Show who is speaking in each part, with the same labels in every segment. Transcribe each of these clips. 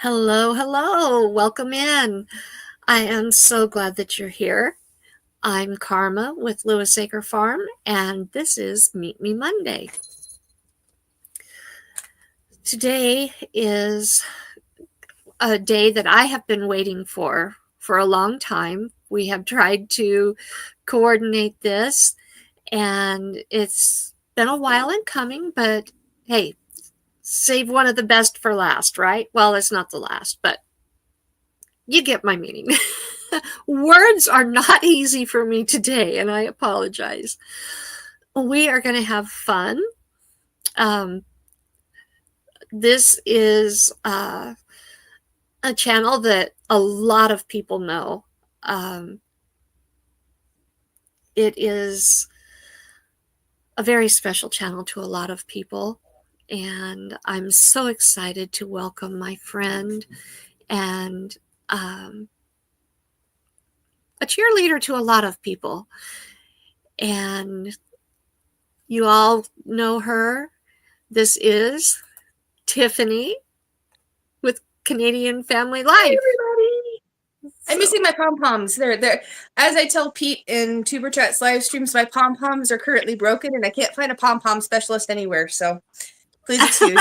Speaker 1: Hello, hello. Welcome in. I am so glad that you're here. I'm Karma with Lewis Acre Farm, and this is Meet Me Monday. Today is a day that I have been waiting for a long time. We have tried to coordinate this, and it's been a while in coming, but hey, save one of the best for last, right? Well, it's not the last, but you get my meaning. Words are not easy for me today, and I apologize. We are going to have fun. This is a channel that a lot of people know. It is a very special channel to a lot of people, and I'm so excited to welcome my friend and a cheerleader to a lot of people. And you all know her. This is Tiffany with Canadian Family Life.
Speaker 2: Hey, everybody. I'm missing my pom-poms. They're as I tell Pete in Tuber Chat's live streams, my pom-poms are currently broken and I can't find a pom-pom specialist anywhere, so please excuse.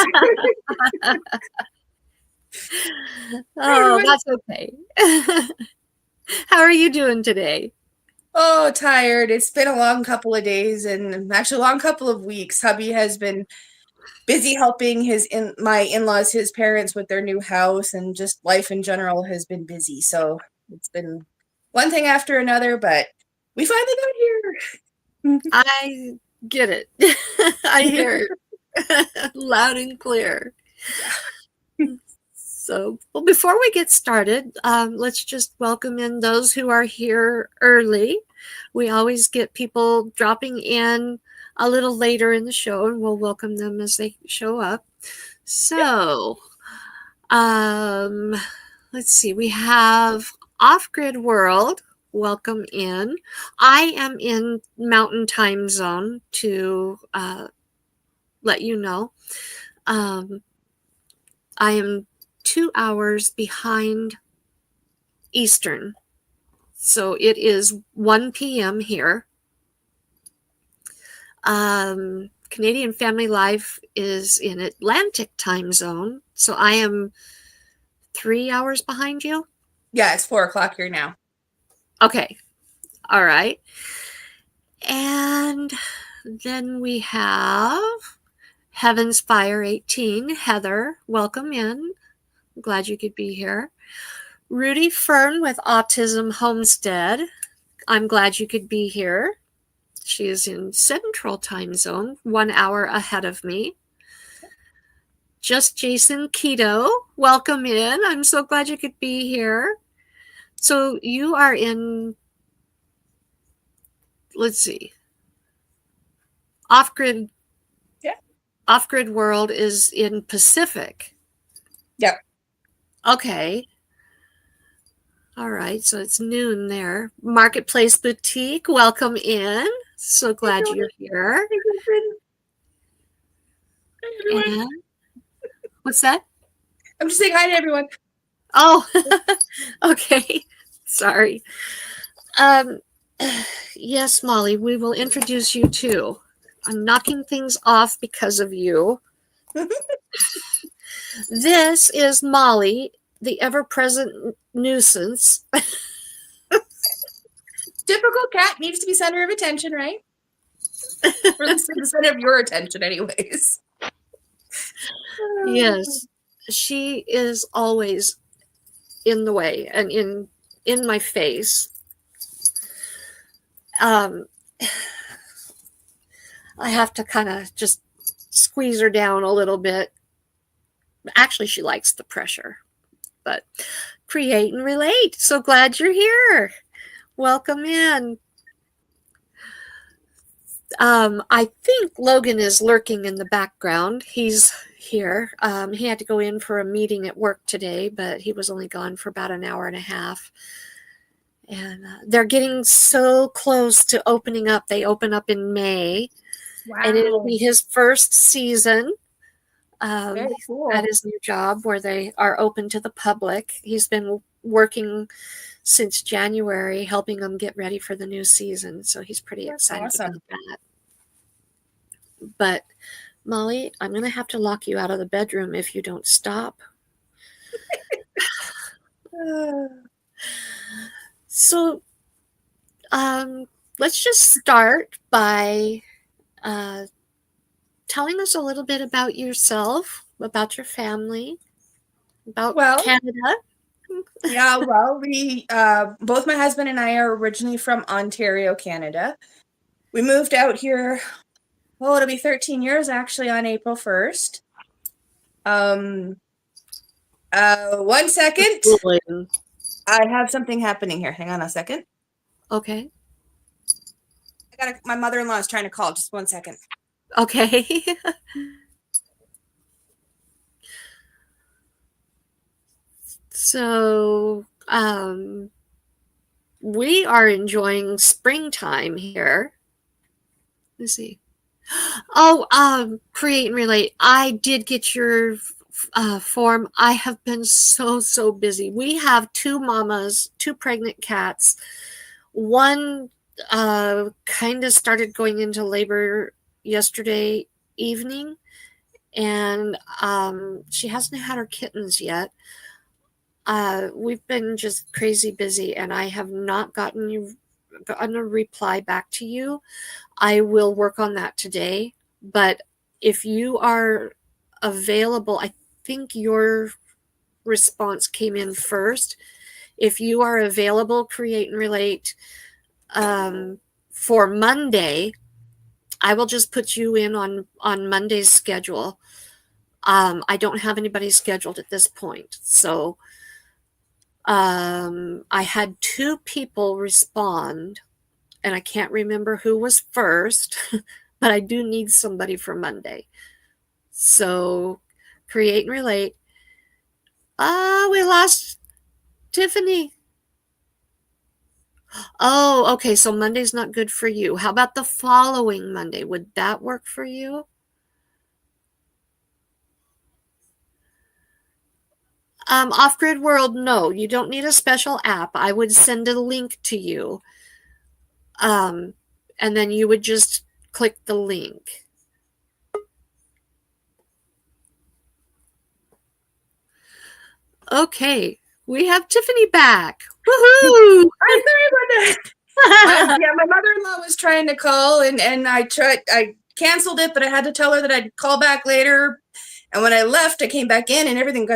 Speaker 1: Oh, that's okay. How are you doing today?
Speaker 2: Oh, tired. It's been a long couple of days and actually a long couple of weeks. Hubby has been busy helping my in-laws, his parents, with their new house, and just life in general has been busy. So it's been one thing after another, but we finally got here.
Speaker 1: I get it. I hear it loud and clear. So, well, before we get started, let's just welcome in those who are here early. We always get people dropping in a little later in the show, and we'll welcome them as they show up. So, let's see. We have Off-Grid World. Welcome in. I am in Mountain Time Zone to let you know. I am 2 hours behind Eastern. So it is 1 p.m. here. Canadian Family Life is in Atlantic time zone. So I am 3 hours behind you.
Speaker 2: Yeah, it's 4 o'clock here now.
Speaker 1: Okay. All right. And then we have Heaven's Fire 18. Heather, welcome in. I'm glad you could be here. Rudy Fern with Autism Homestead. I'm glad you could be here. She is in Central time zone, 1 hour ahead of me. Just Jason Keto, welcome in. I'm so glad you could be here. So you are in, let's see, Off-Grid.
Speaker 2: Yeah.
Speaker 1: Off-Grid World is in Pacific.
Speaker 2: Yep.
Speaker 1: Okay. All right, so it's noon there. Marketplace Boutique, welcome in. So glad you're here. And what's that?
Speaker 2: I'm just saying hi to everyone.
Speaker 1: Oh, okay. Sorry. Yes, Molly, we will introduce you too. I'm knocking things off because of you. This is Molly, the ever-present nuisance.
Speaker 2: Typical cat needs to be center of attention, right? Or at least the center of your attention, anyways.
Speaker 1: Yes, she is always in the way and in my face. I have to kind of just squeeze her down a little bit. Actually, she likes the pressure, but create and relate. So glad you're here. Welcome in. I think Logan is lurking in the background. He's here. He had to go in for a meeting at work today, but he was only gone for about an hour and a half. And they're getting so close to opening up. They open up in May.
Speaker 2: Wow.
Speaker 1: And it'll be his first season.
Speaker 2: Very
Speaker 1: at
Speaker 2: cool.
Speaker 1: his new job where they are open to the public. He's been working since January, helping them get ready for the new season. So he's pretty
Speaker 2: That's
Speaker 1: excited
Speaker 2: awesome.
Speaker 1: about that. But Molly, I'm going to have to lock you out of the bedroom if you don't stop. So um, let's just start by uh, telling us a little bit about yourself, about your family, about
Speaker 2: Well,
Speaker 1: Canada.
Speaker 2: yeah, well, we both my husband and I are originally from Ontario, Canada. We moved out here, well, it'll be 13 years actually on April 1st. Um, 1 second.
Speaker 1: Schooling.
Speaker 2: I have something happening here. Hang on a second.
Speaker 1: Okay.
Speaker 2: My mother-in-law is trying to call. Just 1 second.
Speaker 1: Okay. So, we are enjoying springtime here. Let's see. Oh, create and relate. I did get your form. I have been so busy. We have two mamas, two pregnant cats. One kind of started going into labor yesterday evening, and she hasn't had her kittens yet. We've been just crazy busy, and I have not gotten a reply back to you. I will work on that today. But if you are available, I think your response came in first. If you are available, create and relate for Monday, I will just put you in on Monday's schedule. I don't have anybody scheduled at this point, so I had two people respond, and I can't remember who was first, but I do need somebody for Monday. So create and relate. We lost Tiffany. Oh, okay. So Monday's not good for you. How about the following Monday? Would that work for you? Off Grid World, no, you don't need a special app. I would send a link to you. Um, and then you would just click the link. Okay, we have Tiffany back. Woohoo!
Speaker 2: I'm sorry about that. Yeah, my mother-in-law was trying to call, and I canceled it, but I had to tell her that I'd call back later. And when I left, I came back in, and everything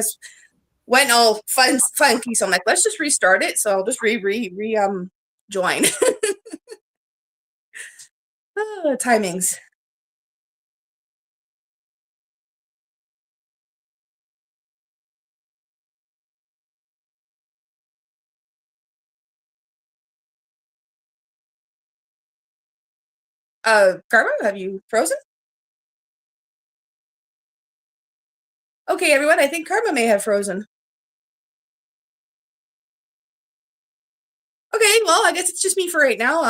Speaker 2: went all funky. So I'm like, let's just restart it. So I'll just join. Timings. Karma, have you frozen? Okay, everyone, I think Karma may have frozen. Okay, well, I guess it's just me for right now.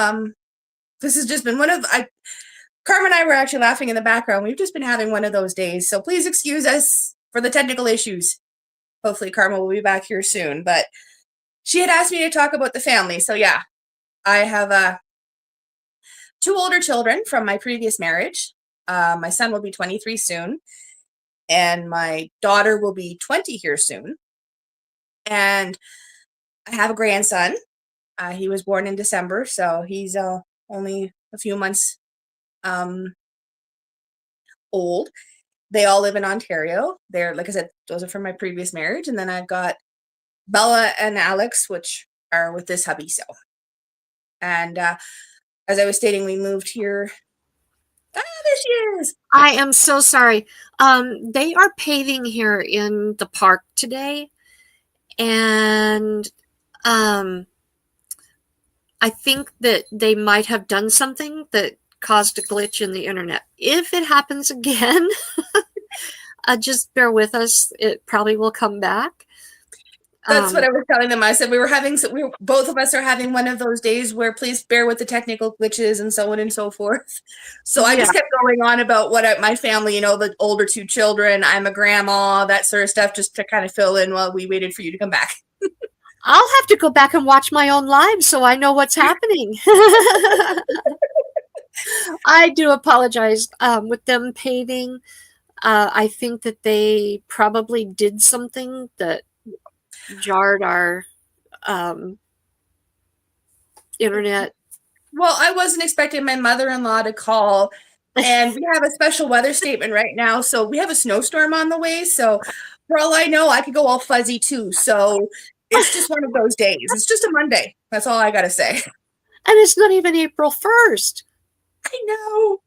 Speaker 2: This has just been Karma and I were actually laughing in the background. We've just been having one of those days, so please excuse us for the technical issues. Hopefully Karma will be back here soon, but she had asked me to talk about the family. So yeah, I have two older children from my previous marriage. My son will be 23 soon, and my daughter will be 20 here soon. And I have a grandson. He was born in December, so he's only a few months old. They all live in Ontario. They're, like I said, those are from my previous marriage. And then I've got Bella and Alex, which are with this hubby. So, and as I was stating, we moved here. There she is.
Speaker 1: I am so sorry. They are paving here in the park today, and I think that they might have done something that caused a glitch in the internet. If it happens again, just bear with us. It probably will come back.
Speaker 2: That's what
Speaker 1: Um,
Speaker 2: I was telling them. I said both of us are having one of those days where please bear with the technical glitches and so on and so forth. So I
Speaker 1: yeah,
Speaker 2: just kept going on about my family, the older two children, I'm a grandma, that sort of stuff, just to kind of fill in while we waited for you to come back.
Speaker 1: I'll have to go back and watch my own live so I know what's happening. I do apologize with them paving. I think that they probably did something that jarred our um, internet.
Speaker 2: Well, I wasn't expecting my mother-in-law to call, and we have a special weather statement right now. So we have a snowstorm on the way. So for all I know, I could go all fuzzy too. So it's just one of those days. It's just a Monday. That's all I got to say.
Speaker 1: And it's not even April 1st.
Speaker 2: I know.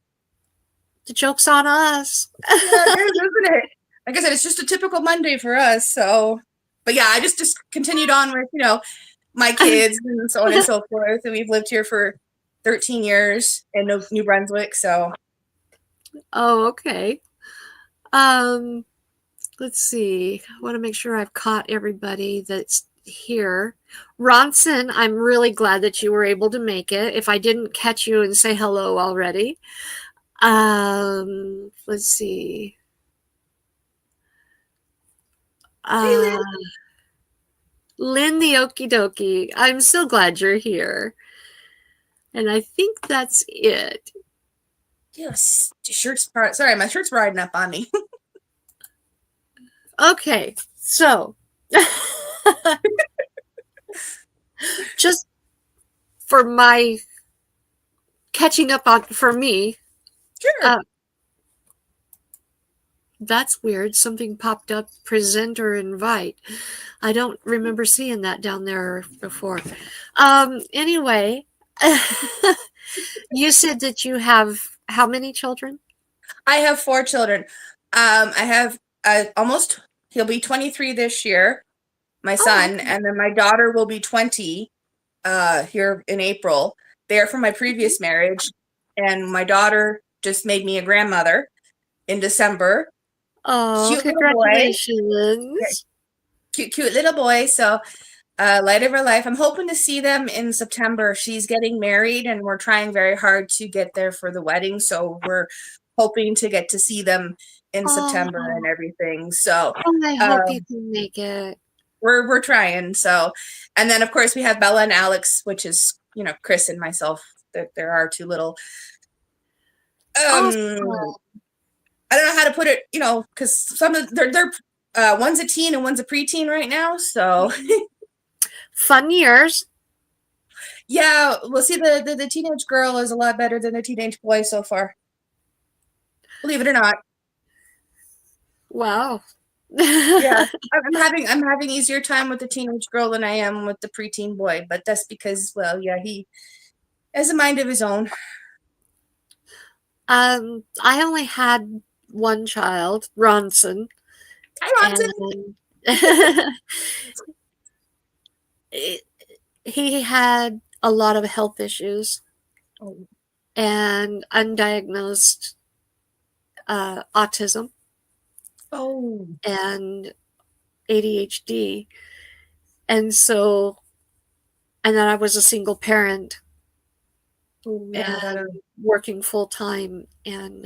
Speaker 1: The joke's on us.
Speaker 2: Yeah, it is, isn't it? Like I said, it's just a typical Monday for us. So, but yeah, I just continued on with, my kids and so on and so forth. And we've lived here for 13 years in New Brunswick. So,
Speaker 1: Oh, okay. Um, let's see. I want to make sure I've caught everybody that's here. Ronson, I'm really glad that you were able to make it. If I didn't catch you and say hello already. Let's see.
Speaker 2: hey,
Speaker 1: Uh,
Speaker 2: Lynn.
Speaker 1: Lynn the Okie Dokie, I'm so glad you're here. And I think that's it.
Speaker 2: Yes, sorry, my shirt's riding up on me.
Speaker 1: Okay, so just for my catching up on for me,
Speaker 2: Sure.
Speaker 1: uh, that's weird. Something popped up, present or invite. I don't remember seeing that down there before. Anyway, you said that you have how many children?
Speaker 2: I have 4 children. I have he'll be 23 this year, my
Speaker 1: Oh,
Speaker 2: son,
Speaker 1: okay.
Speaker 2: and then my daughter will be 20 here in April. They're from my previous marriage, and my daughter just made me a grandmother in December.
Speaker 1: Oh,
Speaker 2: Cute little boy.
Speaker 1: congratulations.
Speaker 2: Cute little boy. So light of her life. I'm hoping to see them in September. She's getting married, and we're trying very hard to get there for the wedding. So we're hoping to get to see them in September and
Speaker 1: Oh,
Speaker 2: everything. So
Speaker 1: I
Speaker 2: uh,
Speaker 1: hope you can make it.
Speaker 2: we're trying. So, and then of course we have Bella and Alex, which is Chris and myself. There are 2 little.
Speaker 1: Awesome.
Speaker 2: I don't know how to put it. Because some of they're one's a teen and one's a preteen right now. So.
Speaker 1: Fun years.
Speaker 2: Yeah, well, see, the teenage girl is a lot better than the teenage boy so far. Believe it or not.
Speaker 1: Wow.
Speaker 2: Yeah, I'm having easier time with the teenage girl than I am with the preteen boy, but that's because, well, yeah, he has a mind of his own.
Speaker 1: I only had one child, Ronson,
Speaker 2: Hi, Ronson.
Speaker 1: and he had a lot of health issues
Speaker 2: Oh,
Speaker 1: and undiagnosed autism
Speaker 2: oh,
Speaker 1: and ADHD. And so, and then I was a single parent
Speaker 2: oh, yeah, that
Speaker 1: and working full time. And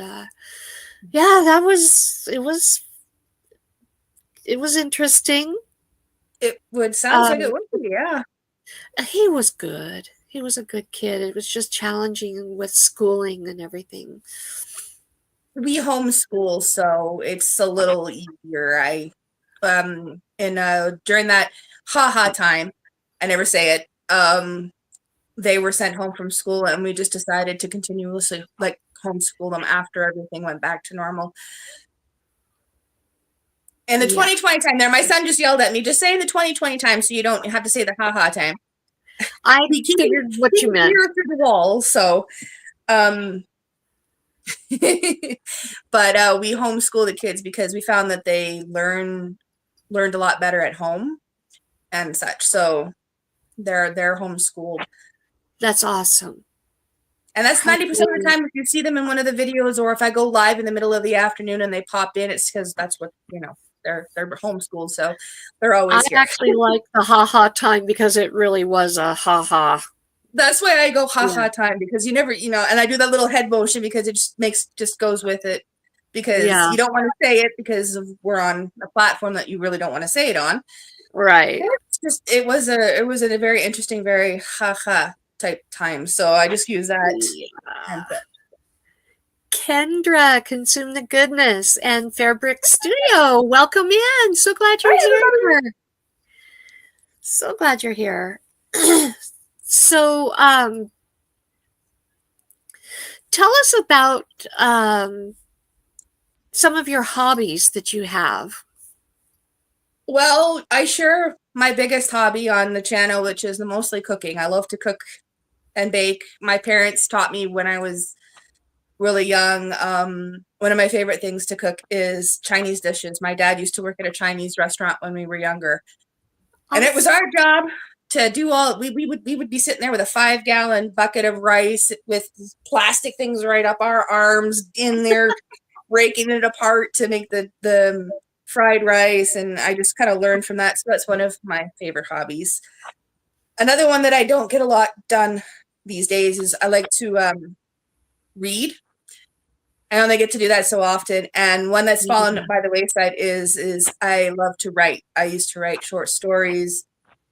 Speaker 1: yeah, it was interesting.
Speaker 2: it would sounds like it
Speaker 1: Um,
Speaker 2: would be, yeah.
Speaker 1: he was good. He was a good kid. It was just challenging with schooling and everything.
Speaker 2: We homeschool, so it's a little easier. And during that haha time, I never say it. They were sent home from school, and we just decided to continuously like homeschool them after everything went back to normal. And the
Speaker 1: Yeah.
Speaker 2: 2020 time there, my son just yelled at me, just say the 2020 time so you don't have to say the haha time.
Speaker 1: I
Speaker 2: He can
Speaker 1: figured what you meant.
Speaker 2: hear through the wall, so um but we homeschool the kids because we found that they learned a lot better at home and such. So they're homeschooled.
Speaker 1: That's awesome.
Speaker 2: And that's 90% of the
Speaker 1: Hopefully,
Speaker 2: time if you see them in one of the videos, or if I go live in the middle of the afternoon and they pop in, it's because that's what. they're homeschooled, so they're
Speaker 1: I
Speaker 2: always here.
Speaker 1: actually like the ha-ha time because it really was a ha-ha.
Speaker 2: That's why I go
Speaker 1: Yeah.
Speaker 2: haha time, because you never, and I do that little head motion because it just goes with it, because
Speaker 1: Yeah,
Speaker 2: you don't want to say it because we're on a platform that you really don't want to say it on.
Speaker 1: right.
Speaker 2: It was a very interesting, very haha type time. So I just use that
Speaker 1: Yeah.
Speaker 2: handset.
Speaker 1: Kendra, Consume the Goodness, and Fairbrick Studio, welcome in. So glad you're
Speaker 2: Hi everybody.
Speaker 1: here. So glad you're here. So, tell us about some of your hobbies that you have.
Speaker 2: Well, I share my biggest hobby on the channel, which is mostly cooking. I love to cook and bake. My parents taught me when I was really young. One of my favorite things to cook is Chinese dishes. My dad used to work at a Chinese restaurant when we were younger, and it was
Speaker 1: Awesome.
Speaker 2: our job to do all. We would be sitting there with a 5-gallon bucket of rice with plastic things right up our arms in there, breaking it apart to make the fried rice, and I just kind of learned from that. So that's one of my favorite hobbies. Another one that I don't get a lot done these days is I like to read. I only get to do that so often, and one that's fallen
Speaker 1: Yeah.
Speaker 2: by the wayside is I love to write. I used to write short stories,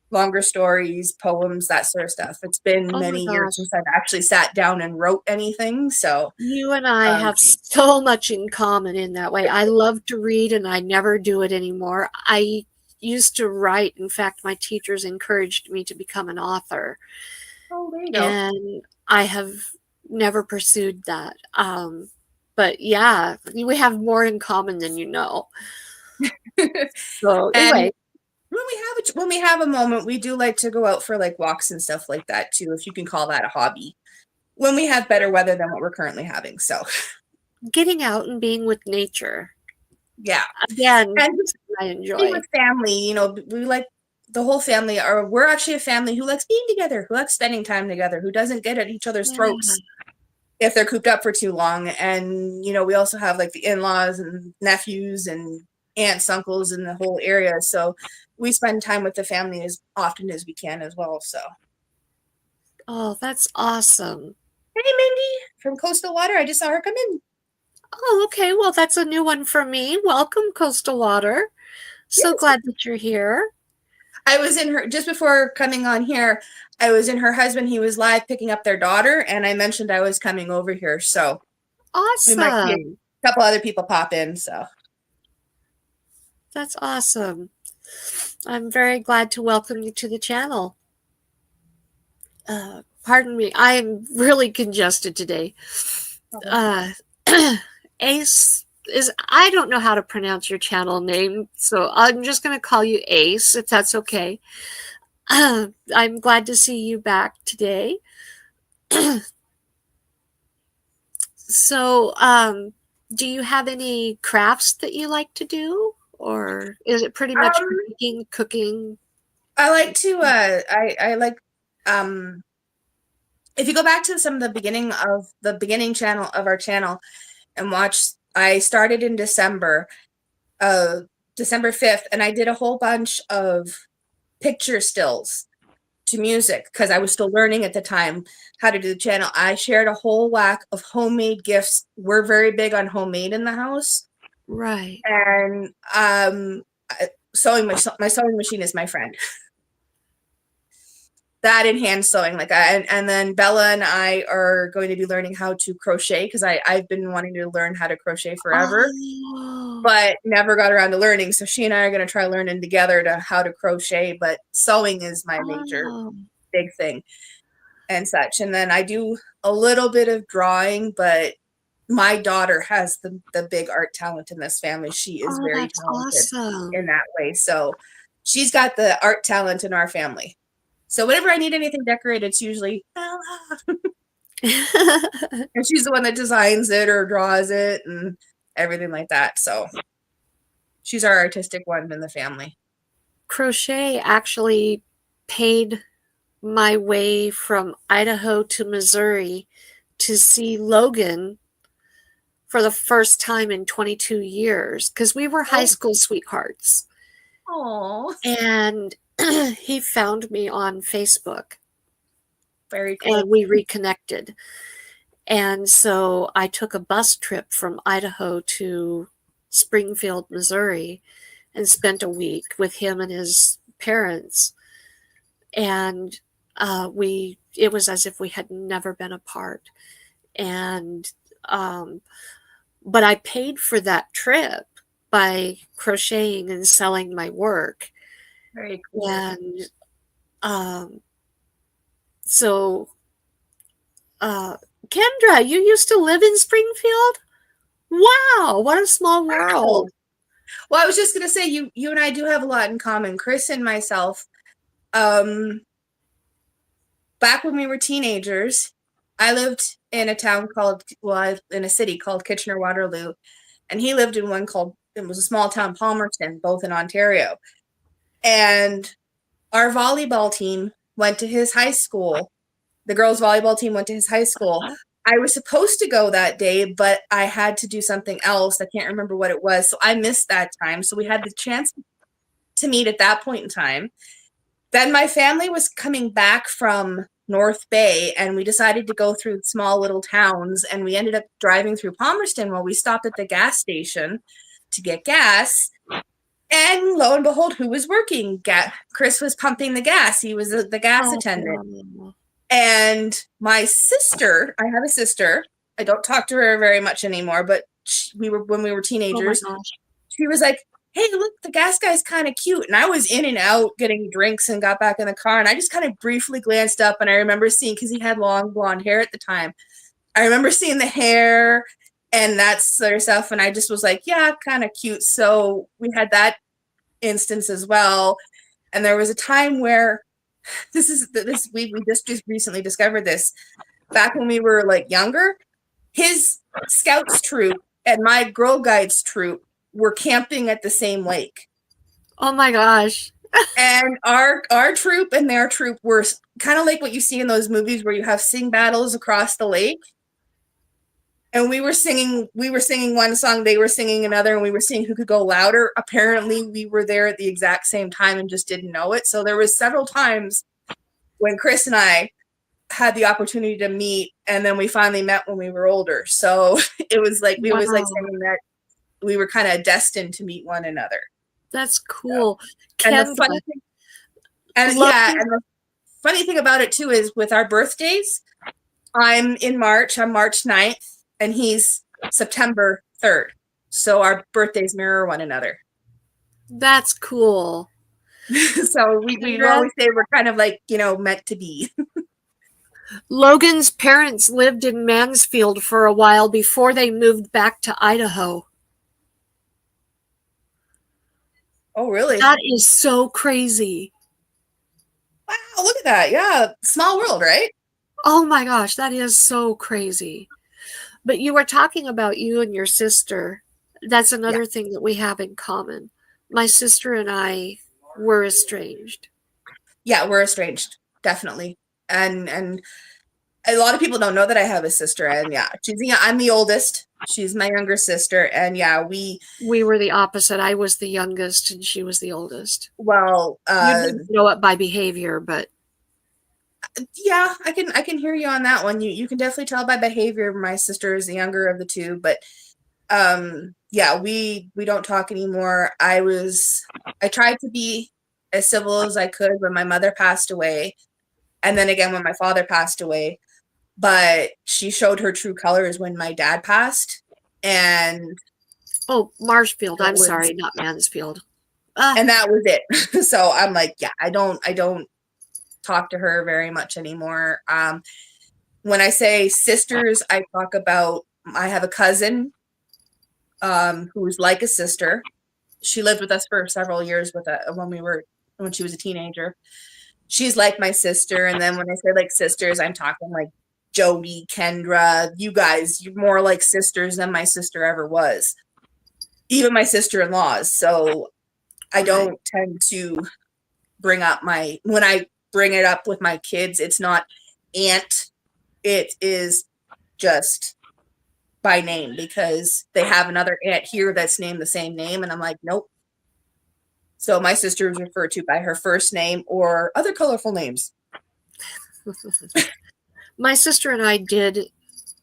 Speaker 2: longer stories, poems, that sort of stuff. It's been
Speaker 1: Oh my
Speaker 2: many years
Speaker 1: gosh.
Speaker 2: since I've actually sat down and wrote anything. So,
Speaker 1: You and I
Speaker 2: um,
Speaker 1: have so much in common in that way. I love to read and I never do it anymore. I used to write. In fact, my teachers encouraged me to become an author,
Speaker 2: oh, there you go.
Speaker 1: and I have never pursued that. But yeah, we have more in common than you know. So
Speaker 2: And
Speaker 1: anyway,
Speaker 2: when we have a moment, we do like to go out for like walks and stuff like that too, if you can call that a hobby. When we have better weather than what we're currently having. So,
Speaker 1: getting out and being with nature,
Speaker 2: yeah.
Speaker 1: again,
Speaker 2: And just
Speaker 1: I
Speaker 2: being with
Speaker 1: enjoy.
Speaker 2: family, we like the whole family, or we're actually a family who likes being together, who likes spending time together, who doesn't get at each other's
Speaker 1: Yeah.
Speaker 2: throats if they're cooped up for too long. And, we also have like the in-laws and nephews and aunts, uncles in the whole area. So we spend time with the family as often as we can as well. So,
Speaker 1: Oh, that's awesome.
Speaker 2: hey, Mindy from Coastal Water. I just saw her come in.
Speaker 1: Oh, okay. Well, that's a new one for me. Welcome, Coastal Water. So
Speaker 2: Yes.
Speaker 1: glad that you're here.
Speaker 2: I was in her just before coming on here. I was in her husband. He was live picking up their daughter, and I mentioned I was coming over here. So we might see
Speaker 1: Awesome.
Speaker 2: a couple other people pop in. So
Speaker 1: That's awesome. I'm very glad to welcome you to the channel. Pardon me, I'm really congested today. Uh, Ace is, I don't know how to pronounce your channel name, so I'm just going to call you Ace, if that's okay. I'm glad to see you back today. So, do you have any crafts that you like to do? Or is it pretty much
Speaker 2: um,
Speaker 1: baking, cooking?
Speaker 2: I like to. I like. If you go back to some of the beginning channel of our channel and watch, I started in uh, December 5th, and I did a whole bunch of picture stills to music because I was still learning at the time how to do the channel. I shared a whole whack of homemade gifts. We're very big on homemade in the house,
Speaker 1: Right.
Speaker 2: and sewing my sewing machine is my friend. That and hand sewing, and then Bella and I are going to be learning how to crochet because I've been wanting to learn how to crochet forever,
Speaker 1: Oh,
Speaker 2: but never got around to learning. So she and I are going to try learning together to how to crochet. But sewing is my major
Speaker 1: oh,
Speaker 2: big thing and such. And then I do a little bit of drawing, but my daughter has the big art talent in this family. She is
Speaker 1: oh,
Speaker 2: very
Speaker 1: that's
Speaker 2: talented in
Speaker 1: awesome.
Speaker 2: that way. So she's got the art talent in our family. So whenever I need anything decorated, it's usually Bella. And she's the one that designs it or draws it and everything like that. So she's our artistic one in the family.
Speaker 1: Crochet actually paid my way from Idaho to Missouri to see Logan for the first time in 22 years because we were high
Speaker 2: Oh,
Speaker 1: school sweethearts.
Speaker 2: oh,
Speaker 1: And he found me on Facebook
Speaker 2: very cool.
Speaker 1: and we reconnected. And so I took a bus trip from Idaho to Springfield, Missouri, and spent a week with him and his parents. And it was as if we had never been apart. And, um, but I paid for that trip by crocheting and selling my work.
Speaker 2: Very cool.
Speaker 1: And um, so, uh, Kendra, you used to live in Springfield? Wow, what a small
Speaker 2: Wow.
Speaker 1: world.
Speaker 2: Well, I was just gonna say you and I do have a lot in common. Chris and myself, um, back when we were teenagers, I lived in a town called in a city called Kitchener-Waterloo, and he lived in one called it was a small town Palmerston, both in Ontario. And our volleyball team went to his high school. The girls' volleyball team went to his high school. I was supposed to go that day, but I had to do something else. I can't remember what it was. So I missed that time. So we had the chance to meet at that point in time. Then my family was coming back from North Bay, and we decided to go through small little towns, and we ended up driving through Palmerston while we stopped at the gas station to get gas. And lo and behold, who was working? Chris was pumping the gas. He was the gas attendant.
Speaker 1: Oh,
Speaker 2: And my sister, I have a sister. I don't talk to her very much anymore, but we were when we were
Speaker 1: oh my
Speaker 2: teenagers.
Speaker 1: gosh.
Speaker 2: She was like, "Hey, look, the gas guy's kind of cute." And I was in and out getting drinks and got back in the car, and I just kind of briefly glanced up, and I remember seeing because he had long blonde hair at the time. I remember seeing the hair and that sort of stuff, and I just was like, "Yeah, kind of cute." So we had that instance as well. And there was a time where we just recently discovered this. Back when we were like younger, his scouts troop and my Girl Guides troop were camping at the same lake.
Speaker 1: Oh my gosh.
Speaker 2: And our troop and their troop were kind of like what you see in those movies where you have sing battles across the lake. And we were singing one song, they were singing another, and we were seeing who could go louder. Apparently we were there at the exact same time and just didn't know it. So there was several times when Chris and I had the opportunity to meet, and then we finally met when we were older. So it was like we always like
Speaker 1: Wow.
Speaker 2: saying that we were kind of destined to meet one another.
Speaker 1: That's
Speaker 2: So,
Speaker 1: cool.
Speaker 2: and the
Speaker 1: Kendra,
Speaker 2: funny thing, and yeah,
Speaker 1: Logan,
Speaker 2: and the funny thing about it too is with our birthdays, I'm March 9th, and he's September 3rd. So our birthdays mirror one another.
Speaker 1: that's cool.
Speaker 2: So we
Speaker 1: Kendra,
Speaker 2: always say we're kind of like, meant to be.
Speaker 1: Logan's parents lived in Mansfield for a while before they moved back to Idaho.
Speaker 2: Oh, really?
Speaker 1: That is so crazy.
Speaker 2: Wow, look at that. Yeah, small world, right?
Speaker 1: Oh my gosh, that is so crazy. But you were talking about you and your sister. That's
Speaker 2: Yeah.
Speaker 1: another thing that we have in common. My sister and I were estranged.
Speaker 2: Yeah, we're estranged, definitely. And a lot of people don't know that I have a sister, and yeah, I'm the oldest. She's my younger sister, and yeah,
Speaker 1: We were the opposite. I was the youngest and she was the oldest.
Speaker 2: well,
Speaker 1: You'd know it by behavior, but
Speaker 2: yeah, I can hear you on that one. You can definitely tell by behavior. My sister is the younger of the two, but yeah, we don't talk anymore. I tried to be as civil as I could when my mother passed away, and then again when my father passed away. But she showed her true colors when my dad passed, and
Speaker 1: oh, Marshfield.
Speaker 2: it
Speaker 1: I'm
Speaker 2: was
Speaker 1: sorry, not Mansfield. Ah,
Speaker 2: and that was it. So I'm like, yeah, I don't talk to her very much anymore. When I say sisters, I talk about I have a cousin who's like a sister. She lived with us for several years when she was a teenager. She's like my sister, and then when I say like sisters, I'm talking like Jody, Kendra, you guys. You're more like sisters than my sister ever was. Even my sister-in-laws. So I
Speaker 1: right.
Speaker 2: don't tend to when I bring it up with my kids, it's not aunt. It is just by name because they have another aunt here that's named the same name. And I'm like, nope. So my sister is referred to by her first name or other colorful names.
Speaker 1: My sister and I did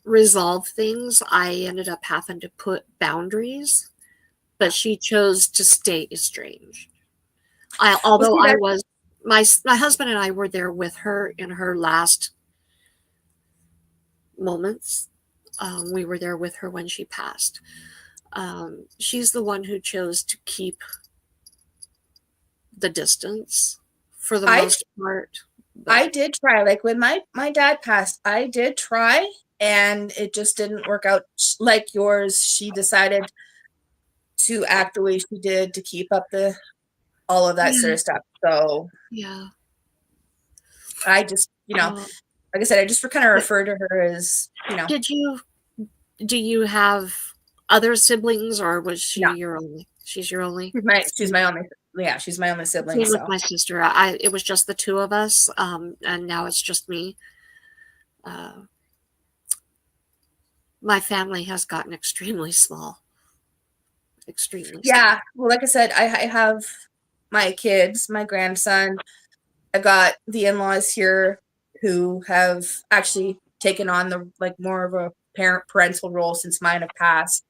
Speaker 1: resolve things. I ended up having to put boundaries, but she chose to stay estranged.
Speaker 2: Well,
Speaker 1: Although
Speaker 2: see,
Speaker 1: I
Speaker 2: that
Speaker 1: was my husband and I were there with her in her last moments. We were there with her when she passed. She's the one who chose to keep the distance for the
Speaker 2: I
Speaker 1: most part.
Speaker 2: I
Speaker 1: But
Speaker 2: did try. Like when my dad passed, I did try, and it just didn't work out like yours. She decided to act the way she did to keep up the all of that sort
Speaker 1: yeah,
Speaker 2: of stuff. So
Speaker 1: yeah.
Speaker 2: I just,
Speaker 1: Uh,
Speaker 2: like I said, I just kind of
Speaker 1: but
Speaker 2: refer to her as,
Speaker 1: did you do you have other siblings, or was she
Speaker 2: no,
Speaker 1: your only? She's your only.
Speaker 2: she's my only, yeah, she's my only sibling.
Speaker 1: Same with
Speaker 2: So
Speaker 1: my sister. I it was just the two of us, and now it's just me. Uh, my family has gotten extremely small, extremely
Speaker 2: yeah,
Speaker 1: small.
Speaker 2: well, like I said, I have my kids, my grandson. I've got the in-laws here who have actually taken on the like more of a parental role since mine have passed.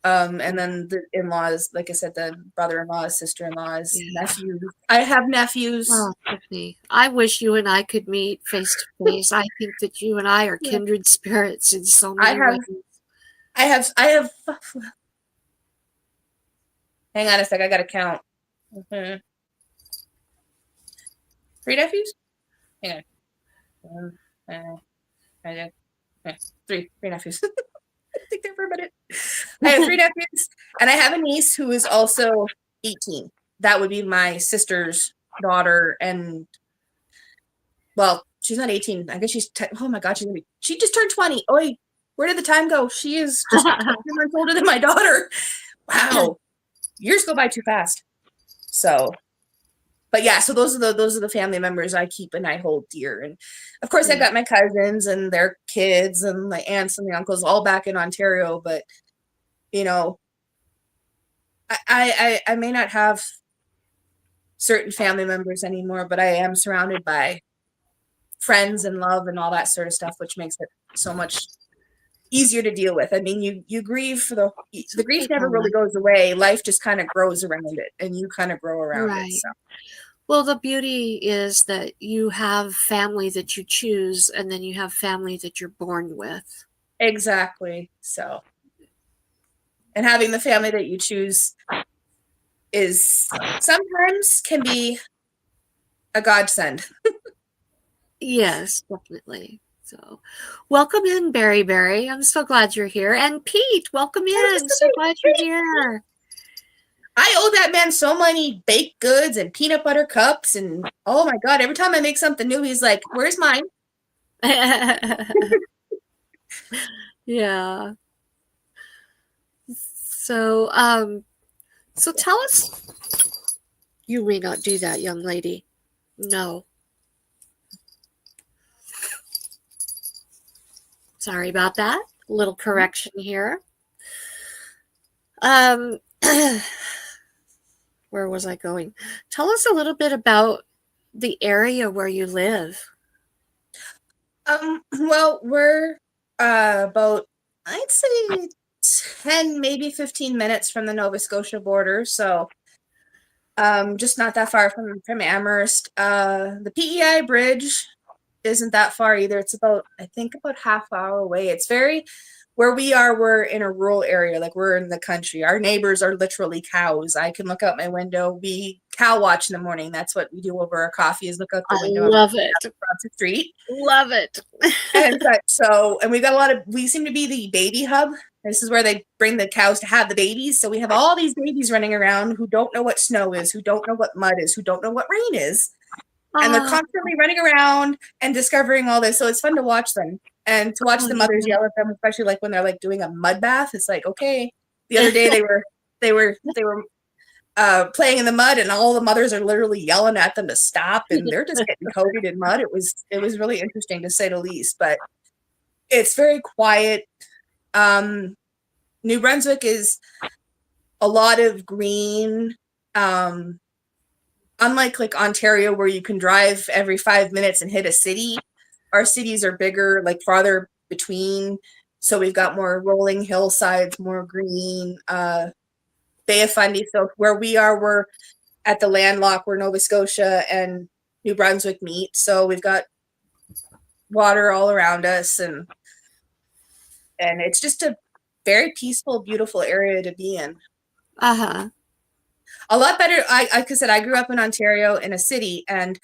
Speaker 2: And then the in-laws, like I said, the brother-in-laws, sister-in-laws,
Speaker 1: Yeah.
Speaker 2: nephews. I have nephews.
Speaker 1: Oh, Tiffany, I wish you and I could meet face to face. I think that you and I are
Speaker 2: Yeah.
Speaker 1: kindred spirits in so
Speaker 2: I
Speaker 1: many ways.
Speaker 2: have, I have. Hang on a sec, I gotta count. Mhm. 3 nephews. Hang on. One, three nephews. Think there for a minute. I have 3 nephews, and I have a niece who is also 18. That would be my sister's daughter, and well, she's not 18. I guess oh my god, she just turned 20. Oi, where did the time go? She is just 2 months older than my daughter. Wow, years go by too fast. So, but yeah, so those are the family members I keep and I hold dear, and of course I
Speaker 1: Yeah.
Speaker 2: got my cousins and their kids and my aunts and the uncles all back in Ontario, but you know, I may not have certain family members anymore, but I am surrounded by friends and love and all that sort of stuff, which makes it so much easier to deal with. I mean, you grieve for
Speaker 1: It's
Speaker 2: the grief
Speaker 1: okay,
Speaker 2: never really
Speaker 1: Donna.
Speaker 2: goes away. Life just kind of grows around it, and you kind of grow around it.
Speaker 1: Right.
Speaker 2: So
Speaker 1: Well, the beauty is that you have family that you choose, and then you have family that you're born with.
Speaker 2: exactly. So and having the family that you choose is sometimes can be a godsend.
Speaker 1: Yes, definitely. So, welcome in, Berry Berry. I'm so glad you're here. And Pete, welcome in. So glad you're here.
Speaker 2: I owe that man so many baked goods and peanut butter cups, and oh my god, every time I make something new, he's like, "Where's mine?"
Speaker 1: Yeah. So, so tell us. You may not do that, young lady. No. Sorry about that. A little correction here. Um, where was I going? Tell us a little bit about the area where you live.
Speaker 2: Well, we're about I'd say 10, maybe 15 minutes from the Nova Scotia border, so just not that far from Amherst. The PEI bridge isn't that far either. It's about I think about half hour away. It's very where we are, we're in a rural area, like we're in the country. Our neighbors are literally cows. I can look out my window. We cow watch in the morning. That's what we do over our coffee is look out the
Speaker 1: I
Speaker 2: window and
Speaker 1: love it.
Speaker 2: across the street.
Speaker 1: Love it.
Speaker 2: And and we got we seem to be the baby hub. This is where they bring the cows to have the babies. So we have all these babies running around who don't know what snow is, who don't know what mud is, who don't know what rain is. And they're
Speaker 1: Oh,
Speaker 2: constantly running around and discovering all this. So it's fun to watch them and to watch
Speaker 1: oh
Speaker 2: the mothers
Speaker 1: yeah.
Speaker 2: yell at them, especially like when they're like doing a mud bath. It's like, okay. The other day they were playing in the mud and all the mothers are literally yelling at them to stop and they're just getting coated in mud. It was really interesting to say the least, but it's very quiet. New Brunswick is a lot of green. Unlike like Ontario, where you can drive every 5 minutes and hit a city, our cities are bigger, like farther between. So we've got more rolling hillsides, more green. Bay of Fundy. So where we are, we're at the landlock where Nova Scotia and New Brunswick meet. So we've got water all around us, and it's just a very peaceful, beautiful area to be in.
Speaker 1: Uh-huh.
Speaker 2: A lot better. Like I said, I grew up in Ontario in a city, and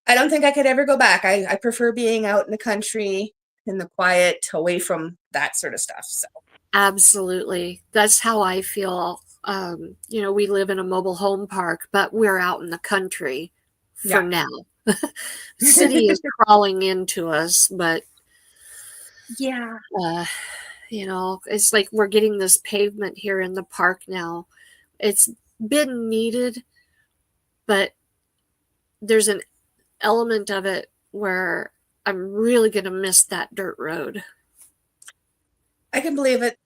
Speaker 2: I don't think I could ever go back. I prefer being out in the country, in the quiet, away from that sort of stuff. So
Speaker 1: Absolutely. That's how I feel. We live in a mobile home park, but we're out in the country for
Speaker 2: yeah.
Speaker 1: now. City is crawling into us, but
Speaker 2: Yeah.
Speaker 1: uh, it's like we're getting this pavement here in the park now. It's been needed, but there's an element of it where I'm really going to miss that dirt road.
Speaker 2: I can believe it.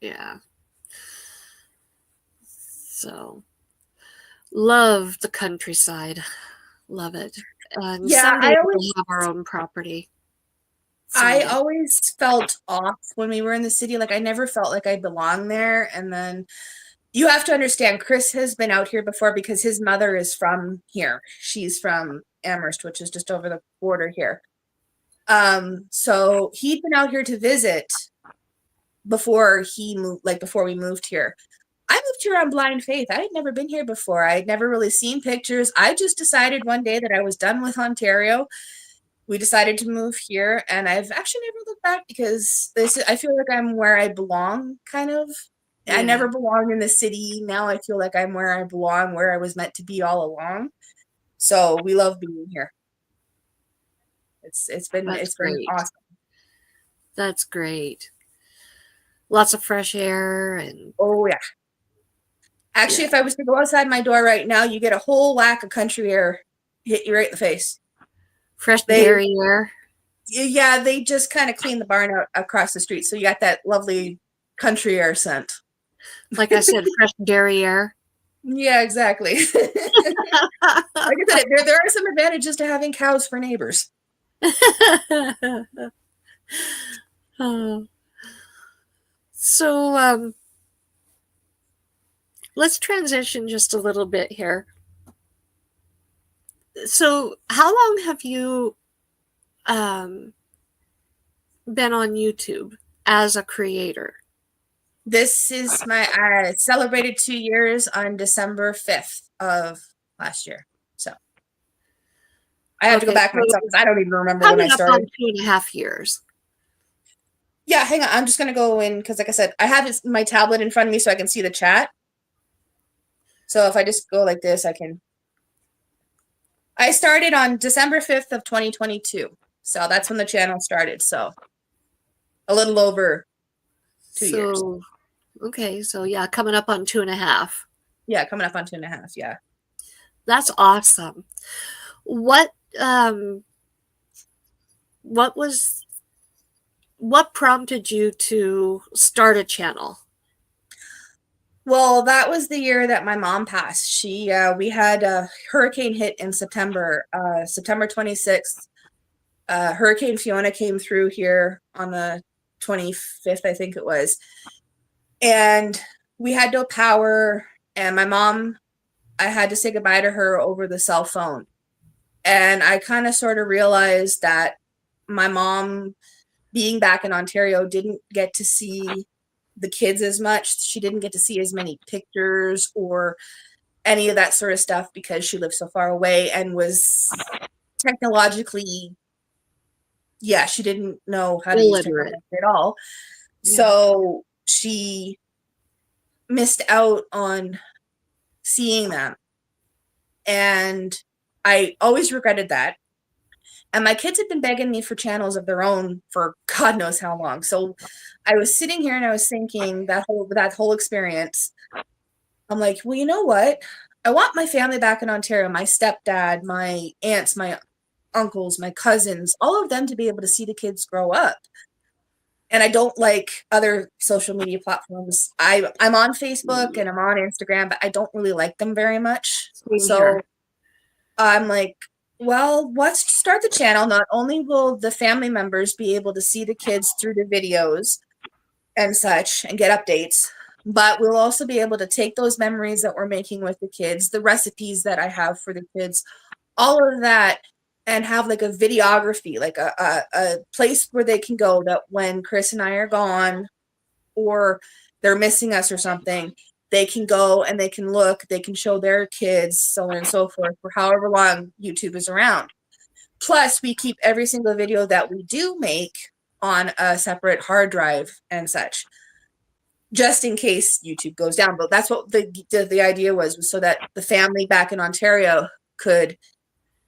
Speaker 1: Yeah. So, love the countryside. Love it. And
Speaker 2: Yeah,
Speaker 1: someday we'll have our own property.
Speaker 2: I
Speaker 1: Someday.
Speaker 2: always felt off when we were in the city. Like I never felt like I belonged there. And then you have to understand, Chris has been out here before because his mother is from here. She's from Amherst, which is just over the border here. So he'd been out here to visit before he moved, like before we moved here. I moved here on blind faith. I had never been here before. I had never really seen pictures. I just decided one day that I was done with Ontario. We decided to move here, and I've actually never looked back because I feel like I'm where I belong, kind of.
Speaker 1: Yeah.
Speaker 2: I never belonged in the city. Now I feel like I'm where I belong, where I was meant to be all along. So we love being here. It's been awesome.
Speaker 1: That's great. Lots of fresh air and
Speaker 2: Oh yeah. Actually, if I was to go outside my door right now, you get a whole whack of country air hit you right in the face.
Speaker 1: Fresh dairy air.
Speaker 2: Yeah, they just kind of cleaned the barn out across the street, so you got that lovely country air scent.
Speaker 1: Like I said, fresh dairy air.
Speaker 2: Yeah, exactly. Like I said, there are some advantages to having cows for neighbors.
Speaker 1: Oh. So, let's transition just a little bit here. So, how long have you been on YouTube as a creator?
Speaker 2: This is I celebrated 2 years on December 5th of last year. So I have to go back myself because I don't even remember when I started.
Speaker 1: On 2.5 years.
Speaker 2: Yeah, hang on. I'm just going to go in because, like I said, I have my tablet in front of me so I can see the chat. So if I just go like this, I started on December 5th of 2022. So that's when the channel started. So a little over 2 years.
Speaker 1: Okay. So yeah, coming up on 2.5.
Speaker 2: Yeah, coming up on 2.5. Yeah.
Speaker 1: That's awesome. What prompted you to start a channel?
Speaker 2: Well, that was the year that my mom passed. We had a hurricane hit in September 26th. Hurricane Fiona came through here on the 25th, I think it was. And we had no power. And my mom, I had to say goodbye to her over the cell phone. And I kind of sort of realized that my mom, being back in Ontario, didn't get to see the kids as much. She didn't get to see as many pictures or any of that sort of stuff because she lived so far away and was technologically, she didn't know how to use technology at all. Yeah. So she missed out on seeing them. And I always regretted that. And my kids had been begging me for channels of their own for God knows how long. So I was sitting here and I was thinking that whole experience. I'm like, well, you know what? I want my family back in Ontario, my stepdad, my aunts, my uncles, my cousins, all of them to be able to see the kids grow up. and I don't like other social media platforms. I'm on Facebook and I'm on Instagram, but I don't really like them very much.
Speaker 1: Same
Speaker 2: So
Speaker 1: here.
Speaker 2: I'm like, well, let's start the channel. Not only will the family members be able to see the kids through the videos and such and get updates, but we'll also be able to take those memories that we're making with the kids, the recipes that I have for the kids, all of that, and have like a videography, like a place where they can go that when Chris and I are gone or they're missing us or something, they can go and they can look, they can show their kids, so on and so forth, for however long YouTube is around. Plus, we keep every single video that we do make on a separate hard drive and such, just in case YouTube goes down. But that's what the idea was so that the family back in Ontario could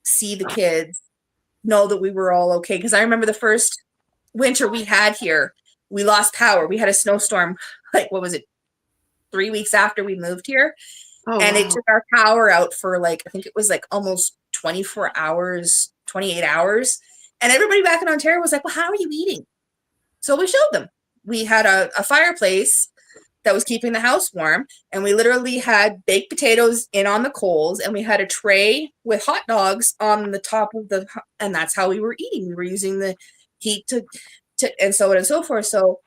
Speaker 2: see the kids, know that we were all okay. Because I remember the first winter we had here, we lost power. We had a snowstorm, like, what was it, 3 weeks after we moved here.
Speaker 1: Oh,
Speaker 2: And it
Speaker 1: wow.
Speaker 2: took our power out for like, I think it was like almost 24 hours, 28 hours. And everybody back in Ontario was like, well, how are you eating? So we showed them. We had a fireplace that was keeping the house warm, and we literally had baked potatoes in on the coals, and we had a tray with hot dogs on the top of the, and that's how we were eating. We were using the heat to and so on and so forth. So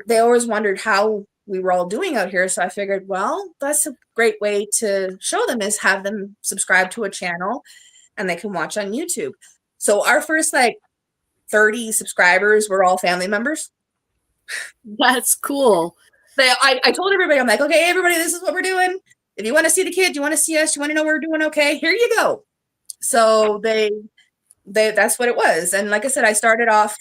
Speaker 2: they always wondered how we were all doing out here. So I figured, well, that's a great way to show them, is have them subscribe to a channel and they can watch on YouTube. So our first like 30 subscribers were all family members.
Speaker 1: That's cool.
Speaker 2: I told everybody, I'm like, okay, everybody, this is what we're doing. If you want to see the kids, you want to see us, you want to know we're doing okay, here you go. So they that's what it was. And like I said, I started off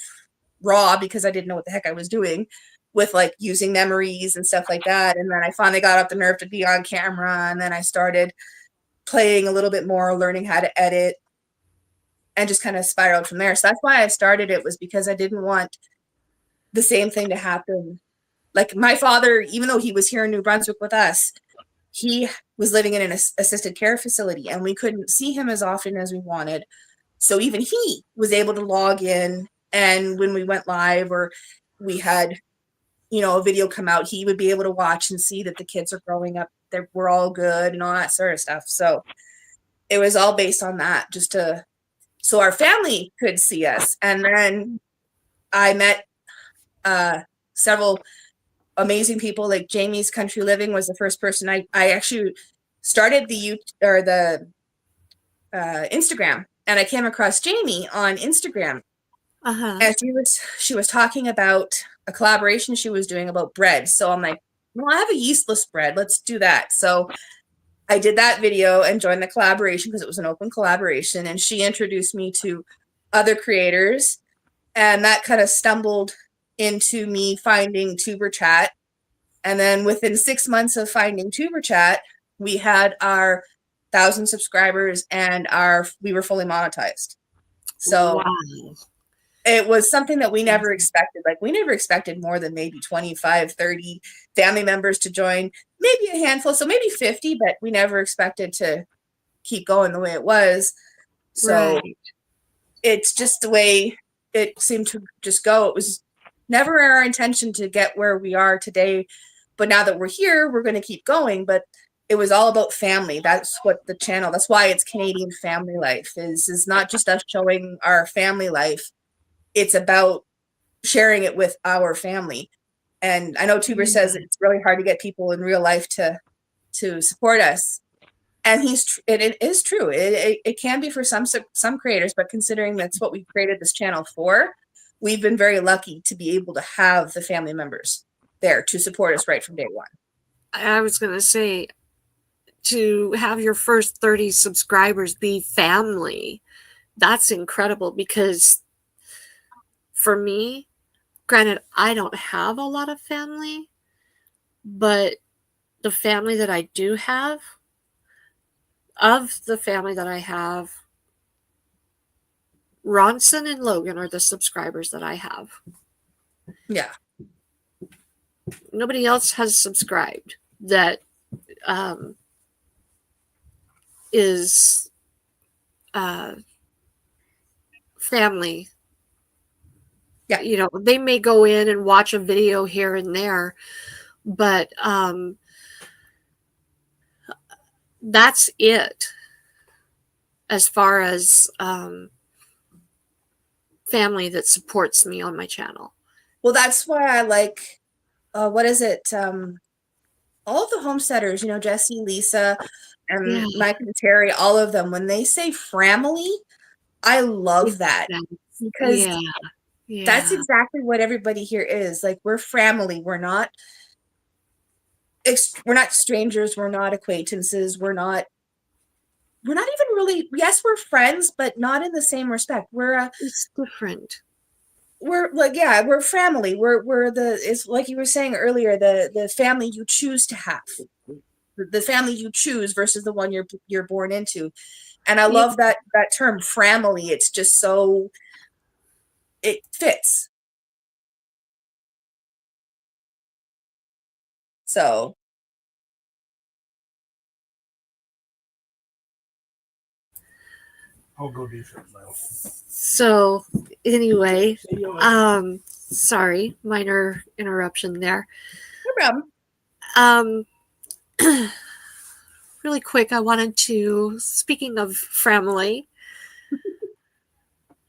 Speaker 2: raw because I didn't know what the heck I was doing with like using memories and stuff like that. And then I finally got up the nerve to be on camera. And then I started playing a little bit more, learning how to edit, and just kind of spiraled from there. So that's why I started it, was because I didn't want the same thing to happen. Like my father, even though he was here in New Brunswick with us, he was living in an assisted care facility and we couldn't see him as often as we wanted. So even he was able to log in, and when we went live or we had, a video come out, he would be able to watch and see that the kids are growing up, that we're all good and all that sort of stuff. So it was all based on that, just so our family could see us. And then I met several amazing people, like Jamie's Country Living was the first person I actually started the Instagram, and I came across Jamie on Instagram.
Speaker 1: Uh-huh.
Speaker 2: And she was talking about a collaboration she was doing about bread. So I'm like, well, I have a yeastless bread. Let's do that. So I did that video and joined the collaboration because it was an open collaboration. And she introduced me to other creators. And that kind of stumbled into me finding Tuber Chat. And then within 6 months of finding Tuber Chat, we had our 1,000 subscribers and we were fully monetized. So
Speaker 1: Wow.
Speaker 2: it was something that we never expected. Like, we never expected more than maybe 25, 30 family members to join, maybe a handful, so maybe 50, but we never expected to keep going the way it was. So
Speaker 1: Right.
Speaker 2: it's just the way it seemed to just go. It was never our intention to get where we are today, but now that we're here, we're going to keep going. But it was all about family. That's what the channel, that's why it's Canadian Family Life, is not just us showing our family life. It's about sharing it with our family. And I know Tuber says it's really hard to get people in real life to support us. And it is true. It can be for some creators, but considering that's what we created this channel for, we've been very lucky to be able to have the family members there to support us right from day one.
Speaker 1: I was going to say, to have your first 30 subscribers be family, that's incredible, because for me, granted, I don't have a lot of family, but the family that I do have, of the family that I have, Ronson and Logan are the subscribers that I have.
Speaker 2: Yeah.
Speaker 1: Nobody else has subscribed that is family
Speaker 2: Yeah.
Speaker 1: You know, they may go in and watch a video here and there, but that's it as far as family that supports me on my channel.
Speaker 2: Well, that's why I like, what is it? All of the homesteaders, you know, Jesse, Lisa,
Speaker 1: Yeah,
Speaker 2: and Mike and Terry, all of them, when they say family, I love that because
Speaker 1: yeah,
Speaker 2: that's
Speaker 1: yeah.
Speaker 2: exactly what everybody here is. Like, we're family. We're not strangers. We're not acquaintances. We're not even really, yes, we're friends, but not in the same respect.
Speaker 1: It's different.
Speaker 2: We're like, yeah, we're family. It's like you were saying earlier, the family you choose to have, the family you choose versus the one you're born into. And I
Speaker 1: Yeah.
Speaker 2: love that term family. It's just so, it fits. So
Speaker 3: I'll go defense now.
Speaker 1: So anyway, sorry, minor interruption there.
Speaker 2: no problem.
Speaker 1: Um, really quick, I wanted to, speaking of family,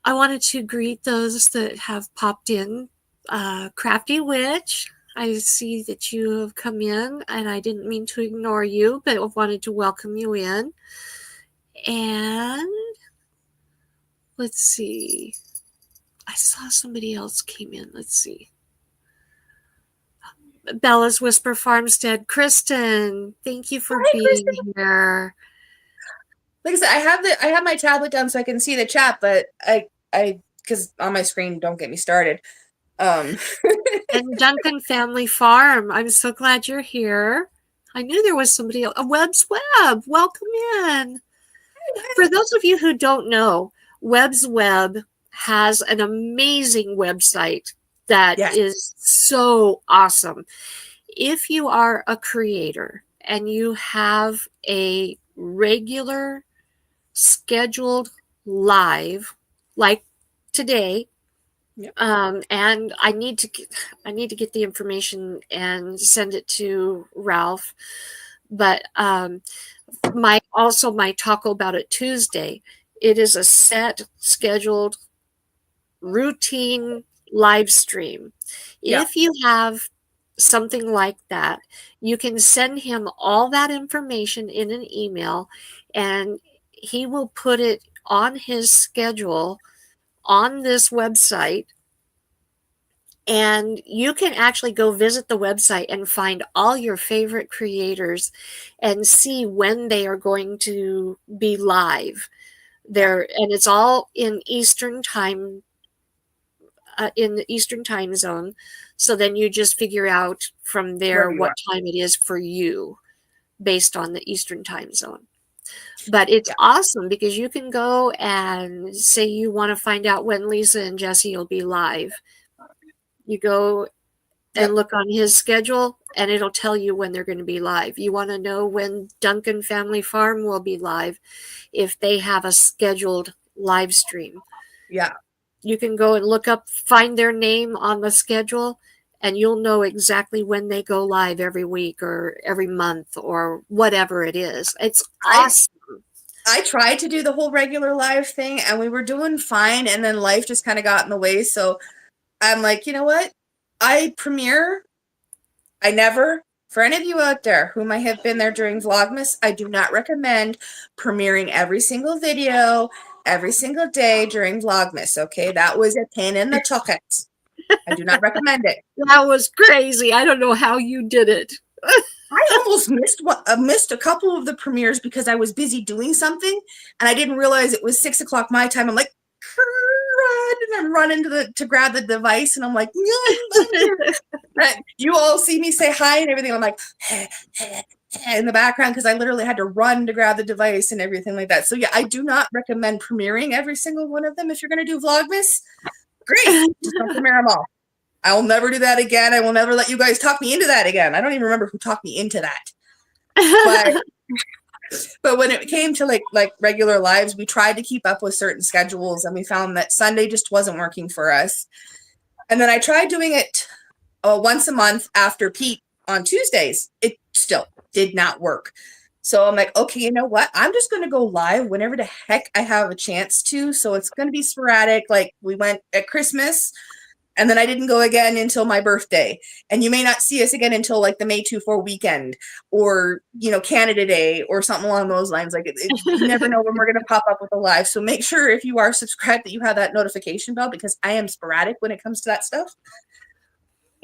Speaker 1: I wanted to greet those that have popped in. Crafty Witch, I see that you have come in, and I didn't mean to ignore you, but I wanted to welcome you in. And let's see. I saw somebody else came in. Let's see. Bella's Whisper Farmstead. Kristen, thank you for
Speaker 2: Hi,
Speaker 1: being
Speaker 2: Kristen.
Speaker 1: here.
Speaker 2: Like I said, I have my tablet down so I can see the chat, but I because on my screen, don't get me started. Um,
Speaker 1: And Duncan Family Farm. I'm so glad you're here. I knew there was somebody else. Webb's Web. Welcome in. For those of you who don't know, Webb's Web has an amazing website that
Speaker 2: yes,
Speaker 1: is so awesome. If you are a creator and you have a regular scheduled live like today,
Speaker 2: yep,
Speaker 1: and I need to get the information and send it to Ralph. But my Taco About It Tuesday, it is a set scheduled routine live stream.
Speaker 2: yeah.
Speaker 1: If you have something like that, you can send him all that information in an email, and he will put it on his schedule on this website. And you can actually go visit the website and find all your favorite creators and see when they are going to be live there. And it's all in Eastern time, in the Eastern time zone. So then you just figure out from there
Speaker 2: Wherever you
Speaker 1: what
Speaker 2: are.
Speaker 1: time it is for you based on the Eastern time zone. But it's
Speaker 2: Yeah,
Speaker 1: awesome because you can go and say you want to find out when Lisa and Jesse will be live. You go and
Speaker 2: yep,
Speaker 1: look on his schedule, and it'll tell you when they're going to be live. You want to know when Duncan Family Farm will be live if they have a scheduled live stream.
Speaker 2: yeah.
Speaker 1: You can go and look up, find their name on the schedule, and you'll know exactly when they go live every week or every month or whatever it is. It's
Speaker 2: I
Speaker 1: awesome.
Speaker 2: I tried to do the whole regular live thing, and we were doing fine, and then life just kind of got in the way. So I'm like, you know what? I premiere. I never, for any of you out there who might have been there during Vlogmas, I do not recommend premiering every single video every single day during Vlogmas. Okay, that was a pain in the tucket. I do not recommend it.
Speaker 1: That was crazy. I don't know how you did it.
Speaker 2: I almost missed a couple of the premieres because I was busy doing something, and I didn't realize it was 6 o'clock my time. I'm like, run, and I'm running to grab the device, and I'm like, no, I'm here. And you all see me say hi and everything. I'm like in the background because I literally had to run to grab the device and everything like that. So yeah, I do not recommend premiering every single one of them. If you're going to do Vlogmas, great, just don't premiere them all. I will never do that again. I will never let you guys talk me into that again. I don't even remember who talked me into that. But when it came to like regular lives, we tried to keep up with certain schedules, and we found that Sunday just wasn't working for us. And then I tried doing it once a month after Pete on Tuesdays. It still did not work. So I'm like, okay, you know what? I'm just going to go live whenever the heck I have a chance to. So it's going to be sporadic. Like we went at Christmas, and then I didn't go again until my birthday. And you may not see us again until like the May 2-4 weekend, or, you know, Canada Day or something along those lines. Like you never know when we're going to pop up with a live. So make sure if you are subscribed that you have that notification bell, because I am sporadic when it comes to that stuff.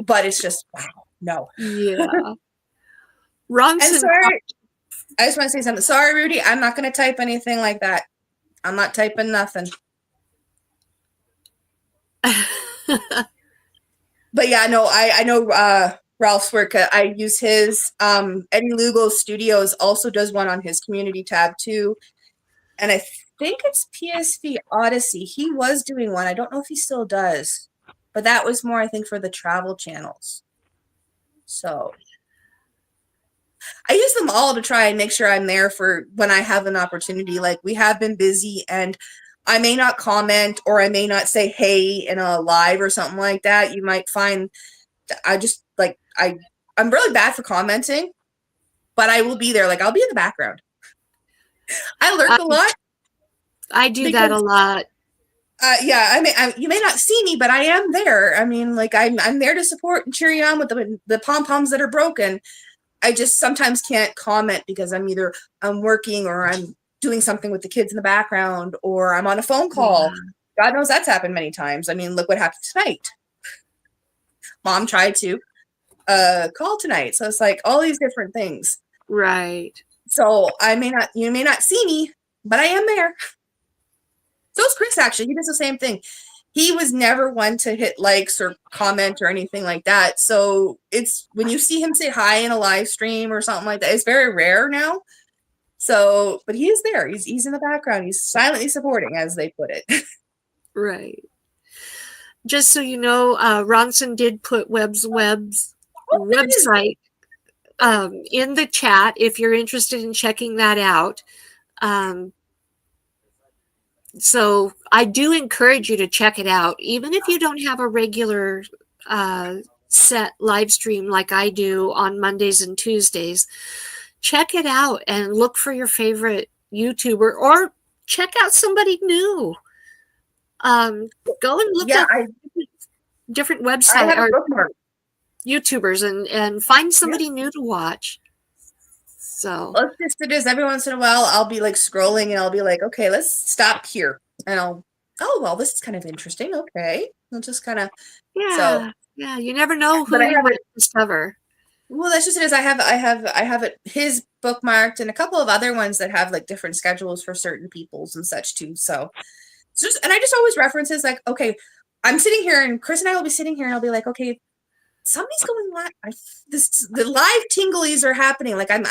Speaker 2: But it's just, wow, no.
Speaker 1: Yeah.
Speaker 2: And sorry, I just want to say something. Sorry, Rudy, I'm not going to type anything like that. I'm not typing nothing. But yeah, no, I know Ralph's work. I use his. Eddie Lugo Studios also does one on his community tab too. And I think it's PSV Odyssey. He was doing one. I don't know if he still does. But that was more, I think, for the travel channels. So I use them all to try and make sure I'm there for when I have an opportunity. Like we have been busy, and I may not comment, or I may not say hey in a live or something like that. You might find I just like I'm really bad for commenting, but I will be there. Like I'll be in the background. I lurk a lot.
Speaker 1: I do that a lot.
Speaker 2: Yeah, I mean, you may not see me, but I am there. I mean, like I'm there to support and cheer you on with the pom poms that are broken. I just sometimes can't comment because I'm working, or I'm doing something with the kids in the background, or I'm on a phone call. Yeah. God knows that's happened many times. I mean, look what happened tonight. Mom tried to call tonight, so it's like all these different things.
Speaker 1: Right.
Speaker 2: So you may not see me, but I am there. So is Chris, actually. He does the same thing. He was never one to hit likes or comment or anything like that. So it's when you see him say hi in a live stream or something like that, it's very rare now. So, but he is there. He's in the background. He's silently supporting, as they put it.
Speaker 1: Right. Just so you know, Ronson did put Webb's website in the chat if you're interested in checking that out. So I do encourage you to check it out, even if you don't have a regular set live stream like I do on Mondays and Tuesdays. Check it out and look for your favorite YouTuber, or check out somebody new. Go and look at different websites or YouTubers and find somebody new to watch. So
Speaker 2: let's just every once in a while I'll be like scrolling and I'll be like, okay, let's stop here, and well, this is kind of interesting. Okay, I'll just kind of
Speaker 1: yeah, you never know who you might discover.
Speaker 2: Well, that's just it. Is I have it his bookmarked, and a couple of other ones that have like different schedules for certain peoples and such too. So and I just always references like, okay, I'm sitting here, and Chris and I will be sitting here, and I'll be like, okay, somebody's going live. The live tinglies are happening. Like I'm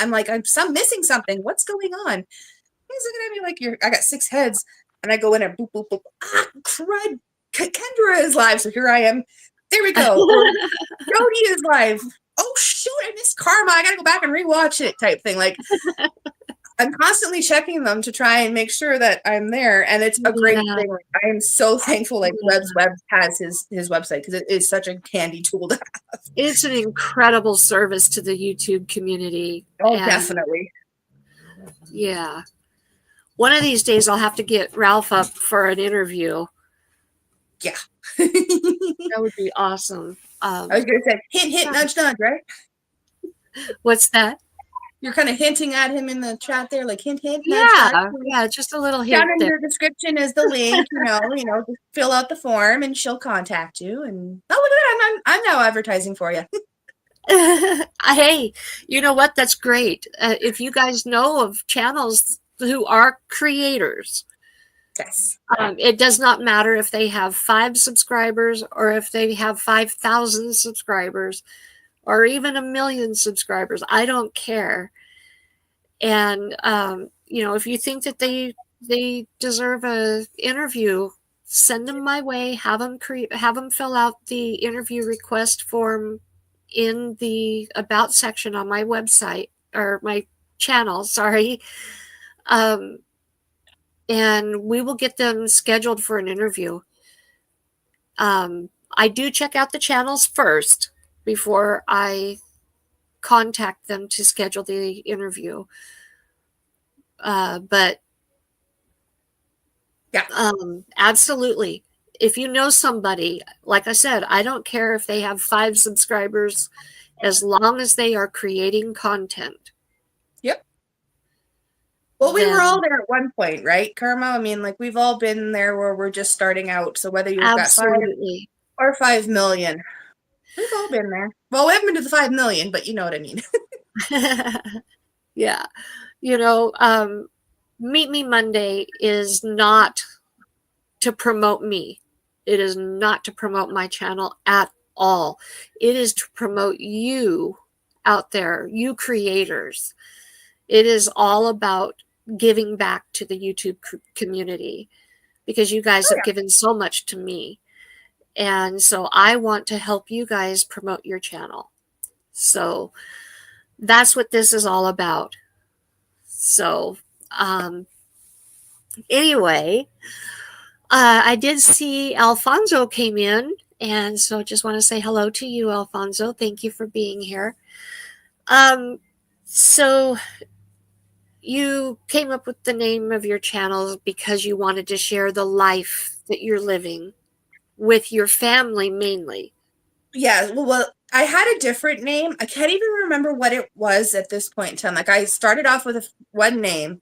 Speaker 2: missing something. What's going on? He's looking at me like I got 6 heads, and I go in and boop boop boop. Ah, crud! Kendra is live, so here I am. There we go. Jody is live. Oh shoot! I missed Karma. I gotta go back and rewatch it. Type thing. Like I'm constantly checking them to try and make sure that I'm there, and it's a great thing. Like, I am so thankful. Like Webb has his website, because it is such a handy tool to have.
Speaker 1: It's an incredible service to the YouTube community.
Speaker 2: Oh, definitely.
Speaker 1: Yeah. One of these days, I'll have to get Ralph up for an interview.
Speaker 2: Yeah.
Speaker 1: That would be awesome.
Speaker 2: I was going to say, hint, nudge, nudge, right?
Speaker 1: What's that?
Speaker 2: You're kind of hinting at him in the chat there, like hint, nudge,
Speaker 1: nudge. Yeah, just a little hint.
Speaker 2: Down in your description is the link, just fill out the form and she'll contact you. And look at that, I'm now advertising for you.
Speaker 1: Hey, you know what? That's great. If you guys know of channels who are creators,
Speaker 2: yes,
Speaker 1: it does not matter if they have 5 subscribers or if they have 5,000 subscribers or even 1 million subscribers. I don't care. And if you think that they deserve an interview, send them my way. Have them fill out the interview request form in the about section on my website, or my channel. Sorry. And we will get them scheduled for an interview. I do check out the channels first before I contact them to schedule the interview. But
Speaker 2: Yeah.
Speaker 1: absolutely. If you know somebody, like I said, I don't care if they have 5 subscribers, as long as they are creating content,
Speaker 2: Yep. Well, we were all
Speaker 1: then
Speaker 2: there at one point, right, Karma? I mean, like we've all been there where we're just starting out. So whether you've got
Speaker 1: absolutely.
Speaker 2: or 5 million, we've all been there. Well, we haven't been to the 5 million, but you know what I mean.
Speaker 1: Yeah. You know, Meet Me Monday is not to promote me. It is not to promote my channel at all. It is to promote you out there, you creators. It is all about giving back to the YouTube community because you guys
Speaker 2: Oh
Speaker 1: have
Speaker 2: yeah.
Speaker 1: given so much to me. And so I want to help you guys promote your channel. So that's what this is all about. So, um, anyway, I did see Alfonso came in, and so just want to say hello to you, Alfonso. Thank you for being here. Um, so you came up with the name of your channel because you wanted to share the life that you're living with your family mainly.
Speaker 2: Yeah. Well, I had a different name. I can't even remember what it was at this point in time. Like I started off with one name,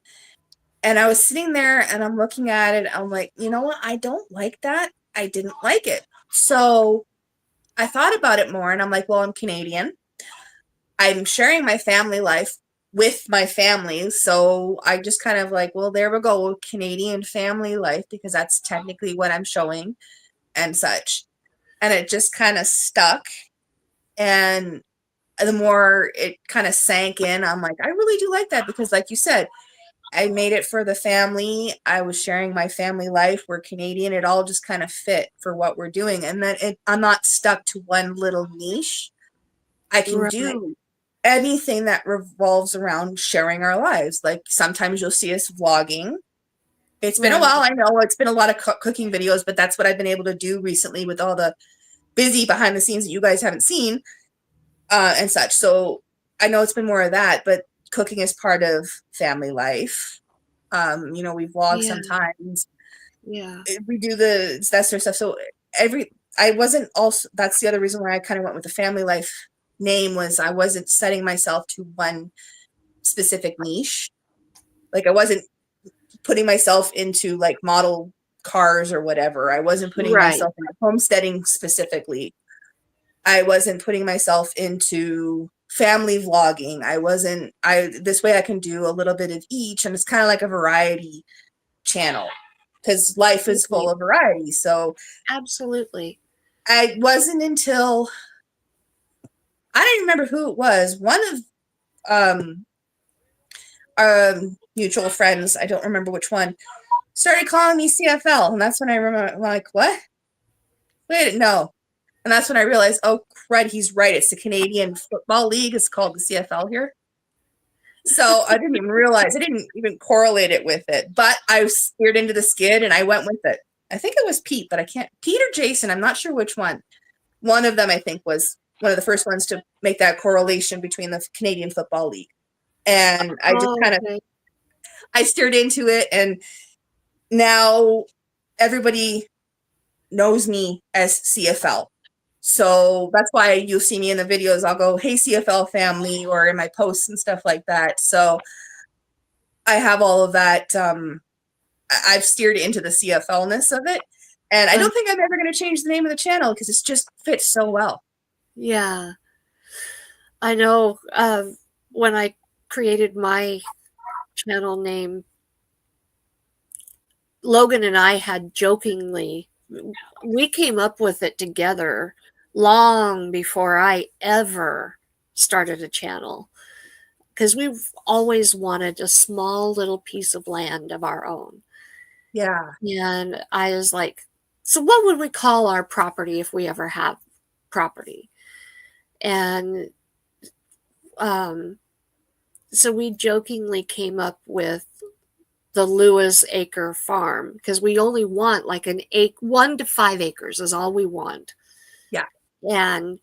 Speaker 2: and I was sitting there and I'm looking at it. I'm like, you know what? I don't like that. I didn't like it. So I thought about it more, and I'm like, well, I'm Canadian. I'm sharing my family life with my family. So I just kind of like, well, there we go, Canadian family life, because that's technically what I'm showing and such. And it just kind of stuck. And the more it kind of sank in, I'm like, I really do like that because, like you said, I made it for the family. I was sharing my family life. We're Canadian. It all just kind of fit for what we're doing. And then I'm not stuck to one little niche. I can
Speaker 1: Right.
Speaker 2: do anything that revolves around sharing our lives. Like sometimes you'll see us vlogging. It's been a
Speaker 1: Right.
Speaker 2: while. I know it's been a lot of cooking videos, but that's what I've been able to do recently with all the busy behind the scenes that you guys haven't seen and such. So I know it's been more of that, but cooking is part of family life. We vlog
Speaker 1: Yeah.
Speaker 2: sometimes.
Speaker 1: Yeah.
Speaker 2: We do that sort of stuff. So I wasn't also, that's the other reason why I kind of went with the family life name, was I wasn't setting myself to one specific niche. Like I wasn't putting myself into like model cars or whatever. I wasn't putting
Speaker 1: Right.
Speaker 2: myself into homesteading specifically. I wasn't putting myself into family vlogging. This way I can do a little bit of each, and it's kind of like a variety channel because life is full
Speaker 1: Right.
Speaker 2: of variety. So
Speaker 1: Absolutely.
Speaker 2: I wasn't until I don't remember who it was. One of um mutual friends, I don't remember which one, started calling me CFL, and that's when I remember, I'm like, what? Wait, no. And that's when I realized, oh crud, he's right. It's the Canadian Football League. It's called the CFL here. So I didn't even realize. I didn't even correlate it with it. But I steered into the skid and I went with it. I think it was Pete, but I can't. Pete or Jason, I'm not sure which one. One of them, I think, was one of the first ones to make that correlation between the Canadian Football League. And I just
Speaker 1: Oh,
Speaker 2: kind of,
Speaker 1: okay.
Speaker 2: I steered into it. And now everybody knows me as CFL. So that's why you'll see me in the videos. I'll go, hey, CFL family, or in my posts and stuff like that. So I have all of that. I've steered into the CFL-ness of it. And I
Speaker 1: Uh,
Speaker 2: don't think I'm ever going to change the name of the channel because it just fits so well.
Speaker 1: yeah. I know when I created my channel name, Logan and I had jokingly, we came up with it together long before I ever started a channel because we've always wanted a small little piece of land of our own.
Speaker 2: Yeah.
Speaker 1: And I was like, so what would we call our property if we ever have property? And um, so we jokingly came up with the Lewis Acre Farm because we only want like 1 to 5 acres is all we want. And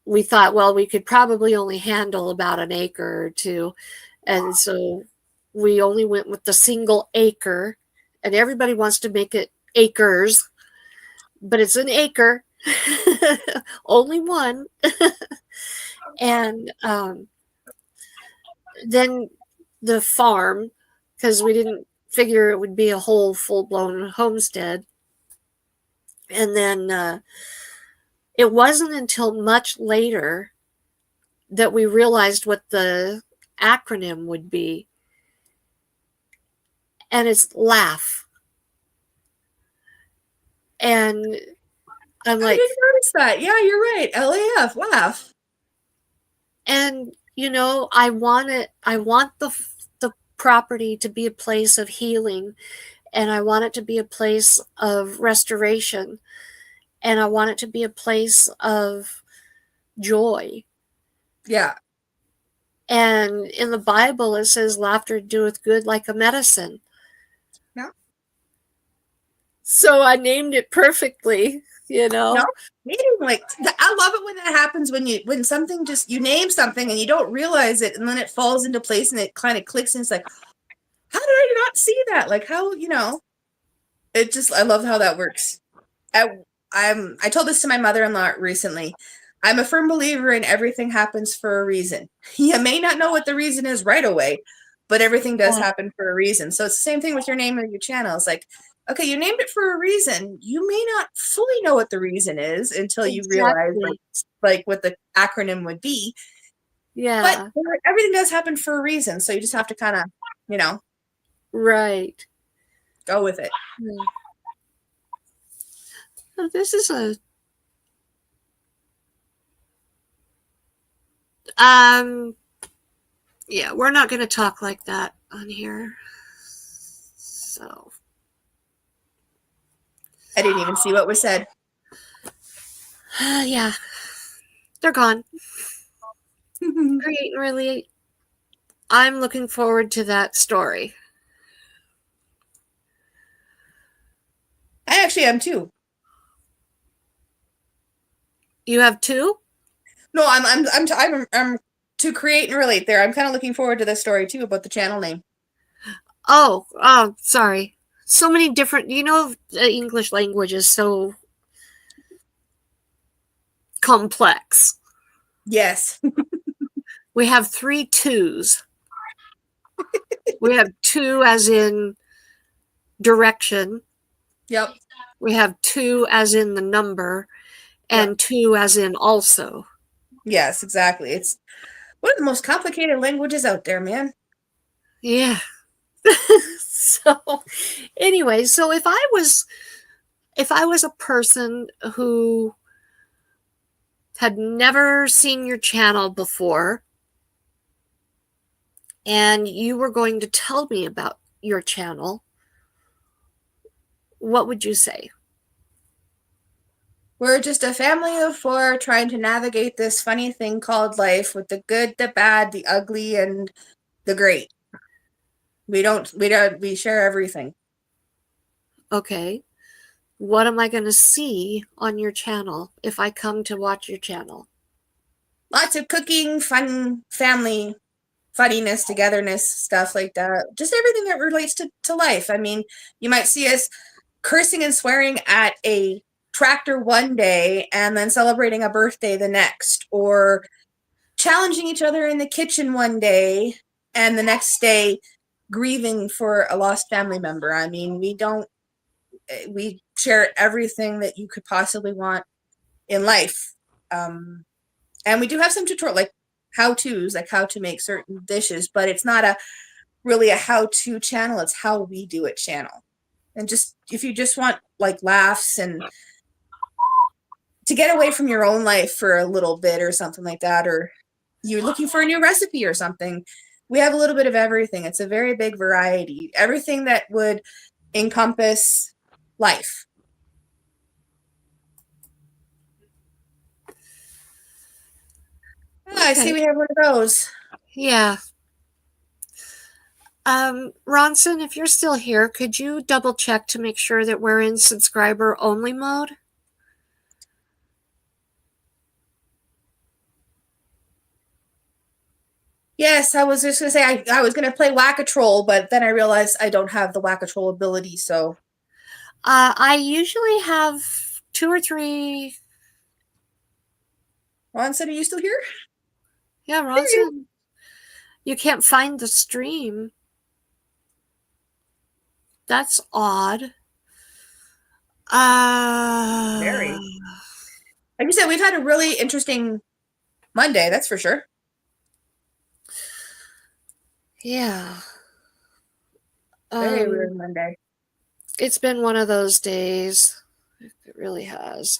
Speaker 1: we thought, well, we could probably only handle about an acre or two. And so we only went with the single acre. And everybody wants to make it acres, but it's an acre, only one. And then the farm, because we didn't figure it would be a whole full blown homestead. And then it wasn't until much later that we realized what the acronym would be. And it's laugh. And I'm
Speaker 2: I
Speaker 1: like,
Speaker 2: didn't notice that. Yeah, you're right. LAF, laugh.
Speaker 1: and I want the property to be a place of healing, and I want it to be a place of restoration, and I want it to be a place of joy.
Speaker 2: Yeah.
Speaker 1: And in the Bible, it says, laughter doeth good like a medicine.
Speaker 2: Yeah.
Speaker 1: So I named it perfectly,
Speaker 2: No, meaning like I love it when that happens when something just you name something and you don't realize it and then it falls into place and it kind of clicks and it's like, how did I not see that? Like how it just I love how that works. I told this to my mother-in-law recently. I'm a firm believer in everything happens for a reason. You may not know what the reason is right away, but everything does happen for a reason. So it's the same thing with your name of your channel. It's like, okay, you named it for a reason. You may not fully know what the reason is until you realize
Speaker 1: exactly.
Speaker 2: like what the acronym would be. But
Speaker 1: Yeah,
Speaker 2: everything does happen for a reason. So you just have to kind of,
Speaker 1: right.
Speaker 2: go with it.
Speaker 1: This is a yeah, we're not going to talk like that on here. So,
Speaker 2: I didn't even see what was said.
Speaker 1: yeah, they're gone. Create and relate. I'm looking forward to that story.
Speaker 2: I actually am too.
Speaker 1: You have two?
Speaker 2: No, I'm to create and relate there. I'm kind of looking forward to this story too about the channel name.
Speaker 1: Oh, sorry. So many different, the English language is so complex.
Speaker 2: Yes.
Speaker 1: We have 3 twos. We have 2 as in direction.
Speaker 2: Yep.
Speaker 1: We have 2 as in the number, and
Speaker 2: Yep.
Speaker 1: 2 as in also.
Speaker 2: Yes, exactly. It's one of the most complicated languages out there, man.
Speaker 1: Yeah. So anyway, so if I was a person who had never seen your channel before and you were going to tell me about your channel, what would you say?
Speaker 2: We're just a family of 4 trying to navigate this funny thing called life with the good, the bad, the ugly, and the great. We share everything.
Speaker 1: Okay. What am I going to see on your channel if I come to watch your channel?
Speaker 2: Lots of cooking, fun, family, funniness, togetherness, stuff like that. Just everything that relates to life. I mean, you might see us cursing and swearing at a tractor one day and then celebrating a birthday the next, or challenging each other in the kitchen one day and the next day grieving for a lost family member. I mean, we share everything that you could possibly want in life. And we do have some tutorial, like how-tos, like how to make certain dishes, but it's not really a how-to channel. It's how we do it channel. And just if you just want like laughs and to get away from your own life for a little bit or something like that, or you're looking for a new recipe or something, we have a little bit of everything. It's a very big variety. Everything that would encompass life.
Speaker 1: Okay.
Speaker 2: I see we have one of those.
Speaker 1: Yeah. Ronson, if you're still here, could you double check to make sure that we're in subscriber only mode?
Speaker 2: Yes, I was just gonna say I was gonna play Whack-A-Troll, but then I realized I don't have the Whack-A-Troll ability, so
Speaker 1: I usually have 2 or 3.
Speaker 2: Ronson, are you still here?
Speaker 1: Yeah,
Speaker 2: There you
Speaker 1: Ronson, you can't find the stream. That's odd. Uh,
Speaker 2: Very. Like you said, we've had a really interesting Monday, that's for sure.
Speaker 1: yeah.
Speaker 2: Very
Speaker 1: Um,
Speaker 2: weird Monday.
Speaker 1: it's been one of those days. It really has.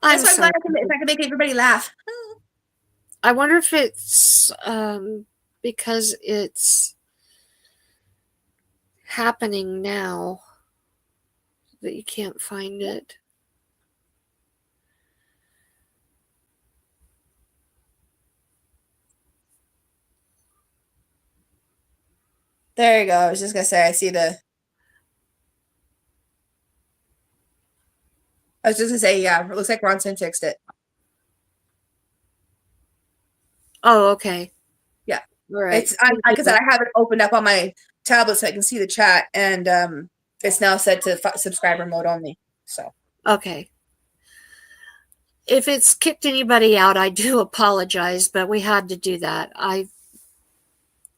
Speaker 2: That's
Speaker 1: I'm
Speaker 2: why I'm glad
Speaker 1: sorry.
Speaker 2: if I can make everybody laugh.
Speaker 1: I wonder if it's because it's happening now that you can't find it.
Speaker 2: There you go. I was just gonna say I was just gonna say, yeah, it looks like Ronson fixed it.
Speaker 1: Oh, okay.
Speaker 2: Yeah.
Speaker 1: All right.
Speaker 2: It's
Speaker 1: Thank
Speaker 2: like I said,
Speaker 1: you.
Speaker 2: I have it opened up on my tablet so I can see the chat, and it's now set to subscriber mode only. So
Speaker 1: Okay. If it's kicked anybody out, I do apologize, but we had to do that. I
Speaker 2: it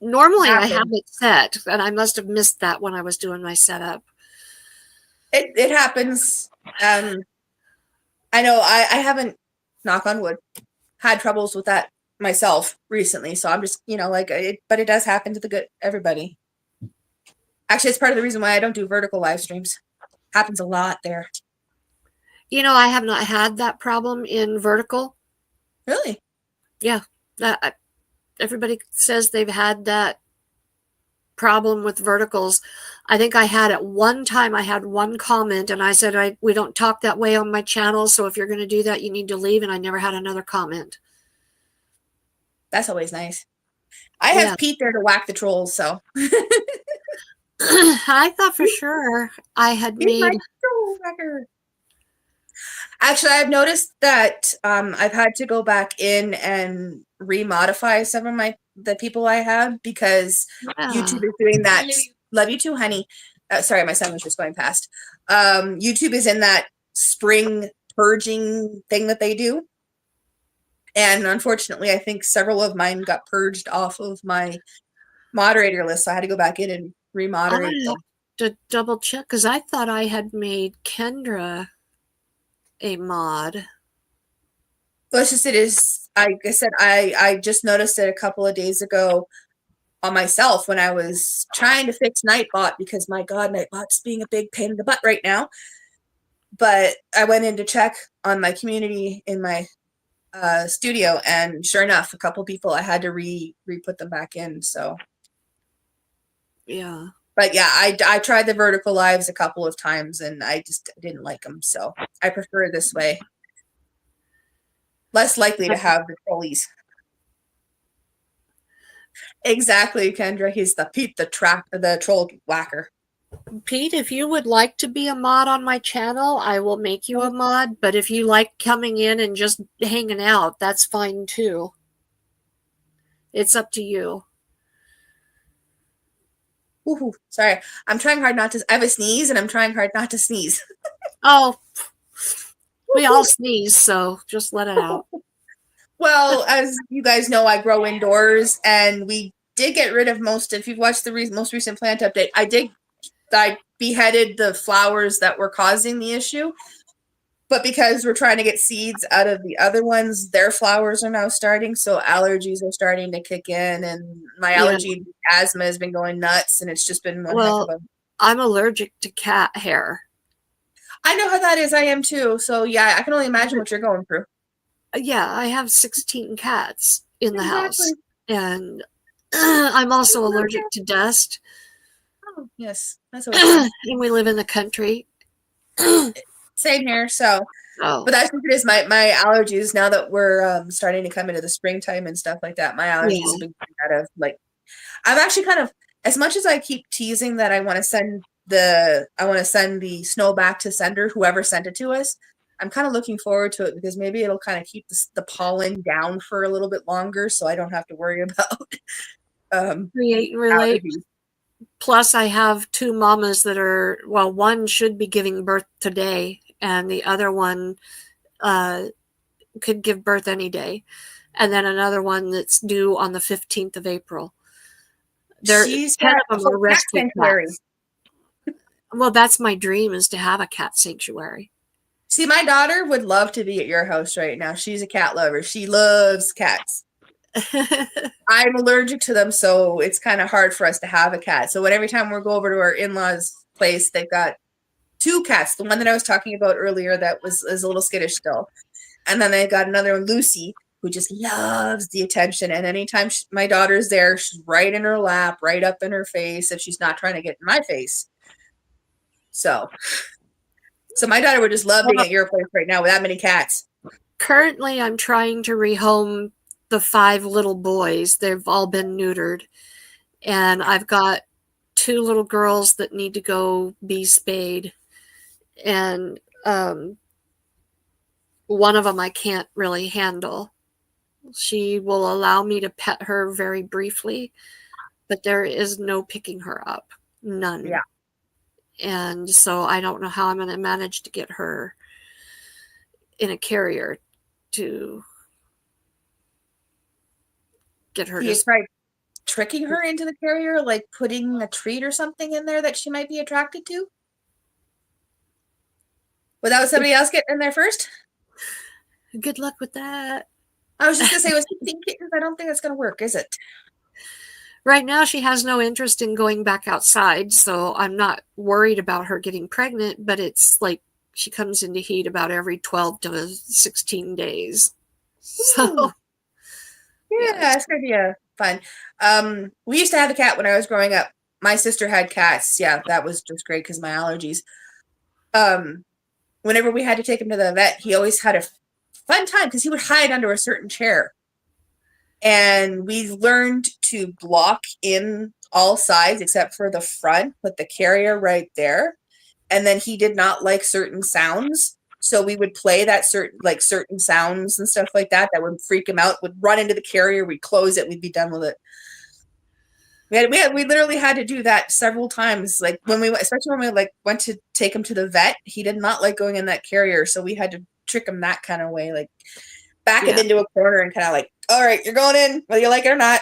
Speaker 1: normally I have
Speaker 2: happens.
Speaker 1: it set, and I must have missed that when I was doing my setup.
Speaker 2: It happens. I know I haven't, knock on wood, had troubles with that myself recently. So I'm just, like but it does happen to the good everybody. Actually, it's part of the reason why I don't do vertical live streams. Happens a lot there.
Speaker 1: I have not had that problem in vertical.
Speaker 2: Really?
Speaker 1: Yeah, that everybody says they've had that problem with verticals. I think I had at one time I had one comment and I said we don't talk that way on my channel, so if you're going to do that you need to leave, and I never had another comment.
Speaker 2: That's always nice. I
Speaker 1: Yeah.
Speaker 2: have Pete there to whack the trolls, so
Speaker 1: I thought for sure I had
Speaker 2: he's my
Speaker 1: made
Speaker 2: troll whacker. Actually, I've noticed that I've had to go back in and remodify some of the people I have because
Speaker 1: yeah.
Speaker 2: YouTube is doing that. Love you too, honey. Sorry, my son was just going past. YouTube is in that spring purging thing that they do. And unfortunately, I think several of mine got purged off of my moderator list. So I had to go back in and
Speaker 1: I
Speaker 2: remoderate them.
Speaker 1: have to double check because I thought I had made Kendra a mod.
Speaker 2: Well, it's just, it is, like I said, I just noticed it a couple of days ago on myself when I was trying to fix Nightbot because my God, Nightbot's being a big pain in the butt right now. But I went in to check on my community in my studio, and sure enough, a couple people I had to re-put them back in. So
Speaker 1: Yeah.
Speaker 2: but yeah, I tried the vertical lives a couple of times and I just didn't like them. So I prefer this way. Less likely to have the trolleys. Exactly, Kendra. He's the Pete, the troll whacker.
Speaker 1: Pete, if you would like to be a mod on my channel, I will make you a mod. But if you like coming in and just hanging out, that's fine too. It's up to you.
Speaker 2: Ooh, sorry. I'm trying hard not to. I have a sneeze and I'm trying hard not to sneeze.
Speaker 1: Oh, we all sneeze, so just let it out.
Speaker 2: Well, as you guys know, I grow indoors and we did get rid of most. If you've watched the most recent plant update, I beheaded the flowers that were causing the issue. But because we're trying to get seeds out of the other ones, their flowers are now starting. So allergies are starting to kick in, and my
Speaker 1: Yeah.
Speaker 2: allergy asthma has been going nuts, and it's just been one heck of
Speaker 1: Well,
Speaker 2: a.
Speaker 1: I'm allergic to cat hair.
Speaker 2: I know how that is. I am too. So yeah, I can only imagine what you're going through.
Speaker 1: Yeah, I have 16 cats in the
Speaker 2: Exactly.
Speaker 1: house. And I'm also allergic to dust.
Speaker 2: Oh, yes, that's always fun.
Speaker 1: And we live in the country.
Speaker 2: Same here. So,
Speaker 1: Oh,
Speaker 2: but that's what it is. My allergies now that we're starting to come into the springtime and stuff like that. My allergies
Speaker 1: yeah.
Speaker 2: have been out of like. I'm actually kind of, as much as I keep teasing that I want to send the snow back to sender, whoever sent it to us. I'm kind of looking forward to it because maybe it'll kind of keep the pollen down for a little bit longer, so I don't have to worry about
Speaker 1: Create and relate.
Speaker 2: allergies.
Speaker 1: Plus, I have two mamas that are, well, one should be giving birth today, and the other one could give birth any day. And then another one that's due on the 15th of April.
Speaker 2: She's
Speaker 1: 10
Speaker 2: got
Speaker 1: of
Speaker 2: a
Speaker 1: them
Speaker 2: whole
Speaker 1: are
Speaker 2: cat
Speaker 1: rescue
Speaker 2: sanctuary.
Speaker 1: cats. Well, that's my dream, is to have a cat sanctuary.
Speaker 2: See, my daughter would love to be at your house right now. She's a cat lover. She loves cats. I'm allergic to them, so it's kind of hard for us to have a cat. So every time we go over to our in-laws' place, they've got two cats. The one that I was talking about earlier that is a little skittish still. And then they got another one, Lucy, who just loves the attention. And anytime my daughter's there, she's right in her lap, right up in her face, if she's not trying to get in my face. So my daughter would just love being at your place right now with that many cats.
Speaker 1: Currently, I'm trying to rehome the 5 little boys. They've all been neutered. And I've got 2 little girls that need to go be spayed. And one of them I can't really handle. She will allow me to pet her very briefly, but there is no picking her up. None.
Speaker 2: Yeah.
Speaker 1: And so I don't know how I'm going to manage to get her in a carrier to get her
Speaker 2: You
Speaker 1: to.
Speaker 2: tried tricking her into the carrier, like putting a treat or something in there that she might be attracted to? Without somebody else getting in there first?
Speaker 1: Good luck with that.
Speaker 2: I was just going to say, I don't think it's going to work, is it?
Speaker 1: Right now, she has no interest in going back outside, so I'm not worried about her getting pregnant, but it's like she comes into heat about every 12 to 16 days. So,
Speaker 2: yeah, it's going to be fun. We used to have a cat when I was growing up. My sister had cats. Yeah, that was just great because my allergies. Whenever we had to take him to the vet, he always had a fun time because he would hide under a certain chair. And we learned to block in all sides except for the front, put the carrier right there. And then he did not like certain sounds. So we would play that certain sounds and stuff like that would freak him out, would run into the carrier, we'd close it, we'd be done with it. We literally had to do that several times. Like especially when we went to take him to the vet, he did not like going in that carrier. So we had to trick him that kind of way, like back him into a corner and kind of like, all right, you're going in, whether you like it or not.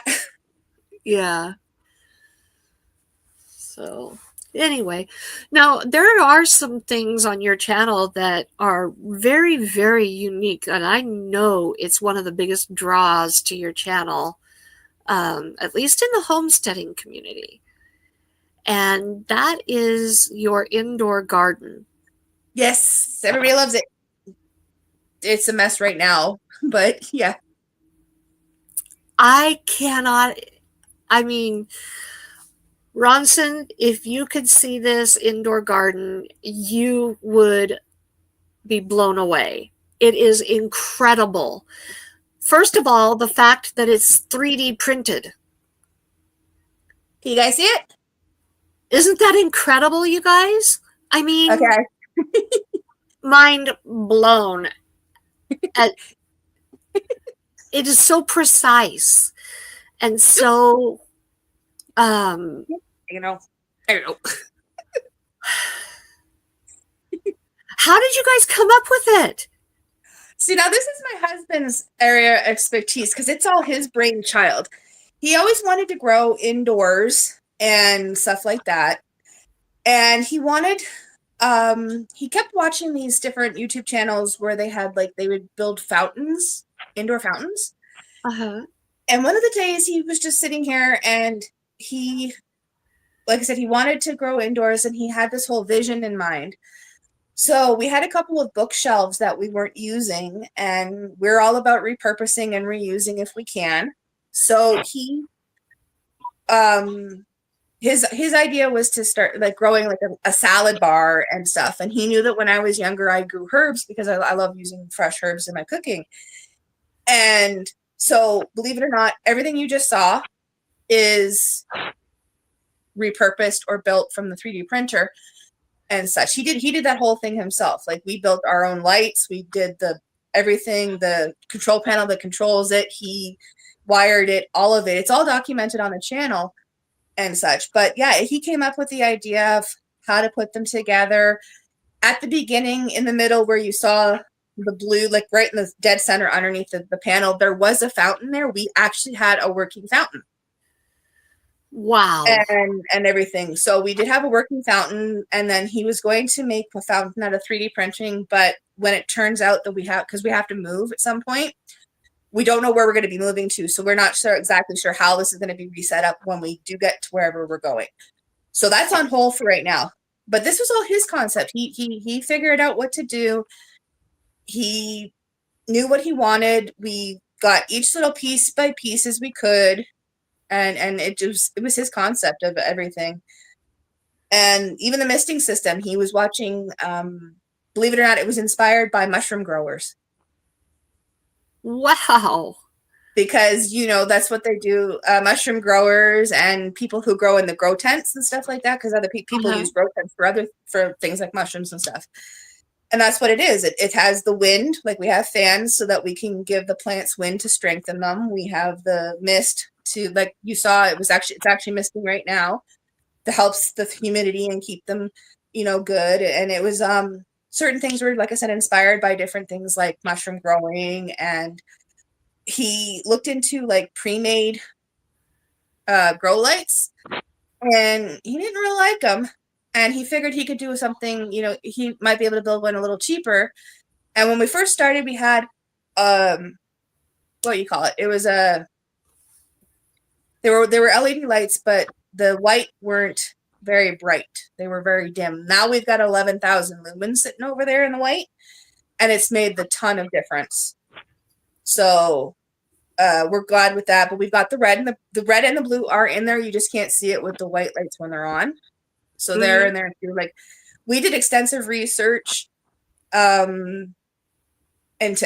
Speaker 1: Yeah. So anyway, now there are some things on your channel that are very, very unique, and I know it's one of the biggest draws to your channel, at least in the homesteading community. And that is your indoor garden.
Speaker 2: Yes, everybody loves it. It's a mess right now, but yeah.
Speaker 1: I mean, Ronson, if you could see this indoor garden, you would be blown away. It is incredible. First of all, the fact that it's 3D printed.
Speaker 2: Can you guys see it?
Speaker 1: Isn't that incredible, you guys? I mean,
Speaker 2: okay.
Speaker 1: Mind blown. It is so precise and so
Speaker 2: I don't know.
Speaker 1: How did you guys come up with it?
Speaker 2: See, now this is my husband's area of expertise because it's all his brainchild. He always wanted to grow indoors and stuff like that. And he wanted, he kept watching these different YouTube channels where they had they would build fountains, indoor fountains.
Speaker 1: Uh-huh.
Speaker 2: And one of the days he was just sitting here and he, like I said, he wanted to grow indoors and he had this whole vision in mind. So we had a couple of bookshelves that we weren't using, and we're all about repurposing and reusing if we can. So he, his idea was to start growing a salad bar and stuff. And he knew that when I was younger, I grew herbs because I love using fresh herbs in my cooking. And so, believe it or not, everything you just saw is repurposed or built from the 3D printer. and such. He did that whole thing himself. Like, we built our own lights, we did everything, the control panel that controls it, he wired it, all of it. It's all documented on the channel and such. But yeah, he came up with the idea of how to put them together. At the beginning, in the middle where you saw the blue, like right in the dead center underneath the panel, there was a fountain there. We actually had a working fountain.
Speaker 1: Wow.
Speaker 2: And everything. So we did have a working fountain, and then he was going to make a fountain out of 3D printing, but when it turns out that because we have to move at some point, we don't know where we're going to be moving to, so we're not exactly sure how this is going to be reset up when we do get to wherever we're going. So that's on hold for right now. But this was all his concept. He figured out what to do. He knew what he wanted. We got each little piece by piece as we could. And it was his concept of everything. And even the misting system, he was watching, believe it or not, it was inspired by mushroom growers.
Speaker 1: Wow.
Speaker 2: Because, that's what they do, mushroom growers and people who grow in the grow tents and stuff like that, because other people use grow tents for things like mushrooms and stuff. And that's what it is. It has the wind, like we have fans so that we can give the plants wind to strengthen them. We have the mist to, like you saw, it's actually misting right now, that helps the humidity and keep them, good. And it was certain things were, like I said, inspired by different things like mushroom growing. And he looked into like pre-made grow lights, and he didn't really like them. And he figured he could do something, he might be able to build one a little cheaper. And when we first started, we had, what do you call it? It was they were LED lights, but the white weren't very bright. They were very dim. Now we've got 11,000 lumens sitting over there in the white, and it's made the ton of difference. So we're glad with that. But we've got the red, and the red and the blue are in there. You just can't see it with the white lights when they're on. So they're in there too. Like, we did extensive research into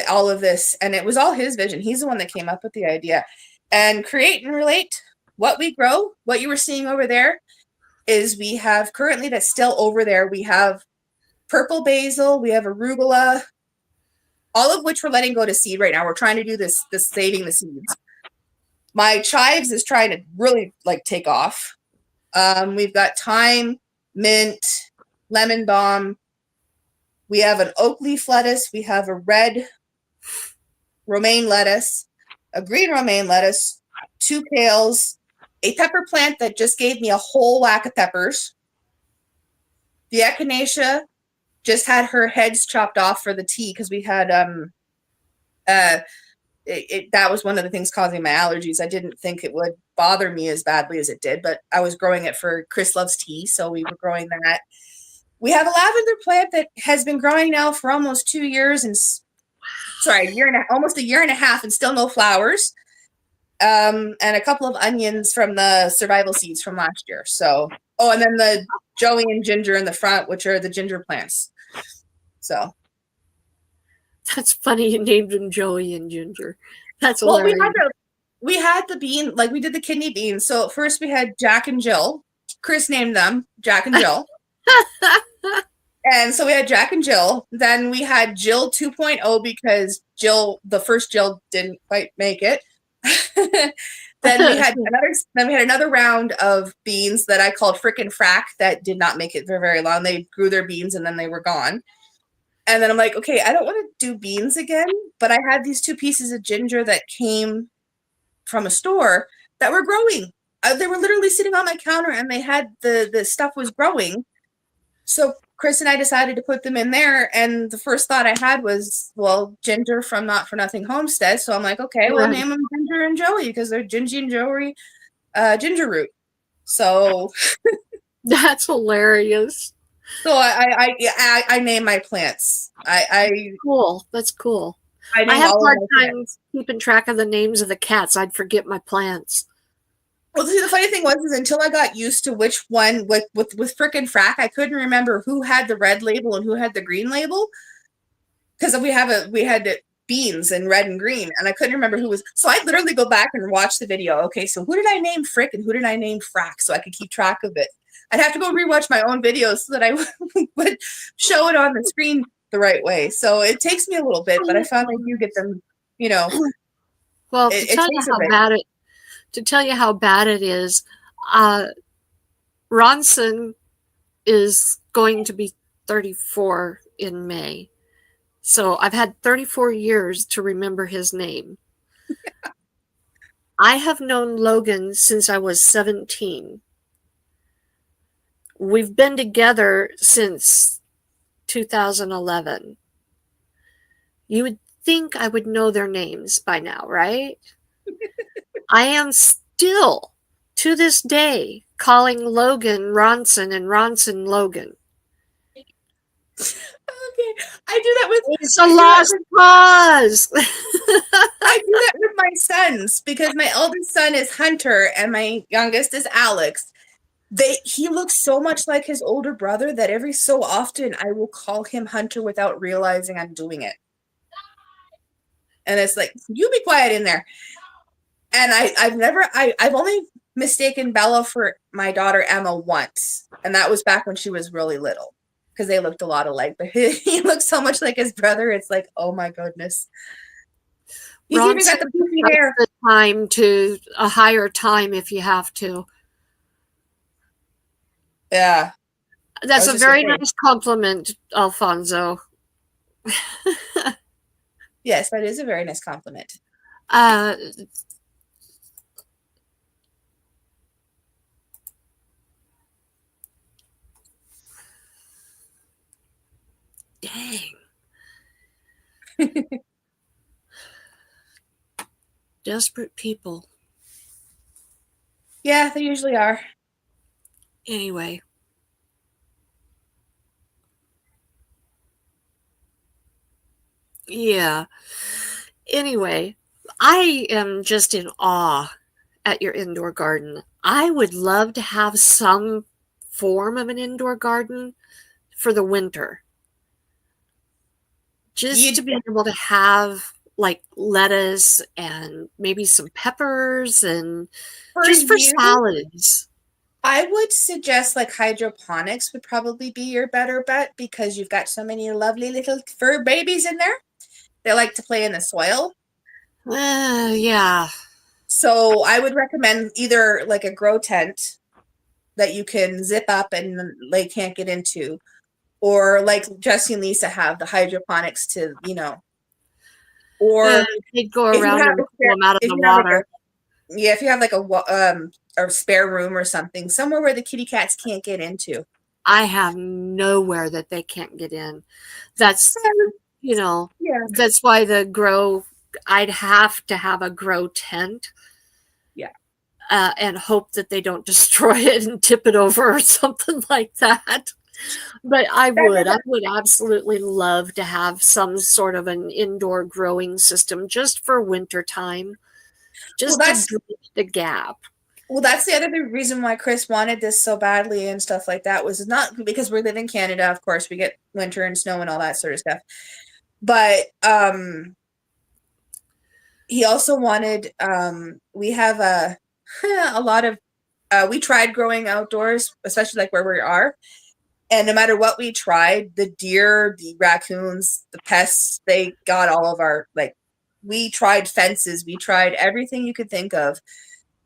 Speaker 2: all of this, and it was all his vision. He's the one that came up with the idea. And create and relate what we grow, what you were seeing over there, is we have currently, that's still over there, we have purple basil, we have arugula, all of which we're letting go to seed right now. We're trying to do this saving the seeds. My chives is trying to really like take off. We've got thyme, mint, lemon balm. We have an oak leaf lettuce. We have a red romaine lettuce, a green romaine lettuce, 2 kales, a pepper plant that just gave me a whole whack of peppers. The echinacea just had her heads chopped off for the tea because we had that was one of the things causing my allergies. I didn't think it would bother me as badly as it did, but I was growing it for Chris Loves Tea, so we were growing that. We have a lavender plant that has been growing now for almost 2 years, and almost a year and a half, and still no flowers. And a couple of onions from the survival seeds from last year. So, and then the Joey and Ginger in the front, which are the ginger plants. So.
Speaker 1: That's funny you named them Joey and Ginger. That's hilarious.
Speaker 2: Well, we had the bean, like we did the kidney beans. So first we had Jack and Jill. Chris named them Jack and Jill. And so we had Jack and Jill. Then we had Jill 2.0 because the first Jill didn't quite make it. Then we had another round of beans that I called Frickin' Frack that did not make it for very long. They grew their beans and then they were gone. And then I'm like, okay, I don't want to do beans again, but I had these 2 pieces of ginger that came from a store that were growing. They were literally sitting on my counter, and they had the stuff was growing. So Chris and I decided to put them in there, and the first thought I had was, well, Ginger from Not For Nothing Homestead. So I'm like, okay, we'll name them Ginger and Joey because they're Gingy and Joey ginger root. So
Speaker 1: that's hilarious.
Speaker 2: So I name my plants.
Speaker 1: Cool. That's cool. I have hard time keeping track of the names of the cats. I'd forget my plants.
Speaker 2: Well, see, the funny thing was until I got used to which one with Frickin' Frack, I couldn't remember who had the red label and who had the green label. Because we had beans in red and green, and I couldn't remember who was. So I'd literally go back and watch the video. Okay, so who did I name Frick and who did I name Frack so I could keep track of it? I'd have to go rewatch my own videos so that I would show it on the screen the right way. So it takes me a little bit, but I found I do get them, you know,
Speaker 1: Well,
Speaker 2: it takes a bit.
Speaker 1: to tell you how bad it is, uh, Ronson is going to be 34 in May. So I've had 34 years to remember his name. I have known Logan since I was 17. We've been together since 2011. You would think I would know their names by now, right? I am still, to this day, calling Logan Ronson and Ronson Logan.
Speaker 2: Okay, I do that with.
Speaker 1: It's a lost cause.
Speaker 2: I do that with my sons because my eldest son is Hunter and my youngest is Alex. He looks so much like his older brother that every so often I will call him Hunter without realizing I'm doing it. And it's like, you be quiet in there. And I've only mistaken Bella for my daughter Emma once. And that was back when she was really little because they looked a lot alike. But he looks so much like his brother. It's like, oh my goodness. He's even got the poofy hair.
Speaker 1: The time to a higher time if you have to.
Speaker 2: Yeah.
Speaker 1: That's a very nice compliment, Alfonso.
Speaker 2: Yes, that is a very nice compliment.
Speaker 1: Dang. Desperate people.
Speaker 2: Yeah, they usually are.
Speaker 1: Anyway. Yeah. Anyway, I am just in awe at your indoor garden. I would love to have some form of an indoor garden for the winter. Just to be able to have like lettuce and maybe some peppers and just for salads.
Speaker 2: I would suggest like hydroponics would probably be your better bet because you've got so many lovely little fur babies in there. They like to play in the soil.
Speaker 1: Yeah.
Speaker 2: So I would recommend either like a grow tent that you can zip up and they can't get into, or like Jesse and Lisa have the hydroponics to, you know, or
Speaker 1: they'd go around and pull them out of the water.
Speaker 2: Yeah, if you have like a spare room or something, somewhere where the kitty cats can't get into.
Speaker 1: I have nowhere that they can't get in. That's, you know, that's why I'd have to have a grow tent.
Speaker 2: Yeah.
Speaker 1: And hope that they don't destroy it and tip it over or something like that. But I would absolutely love to have some sort of an indoor growing system just for winter time, just to bridge the gap.
Speaker 2: Well, that's the other reason why Chris wanted this so badly and stuff like that was not because we live in Canada, of course, we get winter and snow and all that sort of stuff. But he also wanted we have a lot of we tried growing outdoors, especially like where we are. And no matter what we tried, the deer, the raccoons, the pests, they got all of our, like, we tried fences, we tried everything you could think of.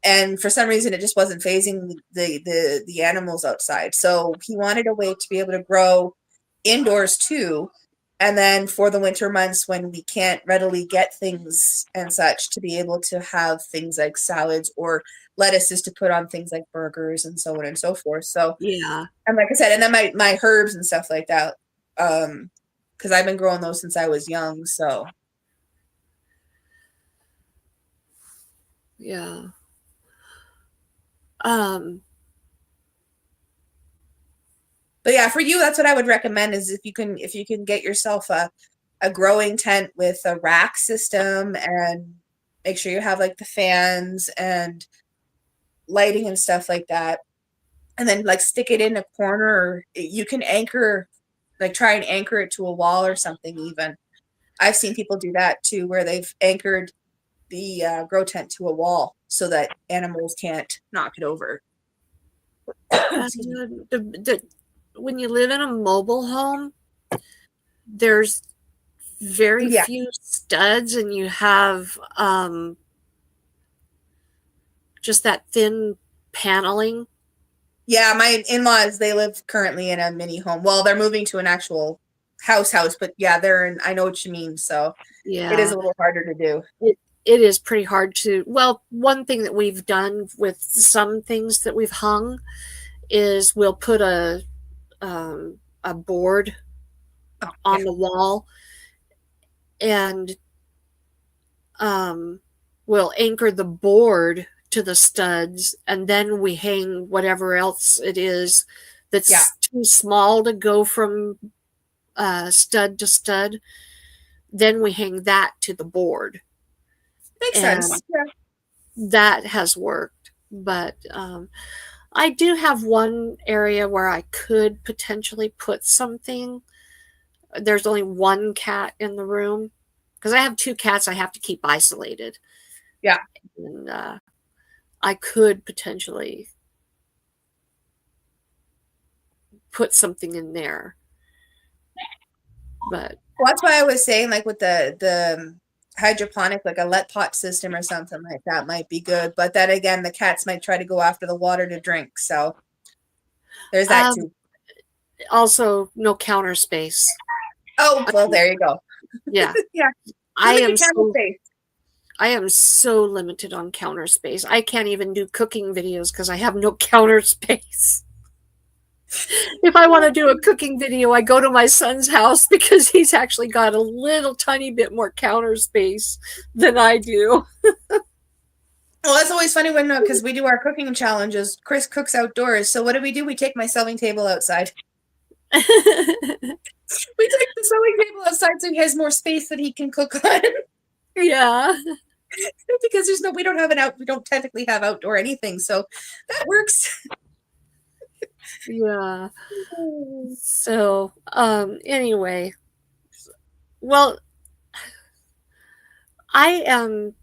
Speaker 2: And for some reason, it just wasn't phasing the animals outside. So he wanted a way to be able to grow indoors too. And then for the winter months when we can't readily get things and such, to be able to have things like salads or lettuces to put on things like burgers and so on and so forth. So
Speaker 1: yeah,
Speaker 2: and like I said, and then my herbs and stuff like that, because I've been growing those since I was young. So
Speaker 1: yeah.
Speaker 2: But yeah, for you, that's what I would recommend is if you can get yourself a growing tent with a rack system and make sure you have like the fans and lighting and stuff like that. And then like stick it in a corner, or you can try and anchor it to a wall or something even. I've seen people do that too, where they've anchored the grow tent to a wall so that animals can't knock it over. Excuse me.
Speaker 1: When you live in a mobile home, there's very
Speaker 2: Yeah.
Speaker 1: few studs, and you have just that thin paneling.
Speaker 2: Yeah, my in-laws, they live currently in a mini home. Well, they're moving to an actual house, but yeah, they're in, I know what you mean. So it is
Speaker 1: Yeah,
Speaker 2: a little harder to do.
Speaker 1: it is pretty hard to. Well, one thing that we've done with some things that we've hung is we'll put a board
Speaker 2: Oh, yeah.
Speaker 1: on the wall, and um, we'll anchor the board to the studs, and then we hang whatever else it is
Speaker 2: Yeah.
Speaker 1: that's too small to go from stud to stud. Then we hang that to the board,
Speaker 2: Makes sense.
Speaker 1: and
Speaker 2: Yeah.
Speaker 1: that has worked. But I do have one area where I could potentially put something. There's only one cat in the room because I have two cats I have to keep isolated.
Speaker 2: Yeah.
Speaker 1: And I could potentially put something in there. But
Speaker 2: Well, that's why I was saying, like with the hydroponic, like a let pot system or something like that might be good. But then again, the cats might try to go after the water to drink. So there's that
Speaker 1: um,
Speaker 2: too.
Speaker 1: also, no counter space.
Speaker 2: Oh, well, there you go.
Speaker 1: Yeah,
Speaker 2: Yeah.
Speaker 1: I
Speaker 2: You'll make a
Speaker 1: am
Speaker 2: candle
Speaker 1: so
Speaker 2: space.
Speaker 1: I am so limited on counter space. I can't even do cooking videos because I have no counter space. If I want to do a cooking video, I go to my son's house because he's actually got a little tiny bit more counter space than I do.
Speaker 2: Well, that's always funny when because we do our cooking challenges. Chris cooks outdoors. So what do? We take my sewing table outside. We take the sewing table outside so he has more space that he can cook on.
Speaker 1: Yeah.
Speaker 2: Because we don't have we don't technically have outdoor anything, so that works.
Speaker 1: Yeah. So, anyway, well, I am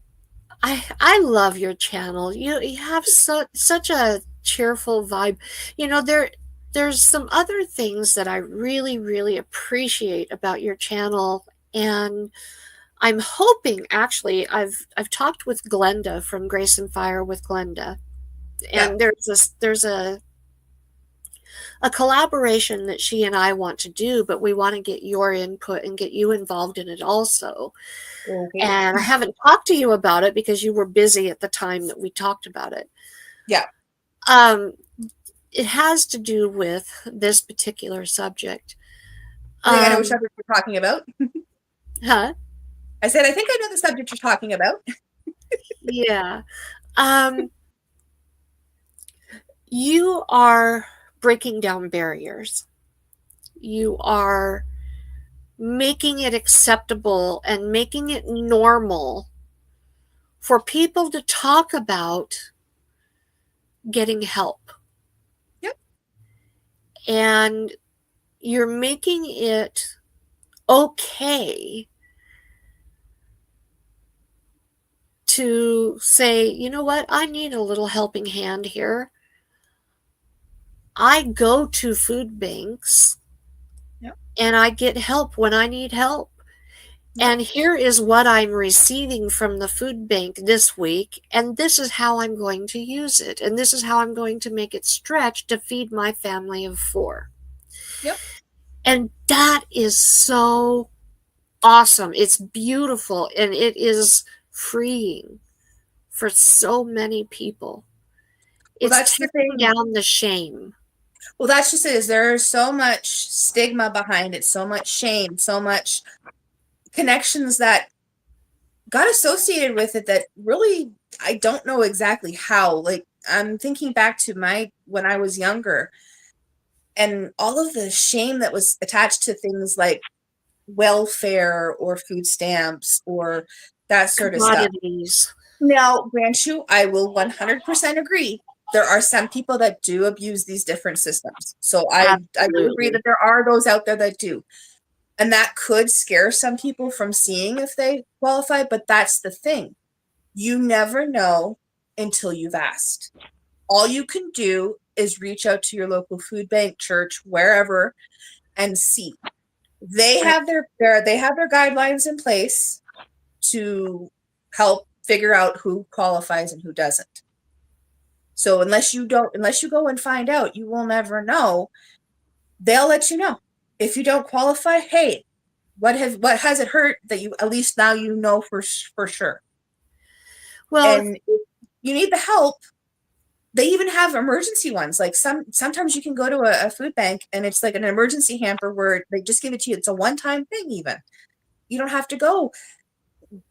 Speaker 1: I love your channel. You have such a cheerful vibe. You know, there's some other things that I really appreciate about your channel, and I'm hoping actually I've talked with Glenda from Grace and Fire with Glenda,
Speaker 2: Yeah.
Speaker 1: and there's a collaboration that she and I want to do, but we want to get your input and get you involved in it also.
Speaker 2: Okay.
Speaker 1: And I haven't talked to you about it because you were busy at the time that we talked about it.
Speaker 2: Yeah.
Speaker 1: Um, it has to do with this particular subject.
Speaker 2: I think I know which subject you're talking about.
Speaker 1: Huh?
Speaker 2: I said, I think I know the subject you're talking about.
Speaker 1: Yeah. Um, you are breaking down barriers. You are making it acceptable and making it normal for people to talk about getting help.
Speaker 2: Yep.
Speaker 1: And you're making it okay to say, you know what, I need a little helping hand here. I go to food banks
Speaker 2: Yep.
Speaker 1: and I get help when I need help.
Speaker 2: Yep.
Speaker 1: And here is what I'm receiving from the food bank this week, and this is how I'm going to use it, and this is how I'm going to make it stretch to feed my family of 4.
Speaker 2: Yep.
Speaker 1: And that is so awesome. It's beautiful, and it is freeing for so many people.
Speaker 2: Well,
Speaker 1: It's
Speaker 2: that's the
Speaker 1: tearing
Speaker 2: thing.
Speaker 1: down the shame.
Speaker 2: Well, that's just it. Is there's so much stigma behind it, so much shame, so much connections that got associated with it that really I don't know exactly how. Like I'm thinking back to when I was younger and all of the shame that was attached to things like welfare or food stamps or that sort of stuff.
Speaker 1: Commodities.
Speaker 2: Now, grant you, I will 100% agree. There are some people that do abuse these different systems. So I do agree that
Speaker 1: Absolutely.
Speaker 2: there are those out there that do. And that could scare some people from seeing if they qualify, but that's the thing. You never know until you've asked. All you can do is reach out to your local food bank, church, wherever, and see. They have their guidelines in place to help figure out who qualifies and who doesn't. So unless you go and find out, you will never know. They'll let you know. If you don't qualify, hey, what has it hurt that you at least now you know for sure.
Speaker 1: Well,
Speaker 2: And if you need the help, they even have emergency ones. Like sometimes you can go to a food bank and it's like an emergency hamper where they just give it to you. It's a one-time thing even. You don't have to go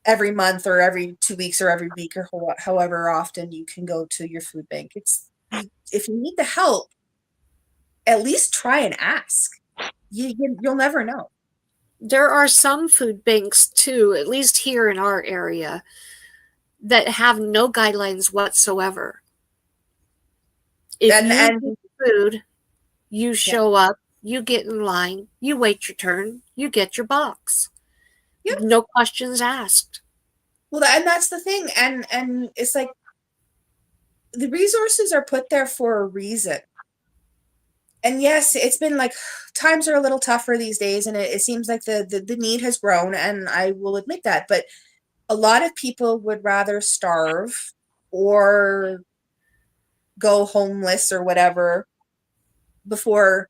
Speaker 2: every month or every 2 weeks or every week or however often you can go to your food bank. If you need the help, at least try and ask. You'll never know.
Speaker 1: there are some food banks too, at least here in our area, that have no guidelines whatsoever. If you need food, you show up, you get in line, you wait your turn, you get your box.
Speaker 2: Yep.
Speaker 1: No questions asked.
Speaker 2: Well, and that's the thing. And it's like the resources are put there for a reason. And yes, it's been like times are a little tougher these days, and it seems like the need has grown, and I will admit that. But a lot of people would rather starve or go homeless or whatever before,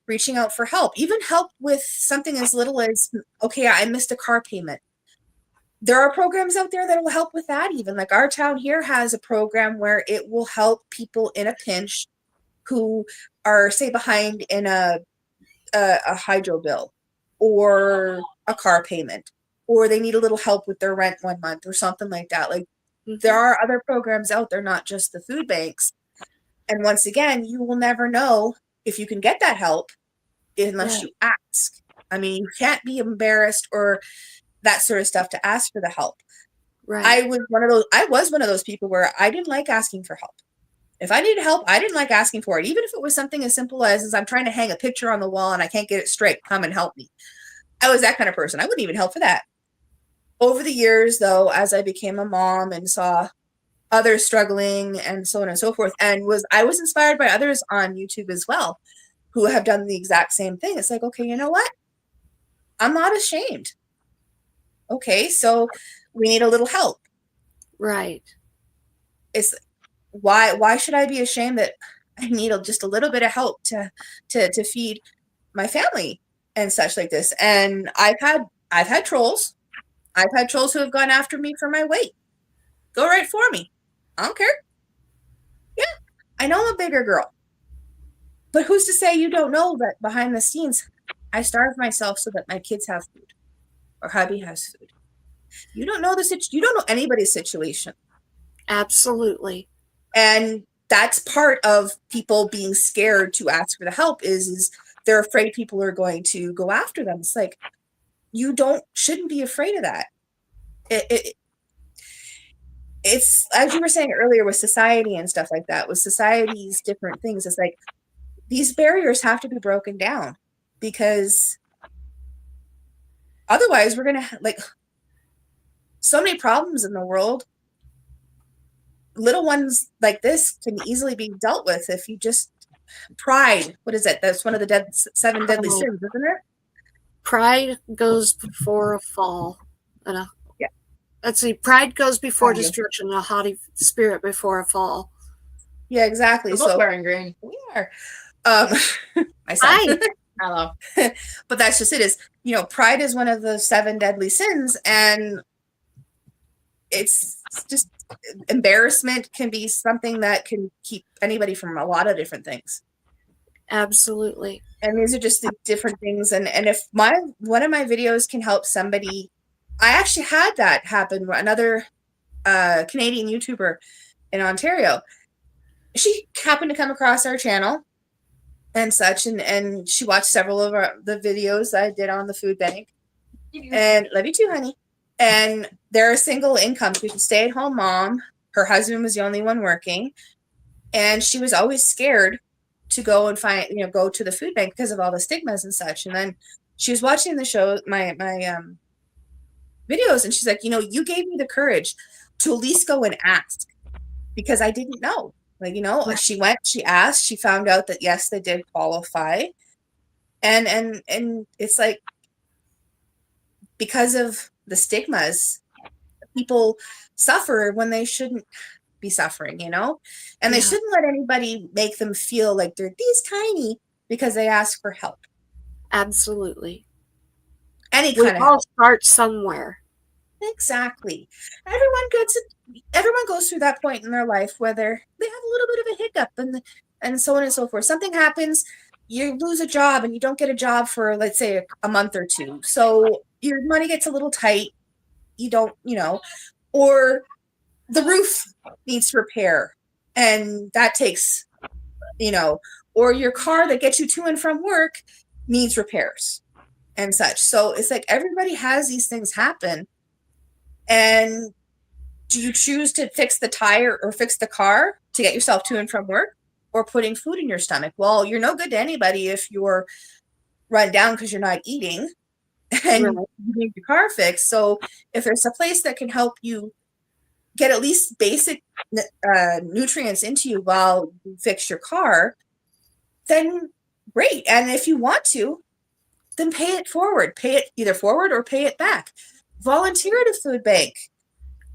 Speaker 2: reaching out for help. Even help with something as little as, okay, I missed a car payment. There are programs out there that will help with that. Even like our town here has a program where it will help people in a pinch who are, say, behind in a hydro bill or a car payment, or they need a little help with their rent one month or something like that. Like there are other programs out there, not just the food banks. And once again, you will never know if you can get that help unless you ask. I mean, you can't be embarrassed or that sort of stuff to ask for the help.
Speaker 1: Right.
Speaker 2: I was one of those people where I didn't like asking for help. If I needed help, I didn't like asking for it. Even if it was something as simple as I'm trying to hang a picture on the wall and I can't get it straight, come and help me. I was that kind of person. I wouldn't even help for that. Over the years, though, as I became a mom and saw others struggling and so on and so forth, and I was inspired by others on YouTube as well who have done the exact same thing. It's like, okay, you know what? I'm not ashamed. Okay, so we need a little help.
Speaker 1: Right.
Speaker 2: It's why should I be ashamed that I need just a little bit of help to feed my family and such like this? And I've had trolls. I've had trolls who have gone after me for my weight. Go right for me. I don't care. Yeah, I know I'm a bigger girl. But who's to say you don't know that behind the scenes, I starve myself so that my kids have food or hubby has food. You don't know you don't know anybody's situation.
Speaker 1: Absolutely.
Speaker 2: And that's part of people being scared to ask for the help is they're afraid people are going to go after them. It's like, you shouldn't be afraid of that. It's, as you were saying earlier with society and stuff like that, with society's different things, it's like these barriers have to be broken down, because otherwise we're going to like so many problems in the world. Little ones like this can easily be dealt with if you just pride. What is it? That's one of the 7 deadly sins, isn't it?
Speaker 1: Pride goes before a fall. Let's see. Pride goes before destruction, and a haughty spirit before a fall.
Speaker 2: Yeah, exactly.
Speaker 3: We're both wearing green.
Speaker 2: We are. My son. Hello. But that's just it. Is pride is one of the 7 deadly sins, and it's just embarrassment can be something that can keep anybody from a lot of different things.
Speaker 1: Absolutely.
Speaker 2: And these are just the different things. And if one of my videos can help somebody, I actually had that happen. Another Canadian YouTuber in Ontario, she happened to come across our channel and such, and she watched several of the videos I did on the food bank. And love you too, honey. And they're a single income. She's a stay-at-home mom. Her husband was the only one working, and she was always scared to go and go to the food bank because of all the stigmas and such. And then she was watching the show, my videos, and she's like, you gave me the courage to at least go and ask, because I didn't know. Like, she went, she asked, she found out that yes, they did qualify. And it's like, because of the stigmas, people suffer when they shouldn't be suffering, and they
Speaker 1: Yeah,
Speaker 2: shouldn't let anybody make them feel like they're these tiny because they ask for help.
Speaker 1: absolutely.
Speaker 2: Any
Speaker 1: We
Speaker 2: kind of
Speaker 1: all
Speaker 2: help.
Speaker 1: start somewhere.
Speaker 2: Exactly. Everyone goes through that point in their life where they have a little bit of a hiccup, and so on and so forth. Something happens, you lose a job and you don't get a job for, let's say, a month or two. So your money gets a little tight. You don't, or the roof needs repair, and that takes, or your car that gets you to and from work needs repairs and such. So it's like everybody has these things happen. And do you choose to fix the tire or fix the car to get yourself to and from work, or putting food in your stomach? Well, you're no good to anybody if you're run down because you're not eating and
Speaker 1: Right,
Speaker 2: you need your car fixed. So if there's a place that can help you get at least basic nutrients into you while you fix your car, then great. And if you want to, then pay it forward. Pay it either forward or pay it back. Volunteer at a food bank.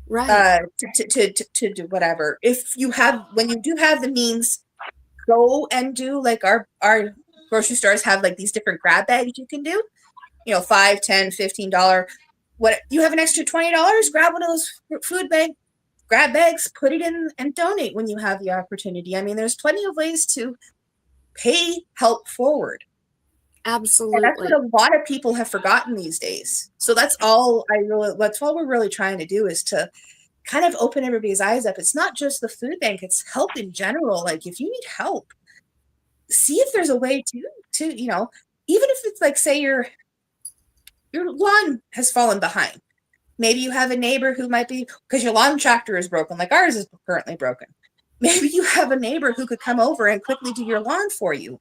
Speaker 1: right,
Speaker 2: To do whatever. If you have, when you do have the means, go and do, like, our grocery stores have like these different grab bags you can do, $5, $10, $15. What, you have an extra $20, grab one of those food bank grab bags, put it in and donate when you have the opportunity. I mean, there's plenty of ways to pay help forward. And that's what
Speaker 1: absolutely.
Speaker 2: a lot of people have forgotten these days. So that's all we're really trying to do, is to kind of open everybody's eyes up. It's not just the food bank, it's help in general. Like, if you need help, see if there's a way to, even if it's like, say your lawn has fallen behind. Maybe you have a neighbor who might be, because your lawn tractor is broken, like ours is currently broken. Maybe you have a neighbor who could come over and quickly do your lawn for you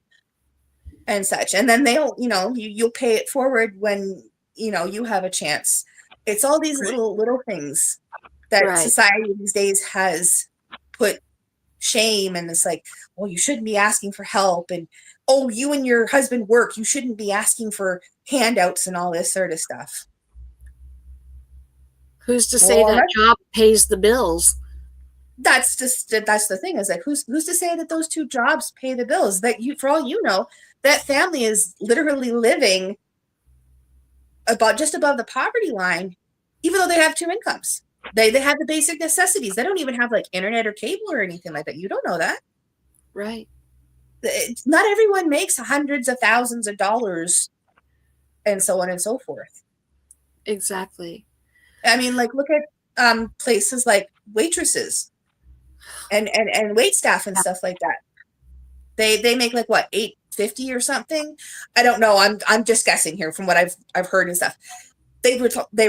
Speaker 2: and such. And then they'll, you'll pay it forward when, you have a chance. It's all these little things that
Speaker 1: Right.
Speaker 2: society these days has put shame, and it's like, well, you shouldn't be asking for help, and, oh, you and your husband work, you shouldn't be asking for handouts and all this sort of stuff.
Speaker 1: Who's to say
Speaker 2: Well,
Speaker 1: that job pays the bills?
Speaker 2: that's the thing, is like, who's to say that those two jobs pay the bills? That, you, for all you know, that family is literally living about just above the poverty line, even though they have two incomes. They have the basic necessities. They don't even have like internet or cable or anything like that. You don't know that.
Speaker 1: Right.
Speaker 2: Not everyone makes hundreds of thousands of dollars, and so on and so forth.
Speaker 1: Exactly.
Speaker 2: I mean, like, look at places like waitresses and wait staff and stuff like that. They make like, what, 850 or something? I don't know. I'm just guessing here from what I've heard and stuff. They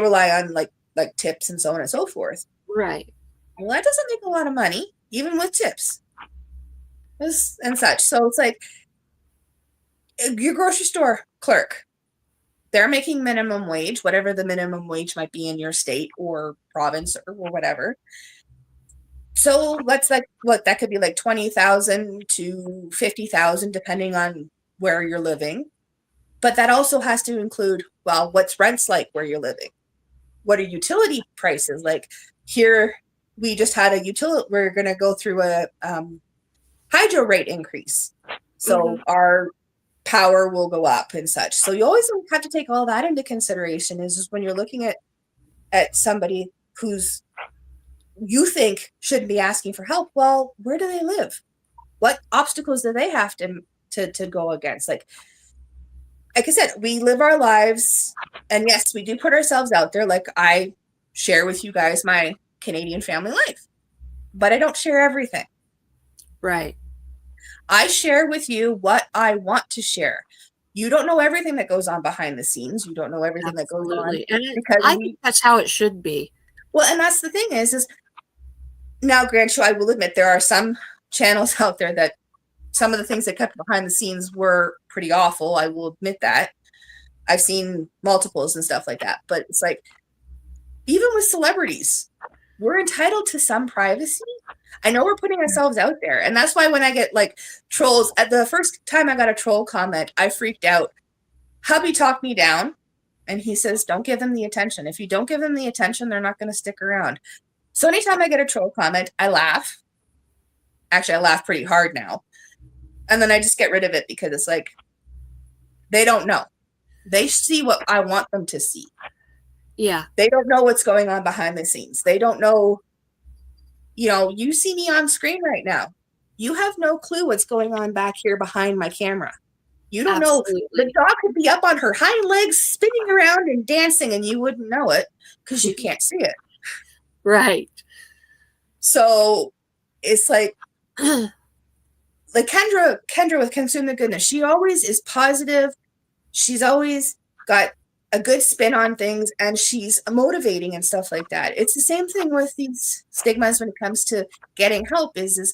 Speaker 2: rely on like tips and so on and so forth.
Speaker 1: Right.
Speaker 2: Well, that doesn't make a lot of money, even with tips and such. So it's like, your grocery store clerk, they're making minimum wage, whatever the minimum wage might be in your state or province or whatever. So let's, like, what, that could be like 20,000 to 50,000 depending on where you're living. But that also has to include, well, what's rents like where you're living? What are utility prices like? Here, we just had a utility. We're going to go through a hydro rate increase, so our power will go up and such. So you always have to take all that into consideration. Is just when you're looking at somebody who's, you think shouldn't be asking for help. Well, where do they live? What obstacles do they have to go against? Like I said, we live our lives, and yes, we do put ourselves out there. Like, I share with you guys my Canadian family life, but I don't share everything.
Speaker 1: Right.
Speaker 2: I share with you what I want to share. You don't know everything that goes on behind the scenes. You don't know everything that goes on,
Speaker 1: Absolutely. And
Speaker 2: because
Speaker 1: I think that's how it should be.
Speaker 2: well, and that's the thing is now, grant you, I will admit there are some channels out there that some of the things that kept behind the scenes were pretty awful. I will admit that. I've seen multiples and stuff like that. But it's like, even with celebrities, we're entitled to some privacy. I know we're putting ourselves out there. And that's why when I get like trolls, at the first time I got a troll comment, I freaked out. Hubby talked me down and he says, don't give them the attention. If you don't give them the attention, they're not going to stick around. So anytime I get a troll comment, I laugh. Actually, I laugh pretty hard now. And then I just get rid of it because it's like, they don't know. They see what I want them to see.
Speaker 1: Yeah.
Speaker 2: They don't know what's going on behind the scenes. They don't know, you see me on screen right now. You have no clue what's going on back here behind my camera. You don't
Speaker 1: Absolutely.
Speaker 2: know. The dog could be up on her hind legs, spinning around and dancing, and you wouldn't know it because you can't see it.
Speaker 1: Right.
Speaker 2: So it's like Kendra with Consume the Goodness, she always is positive. She's always got a good spin on things, and she's motivating and stuff like that. It's the same thing with these stigmas when it comes to getting help is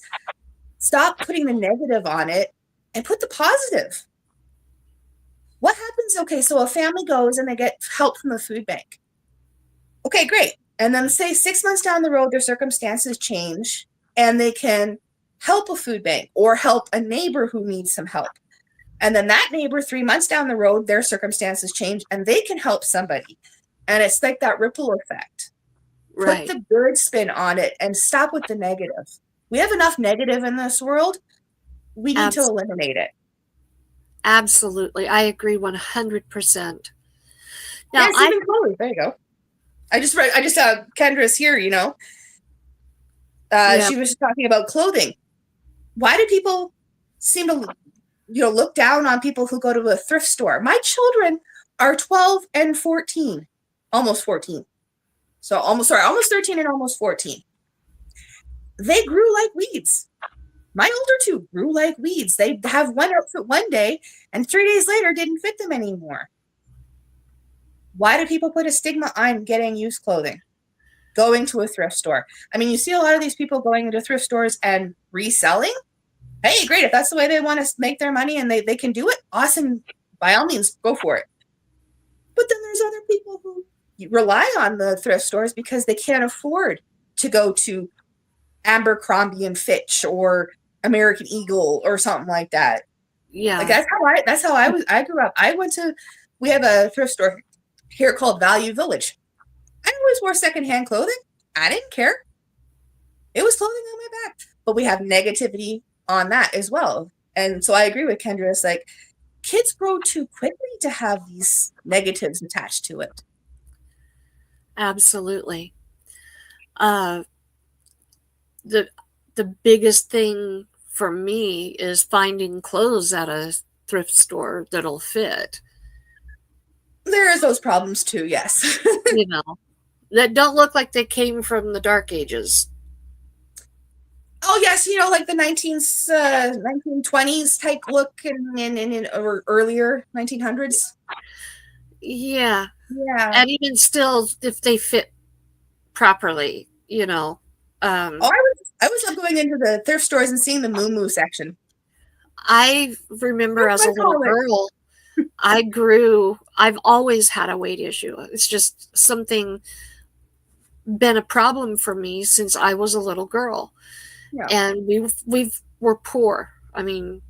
Speaker 2: stop putting the negative on it and put the positive. What happens? Okay, so a family goes and they get help from the food bank. Okay, great. And then say 6 months down the road, their circumstances change and they can help a food bank or help a neighbor who needs some help. And then that neighbor, 3 months down the road, their circumstances change and they can help somebody. And it's like that ripple effect.
Speaker 1: Right.
Speaker 2: Put the good spin on it and stop with the negative. We have enough negative in this world. We need to eliminate it.
Speaker 1: Absolutely. I agree 100%.
Speaker 2: Now, even Chloe. There you go. I just Kendra's here, She was just talking about clothing. Why do people seem to look down on people who go to a thrift store? My children are 12 and 14, almost 14. So almost 13 and almost 14. They grew like weeds. My older two grew like weeds. They have one outfit one day and 3 days later didn't fit them anymore. Why do people put a stigma on getting used clothing? Going to a thrift store. I mean, you see a lot of these people going into thrift stores and reselling. Hey, great. If that's the way they want to make their money and they can do it, awesome. By all means, go for it. But then there's other people who rely on the thrift stores because they can't afford to go to Abercrombie and Fitch or American Eagle or something like that.
Speaker 1: Yeah.
Speaker 2: Like that's how I grew up. We have a thrift store here called Value Village. I always wore secondhand clothing. I didn't care. It was clothing on my back. But we have negativity on that as well. And so I agree with Kendra. It's like kids grow too quickly to have these negatives attached to it.
Speaker 1: Absolutely. The biggest thing for me is finding clothes at a thrift store that'll fit.
Speaker 2: There is those problems too, yes.
Speaker 1: That don't look like they came from the dark ages.
Speaker 2: Oh yes, like the 1920s type look or earlier 1900s.
Speaker 1: Yeah.
Speaker 2: Yeah.
Speaker 1: And even still, if they fit properly,
Speaker 2: I was going into the thrift stores and seeing the moo section.
Speaker 1: I remember as a little girl, I've always had a weight issue. It's just been a problem for me since I was a little girl. Yeah. And we were poor. I mean,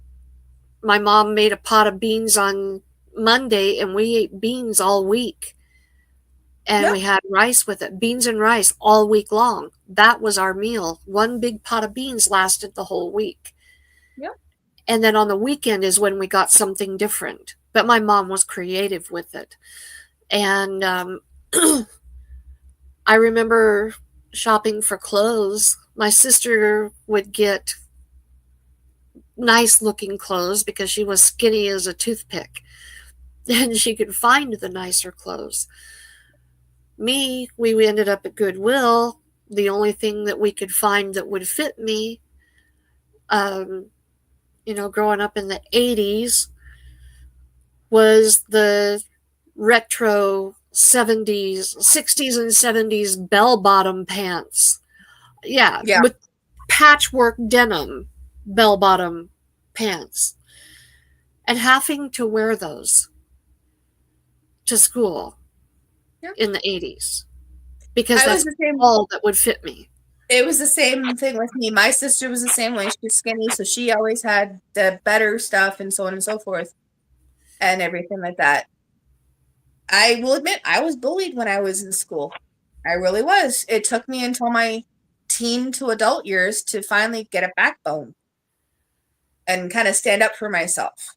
Speaker 1: my mom made a pot of beans on Monday and we ate beans all week. And we had rice with it, beans and rice all week long. That was our meal. One big pot of beans lasted the whole week.
Speaker 2: Yep.
Speaker 1: And then on the weekend is when we got something different. But my mom was creative with it. And I remember shopping for clothes. My sister would get nice looking clothes because she was skinny as a toothpick. And she could find the nicer clothes. Me, we ended up at Goodwill. The only thing that we could find that would fit me, growing up in the 80s, was the retro 60s and 70s bell-bottom pants. Yeah. With patchwork denim bell-bottom pants. And having to wear those to school in the 80s because that's all that would fit me.
Speaker 2: It was the same thing with me. My sister was the same way. She's skinny, so she always had the better stuff and so on and so forth and everything like that. I will admit I was bullied when I was in school. I really was. It took me until my teen to adult years to finally get a backbone and kind of stand up for myself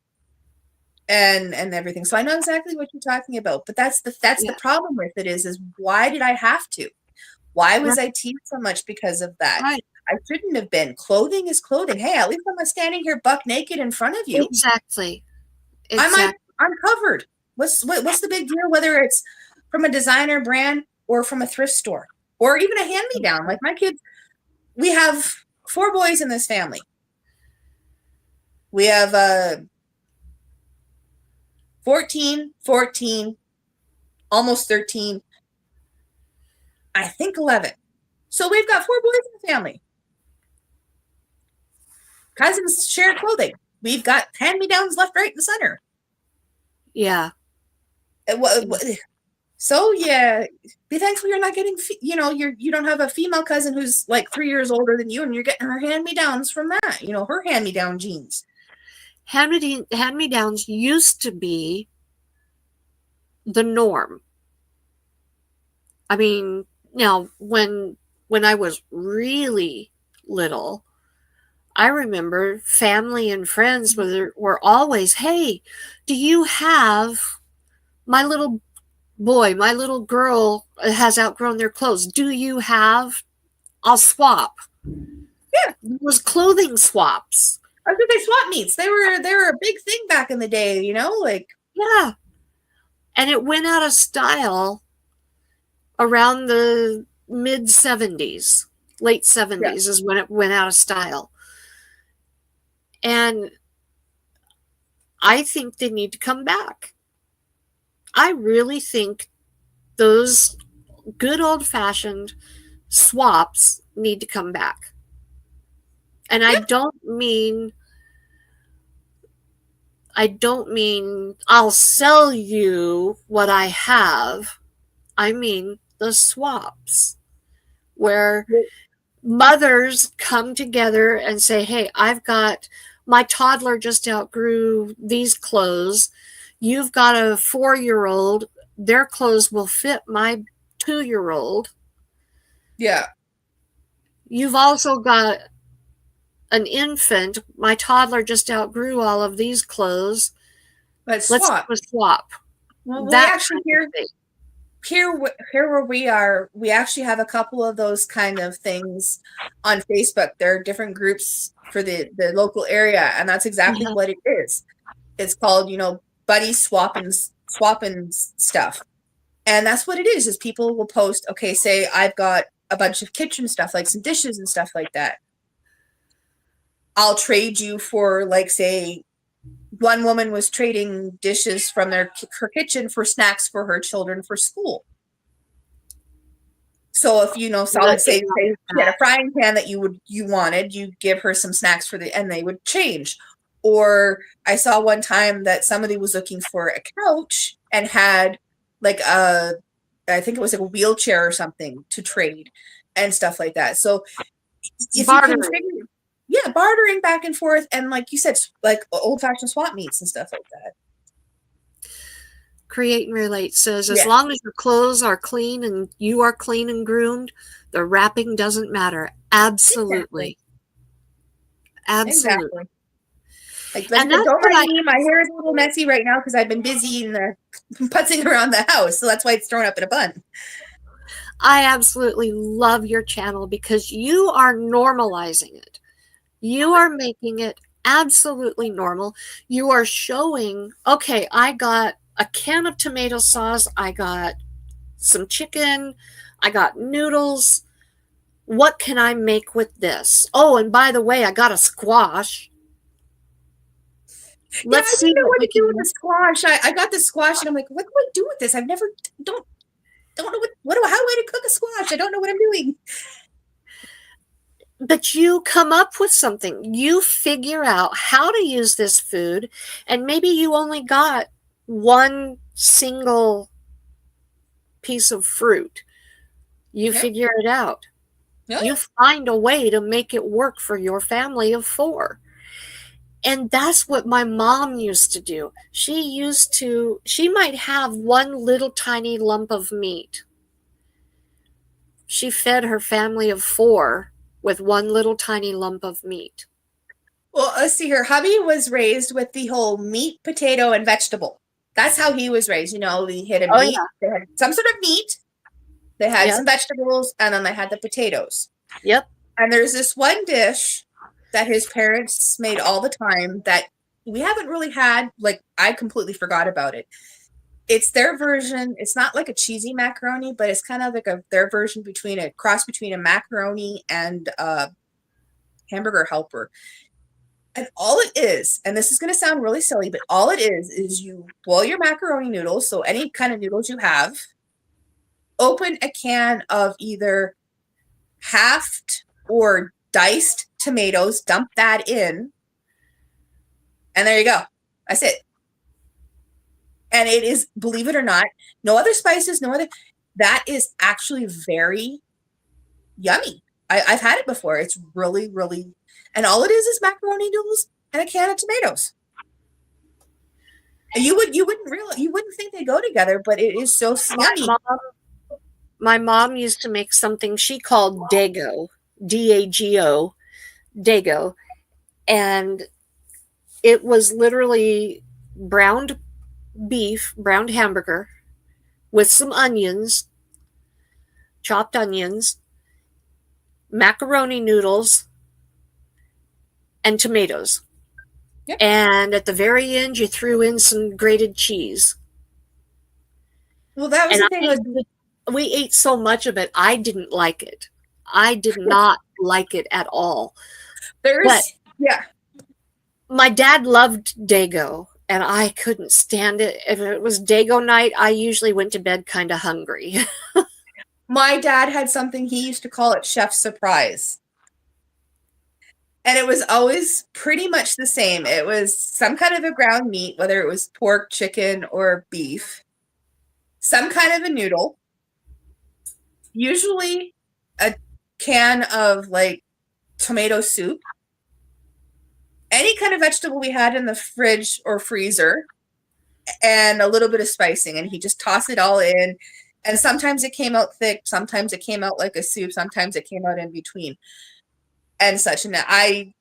Speaker 2: and everything. So I know exactly what you're talking about. But that's the
Speaker 1: Yeah.
Speaker 2: problem with it is why did I have to? Why was
Speaker 1: Right.
Speaker 2: I teased so much because of that?
Speaker 1: Right.
Speaker 2: I shouldn't have been. Clothing is clothing. Hey, at least I'm not standing here buck naked in front of you.
Speaker 1: Exactly.
Speaker 2: I'm
Speaker 1: Exactly.
Speaker 2: I'm covered. What's the big deal? Whether it's from a designer brand or from a thrift store or even a hand me down. Like my kids, we have 4 boys in this family. We have 14, 14, almost 13, I think 11. So we've got 4 boys in the family. Cousins share clothing. We've got hand me downs left, right, and center.
Speaker 1: Yeah.
Speaker 2: So yeah, be thankful you're not getting, you don't have a female cousin who's like 3 years older than you, and you're getting her hand me downs from that. Her hand me down jeans.
Speaker 1: Hand-me-downs used to be the norm. I mean, now when I was really little, I remember family and friends were always, "Hey, do you have my little boy, my little girl has outgrown their clothes. Do you have? I'll swap."
Speaker 2: Yeah,
Speaker 1: It was clothing swaps.
Speaker 2: I was gonna say swap meets. They were a big thing back in the day. Like
Speaker 1: Yeah. And it went out of style around the mid 70s. Late
Speaker 2: yeah,
Speaker 1: 70s is when it went out of style. And I think they need to come back. I really think those good old fashioned swaps need to come back. And
Speaker 2: yeah,
Speaker 1: I don't mean I'll sell you what I have. I mean the swaps where mothers come together and say, "Hey, I've got my toddler just outgrew these clothes. You've got a 4-year old. Their clothes will fit my 2-year old.
Speaker 2: yeah.
Speaker 1: You've also got an infant. My toddler just outgrew all of these clothes.
Speaker 2: But
Speaker 1: Let's do
Speaker 2: swap.
Speaker 1: a swap."
Speaker 2: Well, we
Speaker 1: That
Speaker 2: actually
Speaker 1: kind of thing.
Speaker 2: here where we are, we actually have a couple of those kind of things on Facebook. There are different groups for the local area, and that's exactly
Speaker 1: Uh-huh.
Speaker 2: what it is. It's called, buddy swapping stuff. And that's what it is people will post, okay, say I've got a bunch of kitchen stuff, like some dishes and stuff like that. I'll trade you for, like, say, one woman was trading dishes from her kitchen for snacks for her children for school. So if
Speaker 1: Nothing
Speaker 2: say
Speaker 1: like
Speaker 2: she had a
Speaker 1: that.
Speaker 2: frying pan that you wanted, you give her some snacks and they would change. Or I saw one time that somebody was looking for a couch and had like I think it was like a wheelchair or something to trade and stuff like that. So if you can
Speaker 1: Bartering.
Speaker 2: figure, yeah, bartering back and forth, and like you said, like old fashioned swap meets and stuff like that.
Speaker 1: Create and Relate says, as
Speaker 2: Yeah,
Speaker 1: long as your clothes are clean and you are clean and groomed, the wrapping doesn't matter.
Speaker 2: exactly,
Speaker 1: Absolutely. Absolutely.
Speaker 2: exactly. Like I
Speaker 1: And
Speaker 2: said,
Speaker 1: that's
Speaker 2: don't
Speaker 1: what
Speaker 2: mind me. My hair is a little messy right now because I've been busy and putzing around the house, so that's why it's thrown up in a bun.
Speaker 1: I absolutely love your channel because you are normalizing it. You are making it absolutely normal. You are showing, okay, I got a can of tomato sauce, I got some chicken, I got noodles. What can I make with this? Oh, and by the way, I got a squash.
Speaker 2: Yeah,
Speaker 1: Let's
Speaker 2: I
Speaker 1: see
Speaker 2: didn't know
Speaker 1: what
Speaker 2: what
Speaker 1: we
Speaker 2: to do
Speaker 1: can
Speaker 2: with the
Speaker 1: make.
Speaker 2: squash. I got the squash and I'm like, what do I do with this? I've never don't know how am I to cook a squash? I don't know what I'm doing.
Speaker 1: But you come up with something. You figure out how to use this food, and maybe you only got one single piece of fruit. You
Speaker 2: Yep,
Speaker 1: figure it out.
Speaker 2: Yeah.
Speaker 1: You find a way to make it work for your family of four. And that's what my mom used to do. She might have one little tiny lump of meat. She fed her family of four with one little tiny lump of meat.
Speaker 2: Well, let's see here. Hubby was raised with the whole meat, potato, and vegetable. That's how he was raised. He had a
Speaker 1: Oh,
Speaker 2: meat.
Speaker 1: yeah.
Speaker 2: They had some sort of meat. They had
Speaker 1: Yep.
Speaker 2: some vegetables, and then they had the potatoes.
Speaker 1: Yep.
Speaker 2: And there's this one dish that his parents made all the time that we haven't really had. Like, I completely forgot about it. It's their version. It's not like a cheesy macaroni, but it's kind of like their version between a cross between a macaroni and a hamburger helper. And all it is, and this is going to sound really silly, but all it is you boil your macaroni noodles, so any kind of noodles you have, open a can of either halved or diced tomatoes, dump that in, and there you go. That's it. And it is, believe it or not, no other spices, no other. That is actually very yummy. I've had it before. It's really, really, and all it is macaroni noodles and a can of tomatoes. You wouldn't think they go together, but it is so yummy.
Speaker 1: My mom used to make something she called Dago, Dago, Dago, and it was literally browned beef, browned hamburger with some onions, chopped onions, macaroni noodles, and tomatoes.
Speaker 2: Yep.
Speaker 1: And at the very end, you threw in some grated cheese.
Speaker 2: Well, that was
Speaker 1: And
Speaker 2: the thing.
Speaker 1: we ate so much of it, I didn't like it. I did not like it at all. But
Speaker 2: yeah.
Speaker 1: My dad loved Dago, and I couldn't stand it. If it was Dago night, I usually went to bed kind of hungry.
Speaker 2: My dad had something, he used to call it Chef's Surprise. And it was always pretty much the same. It was some kind of a ground meat, whether it was pork, chicken, or beef, some kind of a noodle, usually a can of like tomato soup, any kind of vegetable we had in the fridge or freezer, and a little bit of spicing. And he just tossed it all in. And sometimes it came out thick, sometimes it came out like a soup, sometimes it came out in between and such. And I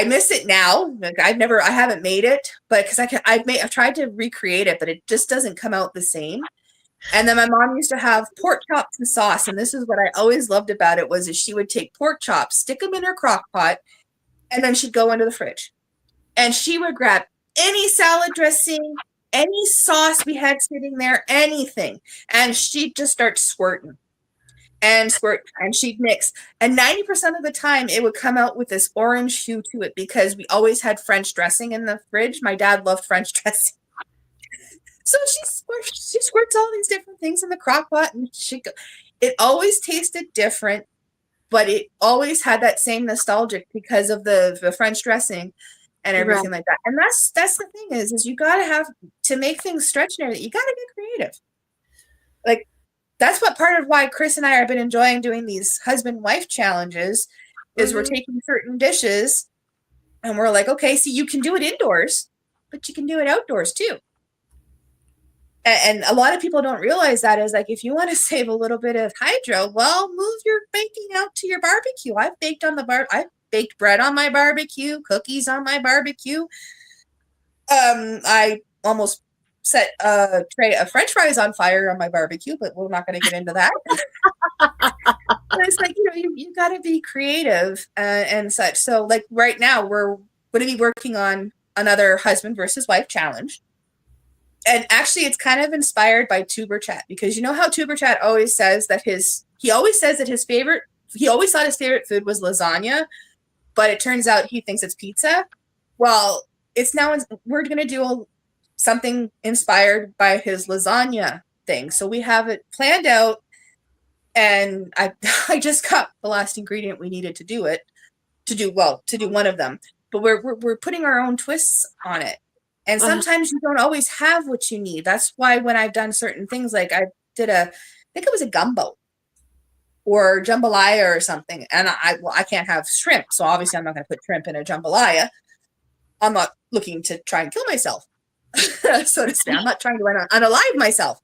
Speaker 2: miss it now. Like I haven't made it, but because I've tried to recreate it, but it just doesn't come out the same. And then my mom used to have pork chops and sauce, and this is what I always loved about it was she would take pork chops, stick them in her crock pot, and then she'd go into the fridge, and she would grab any salad dressing, any sauce we had sitting there, anything, and she'd just start squirting and squirt, and she'd mix. And 90% of the time, it would come out with this orange hue to it because we always had French dressing in the fridge. My dad loved French dressing. So she squirts all these different things in the crock pot, and it always tasted different, but it always had that same nostalgic because of the French dressing and everything like that. And that's the thing is you got to have to make things stretch and everything. You got to get creative. Like that's what part of why Chris and I have been enjoying doing these husband-wife challenges is we're taking certain dishes and we're like, okay, so you can do it indoors, but you can do it outdoors too. And a lot of people don't realize that is like, if you want to save a little bit of hydro, well, move your baking out to your barbecue. I've baked bread on my barbecue, cookies on my barbecue. I almost set a tray of French fries on fire on my barbecue, but we're not going to get into that. But it's like, you got to be creative and such. So like right now we're going to be working on another husband versus wife challenge. And actually it's kind of inspired by Tuber Chat, because you know how Tuber Chat always says that he always thought his favorite food was lasagna, but it turns out he thinks it's pizza. Well, we're going to do something inspired by his lasagna thing. So we have it planned out, and I just got the last ingredient we needed to do one of them. But we're putting our own twists on it. And sometimes you don't always have what you need. That's why when I've done certain things, like I think it was a gumbo. or jambalaya or something. And I can't have shrimp. So obviously I'm not going to put shrimp in a jambalaya. I'm not looking to try and kill myself, so to speak. I'm not trying to unalive myself.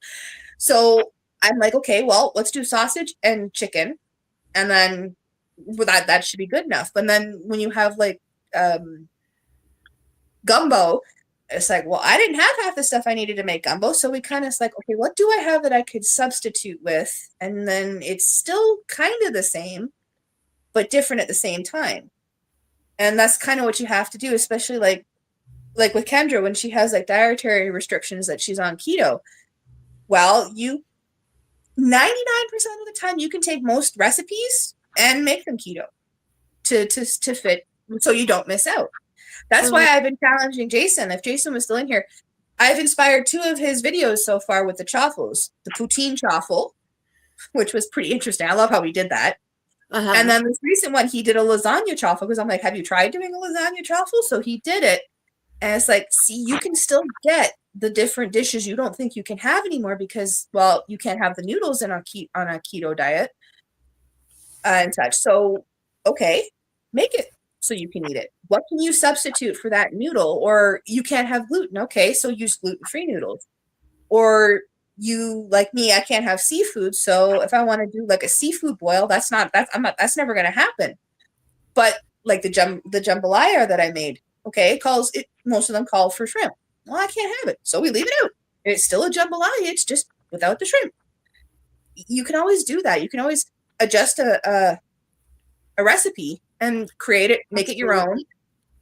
Speaker 2: So I'm like, okay, well, let's do sausage and chicken. And then that should be good enough. But then when you have like gumbo, it's like, well, I didn't have half the stuff I needed to make gumbo. So we kind of like, okay, what do I have that I could substitute with? And then it's still kind of the same, but different at the same time. And that's kind of what you have to do, especially like with Kendra, when she has like dietary restrictions that she's on keto. Well, you 99% of the time you can take most recipes and make them keto to fit, so you don't miss out. That's why I've been challenging Jason. If Jason was still in here, I've inspired 2 of his videos so far with the chaffles, the poutine chaffle, which was pretty interesting. I love how he did that. And then this recent one, he did a lasagna chaffle, because I'm like, have you tried doing a lasagna chaffle? So he did it. And it's like, see, you can still get the different dishes you don't think you can have anymore because, well, you can't have the noodles on a keto diet and such. So, okay, make it so you can eat it. What can you substitute for that noodle? Or you can't have gluten. Okay, so use gluten-free noodles. Or you, like me, I can't have seafood. So if I want to do like a seafood boil, that's never going to happen. But like the jambalaya that I made, okay, most of them call for shrimp. Well, I can't have it, so we leave it out. It's still a jambalaya, it's just without the shrimp. You can always do that. You can always adjust a recipe and create it, make it your own,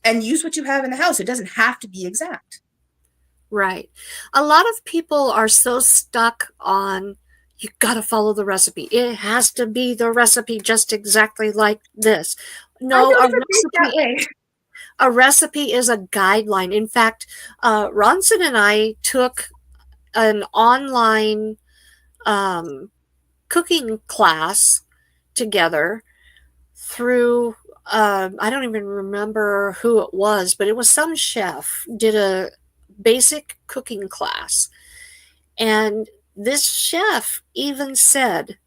Speaker 2: and use what you have in the house. It doesn't have to be exact.
Speaker 1: Right. A lot of people are so stuck on, you got to follow the recipe. It has to be the recipe just exactly like this. No, a recipe is a guideline. In fact, Ronson and I took an online cooking class together through, I don't even remember who it was, but it was some chef did a basic cooking class. And this chef even said,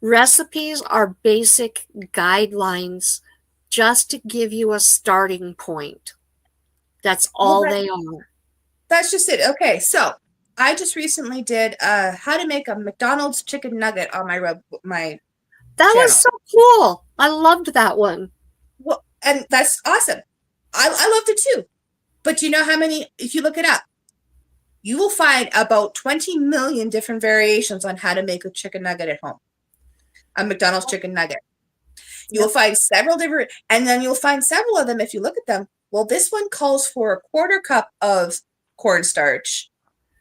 Speaker 1: recipes are basic guidelines just to give you a starting point. That's all they are.
Speaker 2: That's just it. Okay, so I just recently did how to make a McDonald's chicken nugget on my
Speaker 1: that channel. Was so cool. I loved that one.
Speaker 2: Well, and that's awesome. I loved it too. But you know how many, if you look it up, you will find about 20 million different variations on how to make a chicken nugget at home. A McDonald's chicken nugget. You'll find several different, and then you'll find several of them if you look at them. Well, this one calls for a 1/4 cup of cornstarch,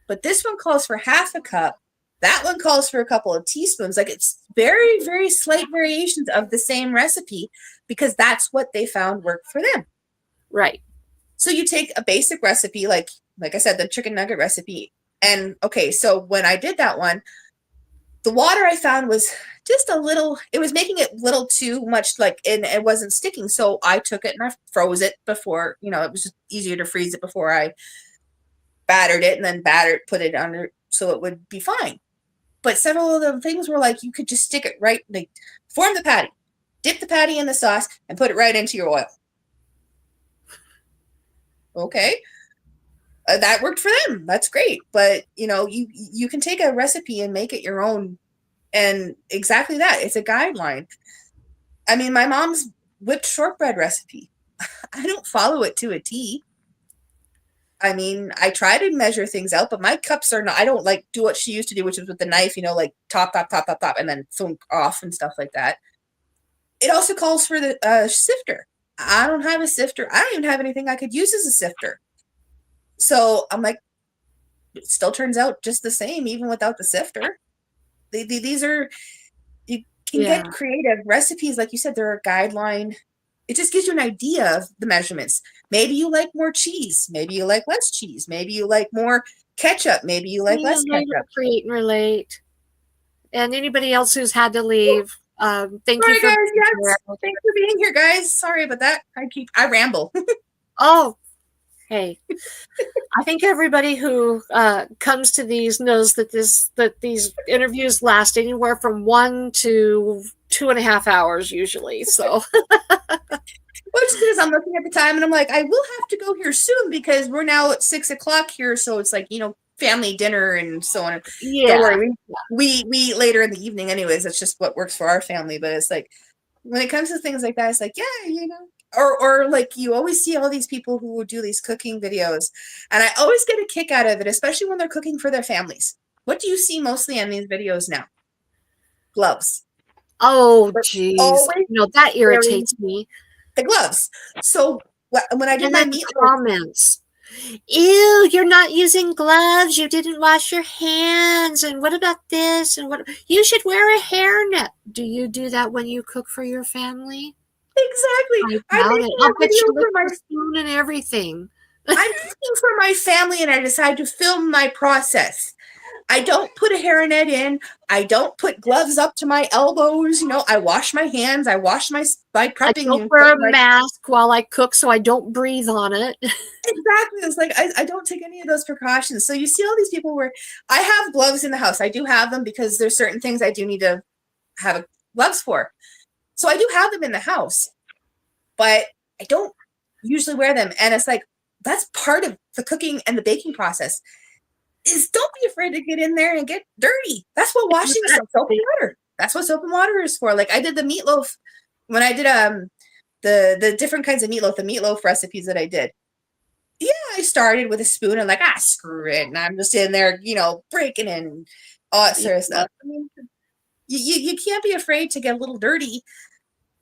Speaker 2: but this one calls for 1/2 cup. That one calls for a couple of teaspoons. Like, it's very, very slight variations of the same recipe because that's what they found worked for them.
Speaker 1: Right.
Speaker 2: So you take a basic recipe, like I said, the chicken nugget recipe. And okay, so when I did that one, the water I found was just a little, it was making it a little too much, and it wasn't sticking. So I took it and I froze it before, it was just easier to freeze it before I battered it, and then put it under so it would be fine. But several of the things were like, you could just stick it right, like form the patty, dip the patty in the sauce, and put it right into your oil. Okay. That worked for them. That's great. But, you can take a recipe and make it your own. And exactly that. It's a guideline. I mean, my mom's whipped shortbread recipe. I don't follow it to a T. I mean, I try to measure things out, but my cups are not, I don't like do what she used to do, which is with the knife, like top, and then thunk off and stuff like that. It also calls for the sifter. I don't have a sifter. I don't even have anything I could use as a sifter. So I'm like, it still turns out just the same, even without the sifter. These are, you can get creative recipes. Like you said, they're a guideline. It just gives you an idea of the measurements. Maybe you like more cheese. Maybe you like less cheese. Maybe you like more ketchup. Maybe you like less ketchup.
Speaker 1: Create and relate. And anybody else who's had to leave, thank you for
Speaker 2: guys. Yes. Thanks for being here, guys. Sorry about that. I ramble.
Speaker 1: Oh, hey. I think everybody who comes to these knows that these interviews last anywhere from 1 to 2.5 hours usually. So
Speaker 2: Well, just because I'm looking at the time and I'm like, I will have to go here soon because we're now at 6 o'clock here. So it's like, family dinner and so on. Don't
Speaker 1: yeah,
Speaker 2: worry. We eat later in the evening anyways. That's just what works for our family. But it's like, when it comes to things like that, it's like, yeah. Or like you always see all these people who do these cooking videos. And I always get a kick out of it, especially when they're cooking for their families. What do you see mostly in these videos now? Gloves.
Speaker 1: oh
Speaker 2: They're
Speaker 1: geez,
Speaker 2: always
Speaker 1: that
Speaker 2: wearing
Speaker 1: irritates me.
Speaker 2: the gloves. So when I did
Speaker 1: And
Speaker 2: my
Speaker 1: then the
Speaker 2: meatloaf,
Speaker 1: comments. Ew, you're not using gloves. You didn't wash your hands. And what about this? And what you should wear a hairnet. Do you do that when you cook for your family?
Speaker 2: exactly.
Speaker 1: I
Speaker 2: I'm
Speaker 1: doubt it.
Speaker 2: making
Speaker 1: I'll
Speaker 2: a
Speaker 1: bet
Speaker 2: video
Speaker 1: you
Speaker 2: for
Speaker 1: lick
Speaker 2: my
Speaker 1: the spoon and everything.
Speaker 2: I'm cooking for my family and I decide to film my process. I don't put a hairnet in. I don't put gloves up to my elbows. I wash my hands. I wash by
Speaker 1: I
Speaker 2: prepping
Speaker 1: don't
Speaker 2: and
Speaker 1: wear a
Speaker 2: like
Speaker 1: mask while I cook so I don't breathe on it.
Speaker 2: exactly. It's like I don't take any of those precautions. So you see all these people where I have gloves in the house. I do have them because there's certain things I do need to have gloves for. So I do have them in the house, but I don't usually wear them. And it's like that's part of the cooking and the baking process. Is don't be afraid to get in there and get dirty. That's what washing soap and water. That's what soap and water is for. Like I did the meatloaf when I did the different kinds of meatloaf, the meatloaf recipes that I did. Yeah, I started with a spoon and like screw it, and I'm just in there, breaking and all that sort of stuff. I mean, you can't be afraid to get a little dirty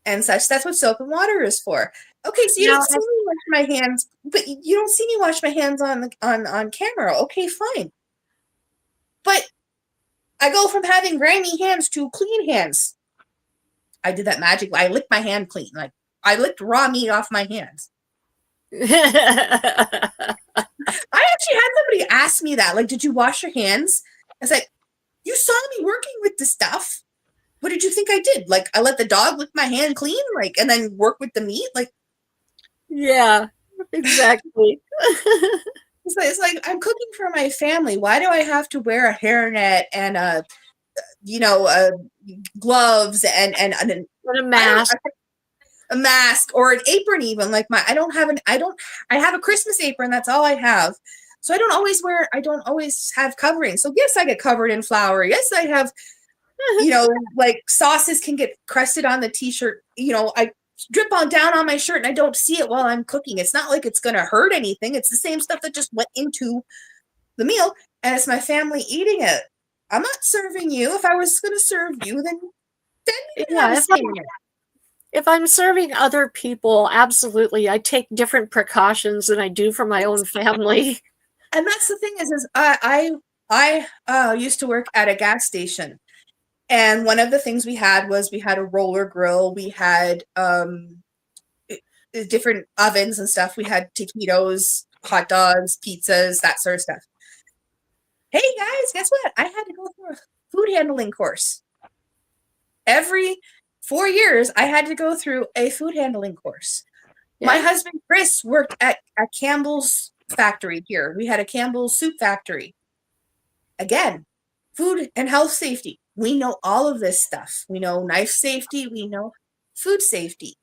Speaker 2: and such. That's what soap and water is for. Okay, so you
Speaker 1: Now,
Speaker 2: don't see me wash my hands, but you don't see me wash my hands on camera. Okay, fine. But I go from having grimy hands to clean hands. I did that magic. I licked my hand clean. Like I licked raw meat off my hands.
Speaker 1: I
Speaker 2: I actually had somebody ask me that. Like, did you wash your hands? I was like, you saw me working with the stuff. What did you think I did? Like, I let the dog lick my hand clean, like, and then work with the meat. Like,
Speaker 1: yeah, exactly.
Speaker 2: it's like I'm cooking for my family. Why do I have to wear a hairnet and gloves and
Speaker 1: And a
Speaker 2: I don't
Speaker 1: mask.
Speaker 2: a mask or an apron even like I have a Christmas apron. That's all I have. So I don't always have covering. So yes, I get covered in flour. Yes, I have, like sauces can get crusted on the t-shirt. I drip on down on my shirt and I don't see it while I'm cooking. It's not like it's going to hurt anything. It's the same stuff that just went into the meal and it's my family eating it. I'm not serving you. If I was going to serve you, then you can have
Speaker 1: Yeah,
Speaker 2: a say in it.
Speaker 1: if I'm serving other people, absolutely, I take different precautions than I do for my own family.
Speaker 2: And that's the thing is I used to work at a gas station, and one of the things we had a roller grill. We had different ovens and stuff. We had taquitos, hot dogs, pizzas, that sort of stuff. Hey guys, guess what? I had to go through a food handling course. Every 4 years, I had to go through a food handling course. Yeah. My husband Chris worked at Campbell's factory here. We had a Campbell's soup factory. Again, food and health safety. We know all of this stuff. We know knife safety. We know food safety.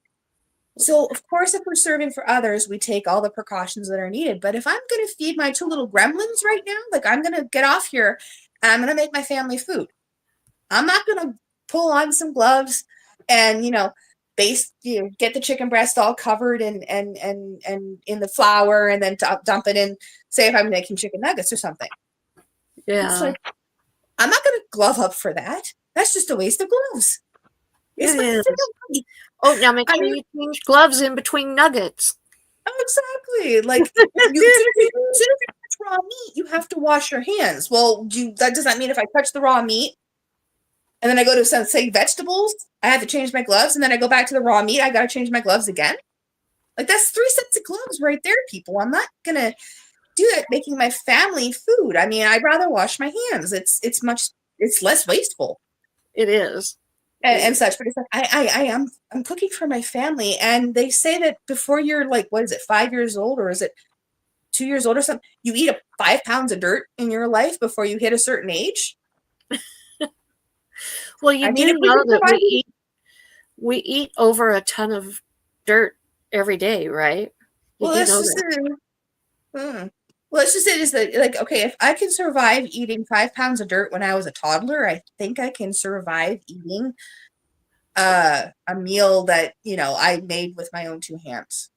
Speaker 2: So, of course, if we're serving for others, we take all the precautions that are needed. But if I'm going to feed my two little gremlins right now, like I'm going to get off here and I'm going to make my family food, I'm not going to pull on some gloves and, get the chicken breast all covered and in the flour and then dump it in, say if I'm making chicken nuggets or something.
Speaker 1: Yeah.
Speaker 2: It's like, I'm not going to glove up for that. That's just a waste of gloves.
Speaker 1: It is. Oh, now make sure you change gloves in between nuggets.
Speaker 2: Oh, exactly. Like, you touch raw meat, you have to wash your hands. Well, does that mean if I touch the raw meat and then I go to say vegetables, I have to change my gloves, and then I go back to the raw meat, I got to change my gloves again? Like, that's 3 sets of gloves right there, people. I'm not going to do that making my family food. I mean, I'd rather wash my hands. It's less wasteful.
Speaker 1: It is.
Speaker 2: And such, but it's like I'm cooking for my family, and they say that before you're like, what is it, 5 years old, or is it 2 years old or something, you eat 5 pounds of dirt in your life before you hit a certain age.
Speaker 1: Well, you
Speaker 2: I mean,
Speaker 1: do
Speaker 2: if we
Speaker 1: know
Speaker 2: can
Speaker 1: that
Speaker 2: survive,
Speaker 1: we eat over a ton of dirt every day, right? You
Speaker 2: well,
Speaker 1: do
Speaker 2: let's
Speaker 1: know
Speaker 2: just
Speaker 1: that.
Speaker 2: well, let's just say is that, like, okay, if I can survive eating 5 pounds of dirt when I was a toddler, I think I can survive eating a meal that, you know, I made with my own 2 hands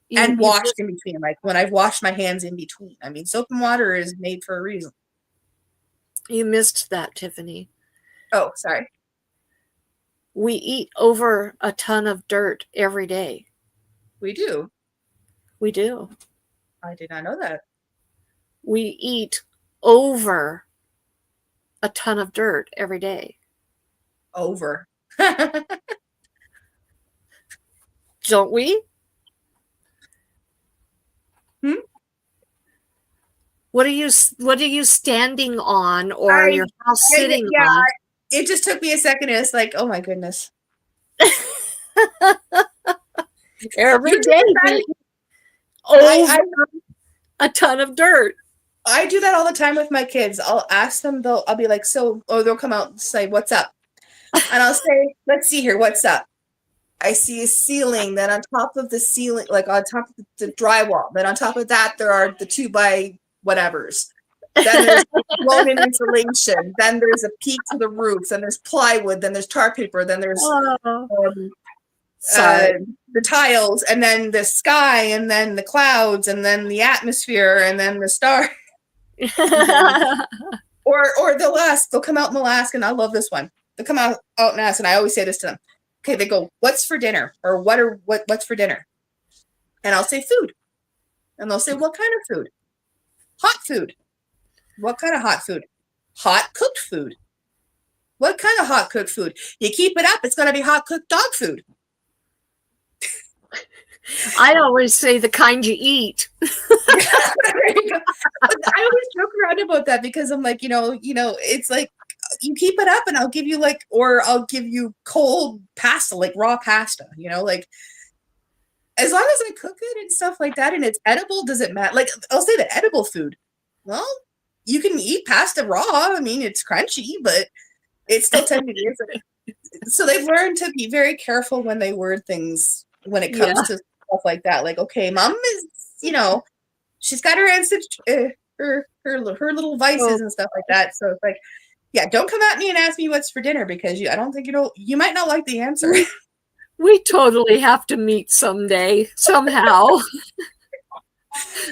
Speaker 1: You
Speaker 2: and
Speaker 1: you
Speaker 2: washed
Speaker 1: missed,
Speaker 2: in between, like when I've washed my hands in between. I mean, soap and water is made for a reason.
Speaker 1: you missed that, Tiffany.
Speaker 2: Oh, sorry.
Speaker 1: We eat over a ton of dirt every day.
Speaker 2: We do.
Speaker 1: We do.
Speaker 2: I did not know that.
Speaker 1: We eat over a ton of dirt every day.
Speaker 2: Over.
Speaker 1: Don't we?
Speaker 2: Hmm?
Speaker 1: What are you standing on or
Speaker 2: I,
Speaker 1: your house sitting
Speaker 2: yeah,
Speaker 1: on?
Speaker 2: it just took me a second. And it's like, oh my goodness.
Speaker 1: Every
Speaker 2: You're
Speaker 1: day
Speaker 2: doing
Speaker 1: we
Speaker 2: that.
Speaker 1: eat over
Speaker 2: I
Speaker 1: a ton of dirt.
Speaker 2: I do that all the time with my kids. I'll ask them, I'll be like, so, or they'll come out and say, what's up? And I'll say, let's see here, what's up? I see a ceiling, then on top of the ceiling, like on top of the drywall, then on top of that, there are the 2x whatevers. Then there's blown in insulation, then there's a peak to the roof, then there's plywood, then there's tar paper, then there's
Speaker 1: Oh,
Speaker 2: um,
Speaker 1: sorry.
Speaker 2: the tiles, and then the sky, and then the clouds, and then the atmosphere, and then the star. Or they'll come out and they'll ask, and I love this one. They'll come out and ask, and I always say this to them. Okay, they go, "What's for dinner?" Or what's for dinner? And I'll say food. And they'll say, "What kind of food?" Hot food. What kind of hot food? Hot cooked food. What kind of hot cooked food? You keep it up, it's gonna be hot cooked dog food.
Speaker 1: I always say the kind you eat.
Speaker 2: I always joke around about that because I'm like, it's like you keep it up and I'll give you I'll give you cold pasta, like raw pasta, like as long as I cook it and stuff like that and it's edible, does it matter? Like I'll say the edible food. Well, you can eat pasta raw. I mean, it's crunchy, but it's still tempting. So they've learned to be very careful when they word things when it comes to stuff like that. Like, okay, mom is, she's got her her little vices and stuff like that. So it's like, yeah, don't come at me and ask me what's for dinner because I don't think you might not like the answer.
Speaker 1: We totally have to meet someday, somehow.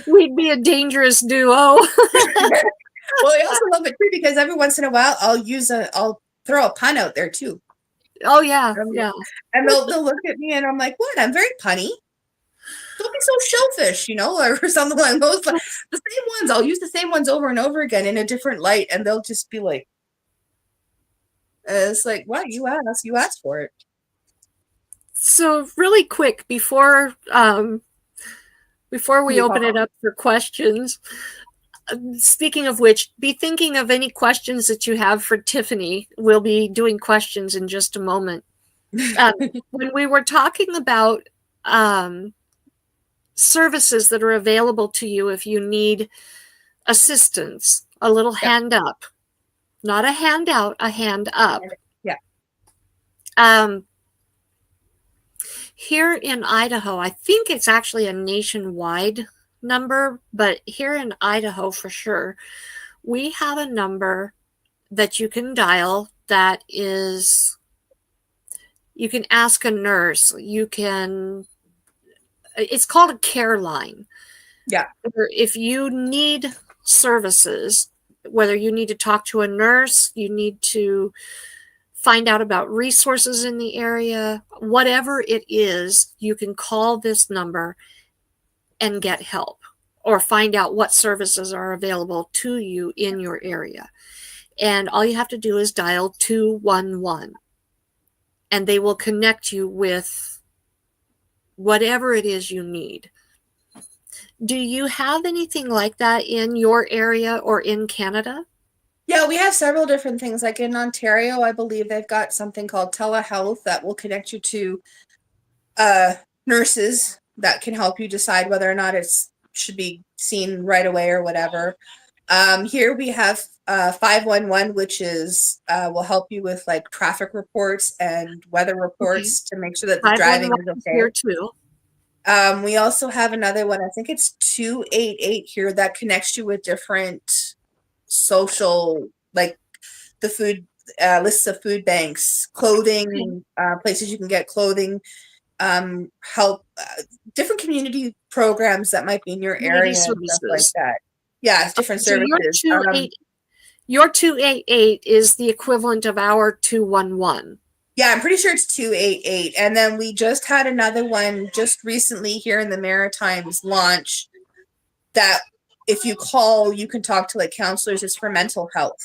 Speaker 1: We'd be a dangerous duo.
Speaker 2: Well, I also love it too because every once in a while I'll throw a pun out there too.
Speaker 1: Oh yeah, yeah.
Speaker 2: And they'll look at me and I'm like, what? I'm very punny. Don't be so shellfish, or something like those. But the same ones, I'll use the same ones over and over again in a different light, and they'll just be like, it's like, what? You asked for it.
Speaker 1: So really quick before we open it up for questions, speaking of which, be thinking of any questions that you have for Tiffany. We'll be doing questions in just a moment. When we were talking about services that are available to you if you need assistance, a little hand up, not a handout, a hand up.
Speaker 2: Yeah.
Speaker 1: Here in Idaho, I think it's actually a nationwide number, but here in Idaho for sure, we have a number that you can dial that is, you can ask a nurse, it's called a care line.
Speaker 2: Yeah.
Speaker 1: If you need services, whether you need to talk to a nurse, you need to find out about resources in the area, whatever it is, you can call this number and get help or find out what services are available to you in your area. And all you have to do is dial 211 and they will connect you with whatever it is you need. Do you have anything like that in your area or in Canada?
Speaker 2: Yeah, we have several different things. Like in Ontario, I believe they've got something called telehealth that will connect you to nurses that can help you decide whether or not it's should be seen right away or whatever. Here we have 511, which is will help you with like traffic reports and weather
Speaker 1: Okay.
Speaker 2: reports to make sure that the driving
Speaker 1: 511
Speaker 2: is
Speaker 1: is
Speaker 2: okay.
Speaker 1: here too.
Speaker 2: We also have another one. I think it's 288 here that connects you with different social, like the food lists of food banks,
Speaker 1: Okay.
Speaker 2: clothing, places you can get clothing, help, different community programs that might be in your
Speaker 1: Community
Speaker 2: area and stuff like
Speaker 1: services.
Speaker 2: that. Yeah, it's different
Speaker 1: Okay, so
Speaker 2: services.
Speaker 1: your 288 is the equivalent of our 211.
Speaker 2: Yeah, I'm pretty sure it's 288. And then we just had another one just recently here in the Maritimes launch that if you call, you can talk to like counselors. It's for mental health.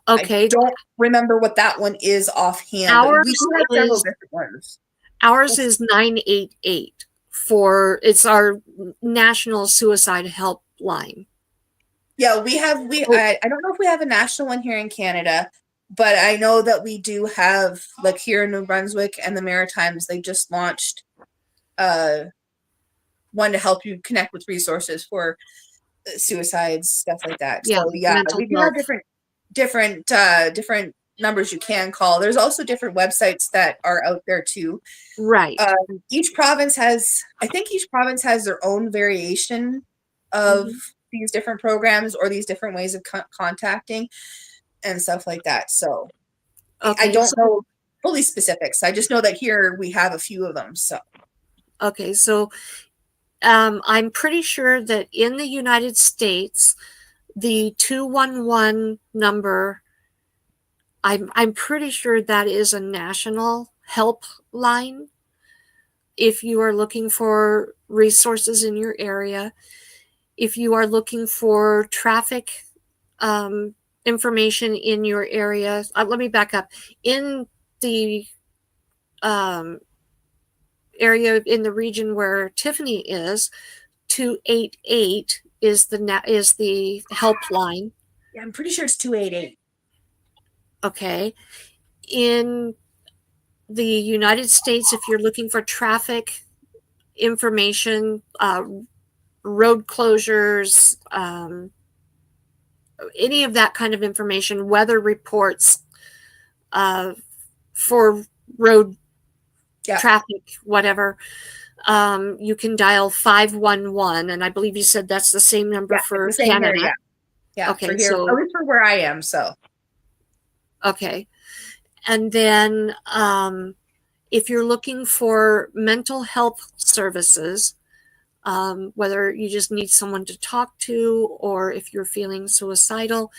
Speaker 2: I
Speaker 1: Okay,
Speaker 2: don't remember what that one is offhand, but we
Speaker 1: ours
Speaker 2: do have several
Speaker 1: is
Speaker 2: different ones.
Speaker 1: ours is 988 for it's our national suicide helpline.
Speaker 2: Yeah,
Speaker 1: Oh,
Speaker 2: I don't know if we have a national one here in Canada, but I know that we do have, like here in New Brunswick and the Maritimes, they just launched uh one to help you connect with resources for suicides, stuff like that.
Speaker 1: yeah,
Speaker 2: So yeah,
Speaker 1: mental
Speaker 2: we do have
Speaker 1: health.
Speaker 2: different numbers you can call. There's also different websites that are out there too.
Speaker 1: Right.
Speaker 2: Each province has, I think each province has their own variation of
Speaker 1: Hmm.
Speaker 2: these different programs or these different ways of contacting and stuff like that. So I
Speaker 1: Okay,
Speaker 2: don't
Speaker 1: so
Speaker 2: know fully specifics. I just know that here we have a few of them. So
Speaker 1: okay, so I'm pretty sure that in the United States, the 211 number, I'm pretty sure that is a national helpline if you are looking for resources in your area. If you are looking for traffic information in your area, let me back up. In the um, area in the region where Tiffany is, 288 is the helpline.
Speaker 2: yeah, I'm pretty sure it's 288.
Speaker 1: Okay. In the United States, if you're looking for traffic information, road closures, any of that kind of information, weather reports uh, for road
Speaker 2: Yeah,
Speaker 1: traffic, whatever, you can dial 511. And I believe you said that's the same number
Speaker 2: yeah, it's
Speaker 1: for
Speaker 2: the same here.
Speaker 1: Canada.
Speaker 2: Yeah, yeah, for
Speaker 1: Okay,
Speaker 2: here, at
Speaker 1: so,
Speaker 2: least for where I am. So
Speaker 1: okay. And then if you're looking for mental health services, whether you just need someone to talk to or if you're feeling suicidal,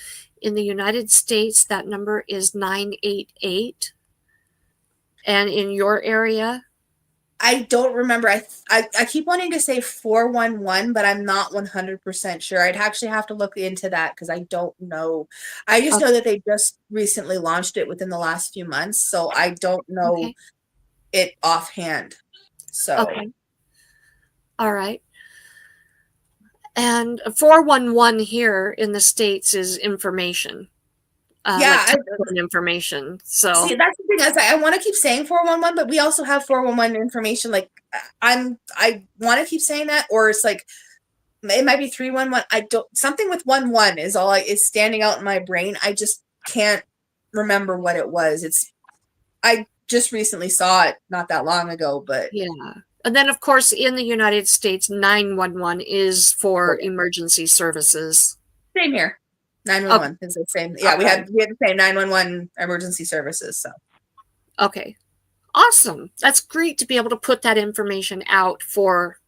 Speaker 1: in the United States, that number is 988. And in your area,
Speaker 2: I don't remember. I keep wanting to say 411, but I'm not 100% sure. I'd actually have to look into that because I don't know. I just know that they just recently launched it within the last few months, so I don't know
Speaker 1: okay,
Speaker 2: it offhand. So
Speaker 1: okay, all right. And 411 here in the States is information, like
Speaker 2: yeah,
Speaker 1: telephone information.
Speaker 2: see,
Speaker 1: So,
Speaker 2: that's the thing. I want to keep saying 411, but we also have 411 information. Like I want to keep saying that, or it's like it might be 311. I don't, something with 11 is all is standing out in my brain. I just can't remember what it was. I just recently saw it not that long ago, but
Speaker 1: yeah. And then, of course, in the United States, 911 is
Speaker 2: oh,
Speaker 1: for
Speaker 2: yeah.
Speaker 1: emergency services.
Speaker 2: Same here.
Speaker 1: Okay,
Speaker 2: 911 is the same.
Speaker 1: all
Speaker 2: Yeah,
Speaker 1: right.
Speaker 2: we had the same 911 emergency services. So
Speaker 1: Okay. Awesome. That's great to be able to put that information out for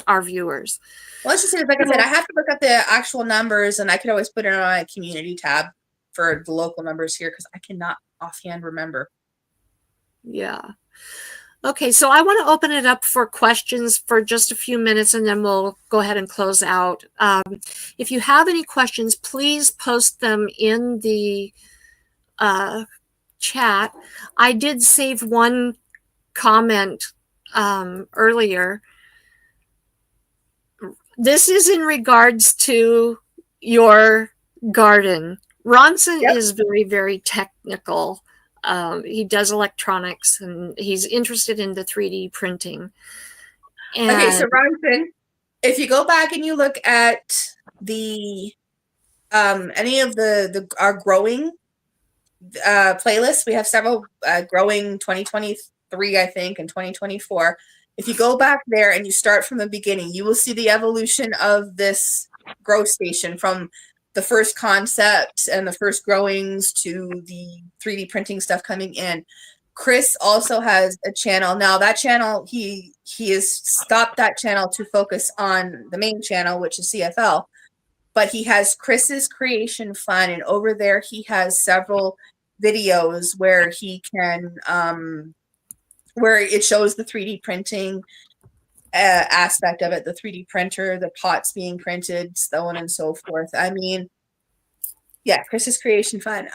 Speaker 1: our viewers.
Speaker 2: well, let's just say, like I said, I
Speaker 1: So,
Speaker 2: have to look up the actual numbers, and I could always put it on my community tab for the local numbers here because I cannot offhand remember.
Speaker 1: yeah. Okay, so I want to open it up for questions for just a few minutes and then we'll go ahead and close out. If you have any questions, please post them in the chat. I did save one comment earlier. This is in regards to your garden. Ronson
Speaker 2: Yep.
Speaker 1: is very, very technical. He does electronics and he's interested in the 3D printing.
Speaker 2: Okay, so
Speaker 1: And
Speaker 2: Robinson, if you go back and you look at the any of the our growing playlists, we have several growing 2023, I think, and 2024. If you go back there and you start from the beginning, you will see the evolution of this grow station from the first concept and the first growings to the 3D printing stuff coming in. Chris also has a channel. Now that channel, he has stopped that channel to focus on the main channel, which is CFL. But he has Chris's Creation Fun, and over there he has several videos where he can where it shows the 3D printing aspect of it, the 3D printer, the pots being printed, so on and so forth. I mean, yeah, Chris's Creation Fun.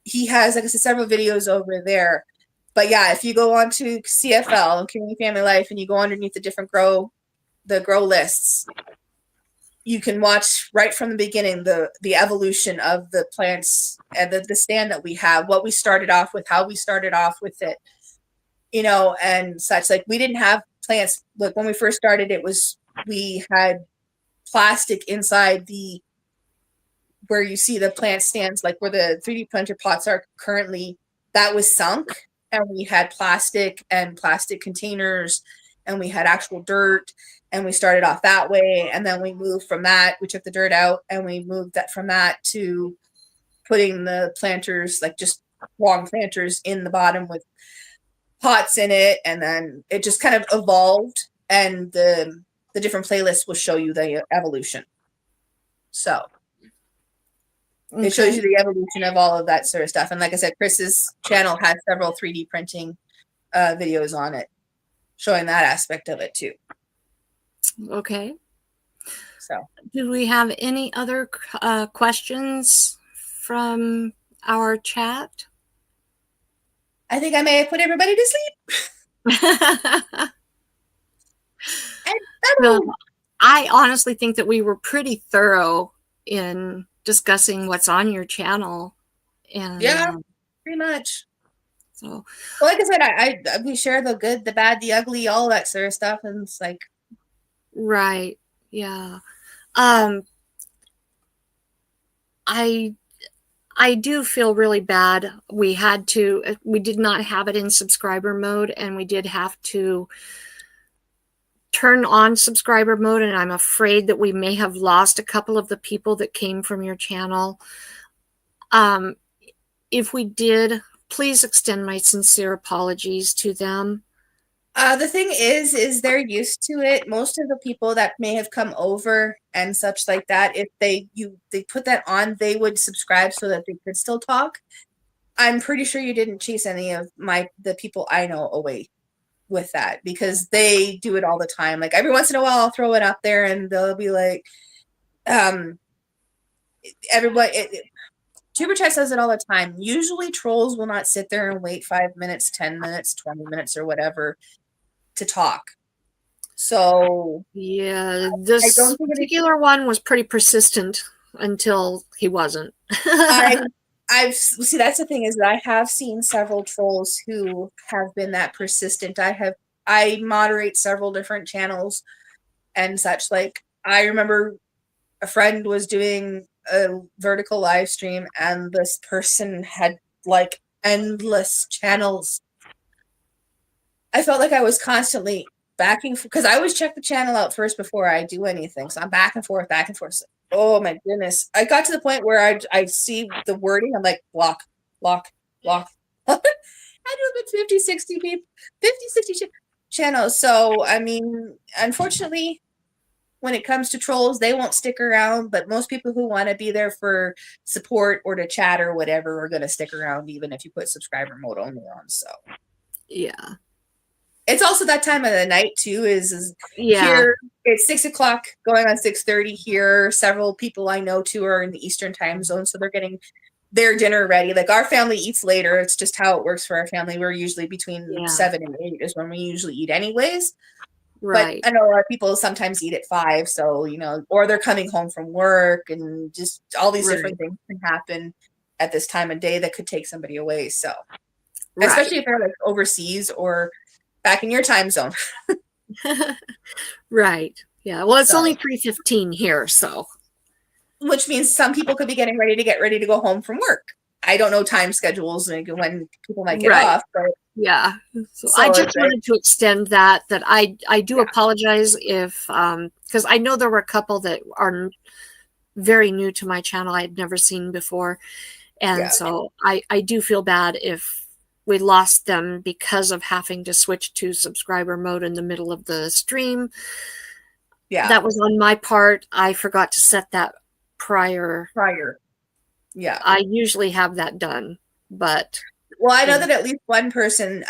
Speaker 2: He has, like I said, several videos over there. But yeah, if you go on to CFL, Community Family Life, and you go underneath the different grow lists, you can watch right from the beginning the evolution of the plants and the stand that we have, what we started off with, how we started off with it, you know, and such. Like, we didn't have plants. Like, when we first started, we had plastic inside where you see the plant stands, like where the 3D printer pots are currently, that was sunk, and we had plastic and plastic containers, and we had actual dirt, and we started off that way. And then we moved from that, we took the dirt out, and we moved that from that to putting the planters, like just long planters in the bottom with pots in it. And then it just kind of evolved, and the different playlists will show you the evolution. So okay. It shows you the evolution of all of that sort of stuff. And like I said, Chris's channel has several 3D printing videos on it, showing that aspect of it too.
Speaker 1: Okay.
Speaker 2: So,
Speaker 1: do we have any other questions from our chat?
Speaker 2: I think I may have put everybody to sleep.
Speaker 1: Well, I honestly think that we were pretty thorough in discussing what's on your channel. And
Speaker 2: yeah, pretty much.
Speaker 1: So,
Speaker 2: well, like I said, we share the good, the bad, the ugly, all that sort of stuff, and it's like,
Speaker 1: right, yeah. I do feel really bad. We did not have it in subscriber mode, and we did have to turn on subscriber mode, and I'm afraid that we may have lost a couple of the people that came from your channel. If we did, please extend my sincere apologies to them.
Speaker 2: The thing is they're used to it. Most of the people that may have come over and such like that, if they put that on, they would subscribe so that they could still talk. I'm pretty sure you didn't chase any of the people I know away with that, because they do it all the time. Like, every once in a while I'll throw it up there and they'll be like, everybody, Tuber Chat says it all the time. Usually trolls will not sit there and wait 5 minutes, 10 minutes, 20 minutes or whatever to talk. So
Speaker 1: yeah, this particular one was pretty persistent until he wasn't.
Speaker 2: I've see, that's the thing, is that I have seen several trolls who have been that persistent. I moderate several different channels and such. Like, I remember a friend was doing a vertical live stream, and this person had like endless channels. I felt like I was constantly backing, because I always check the channel out first before I do anything. So I'm back and forth, back and forth. Oh my goodness. I got to the point where I see the wording, I'm like, block. I do about 50, 60 people, 50, 60 channels. So, I mean, unfortunately, when it comes to trolls, they won't stick around, but most people who want to be there for support or to chat or whatever are going to stick around, even if you put subscriber mode only on. So,
Speaker 1: yeah.
Speaker 2: It's also that time of the night too. Is here it's 6 o'clock, going on 6:30 here. Several people I know too are in the Eastern time zone, so they're getting their dinner ready. Like, our family eats later. It's just how it works for our family. We're usually between 7 and 8 is when we usually eat, anyways. Right. But I know a lot of people sometimes eat at 5, so or they're coming home from work, and just all these different things can happen at this time of day that could take somebody away. So, especially if they're like overseas or back in your time zone.
Speaker 1: Right. Yeah. Well, it's only
Speaker 2: So,
Speaker 1: 3:15 here, so.
Speaker 2: which means some people could be getting ready to go home from work. I don't know time schedules when people might get
Speaker 1: Right.
Speaker 2: off, but
Speaker 1: Yeah. So I
Speaker 2: so
Speaker 1: just
Speaker 2: it's like,
Speaker 1: wanted to extend that I do
Speaker 2: yeah,
Speaker 1: apologize if because I know there were a couple that are very new to my channel I'd never seen before. And
Speaker 2: yeah,
Speaker 1: so I do feel bad if we lost them because of having to switch to subscriber mode in the middle of the stream.
Speaker 2: yeah,
Speaker 1: That was on my part. I forgot to set that prior.
Speaker 2: prior, yeah.
Speaker 1: I usually have that done, but
Speaker 2: Well, I know
Speaker 1: in
Speaker 2: that at least one person,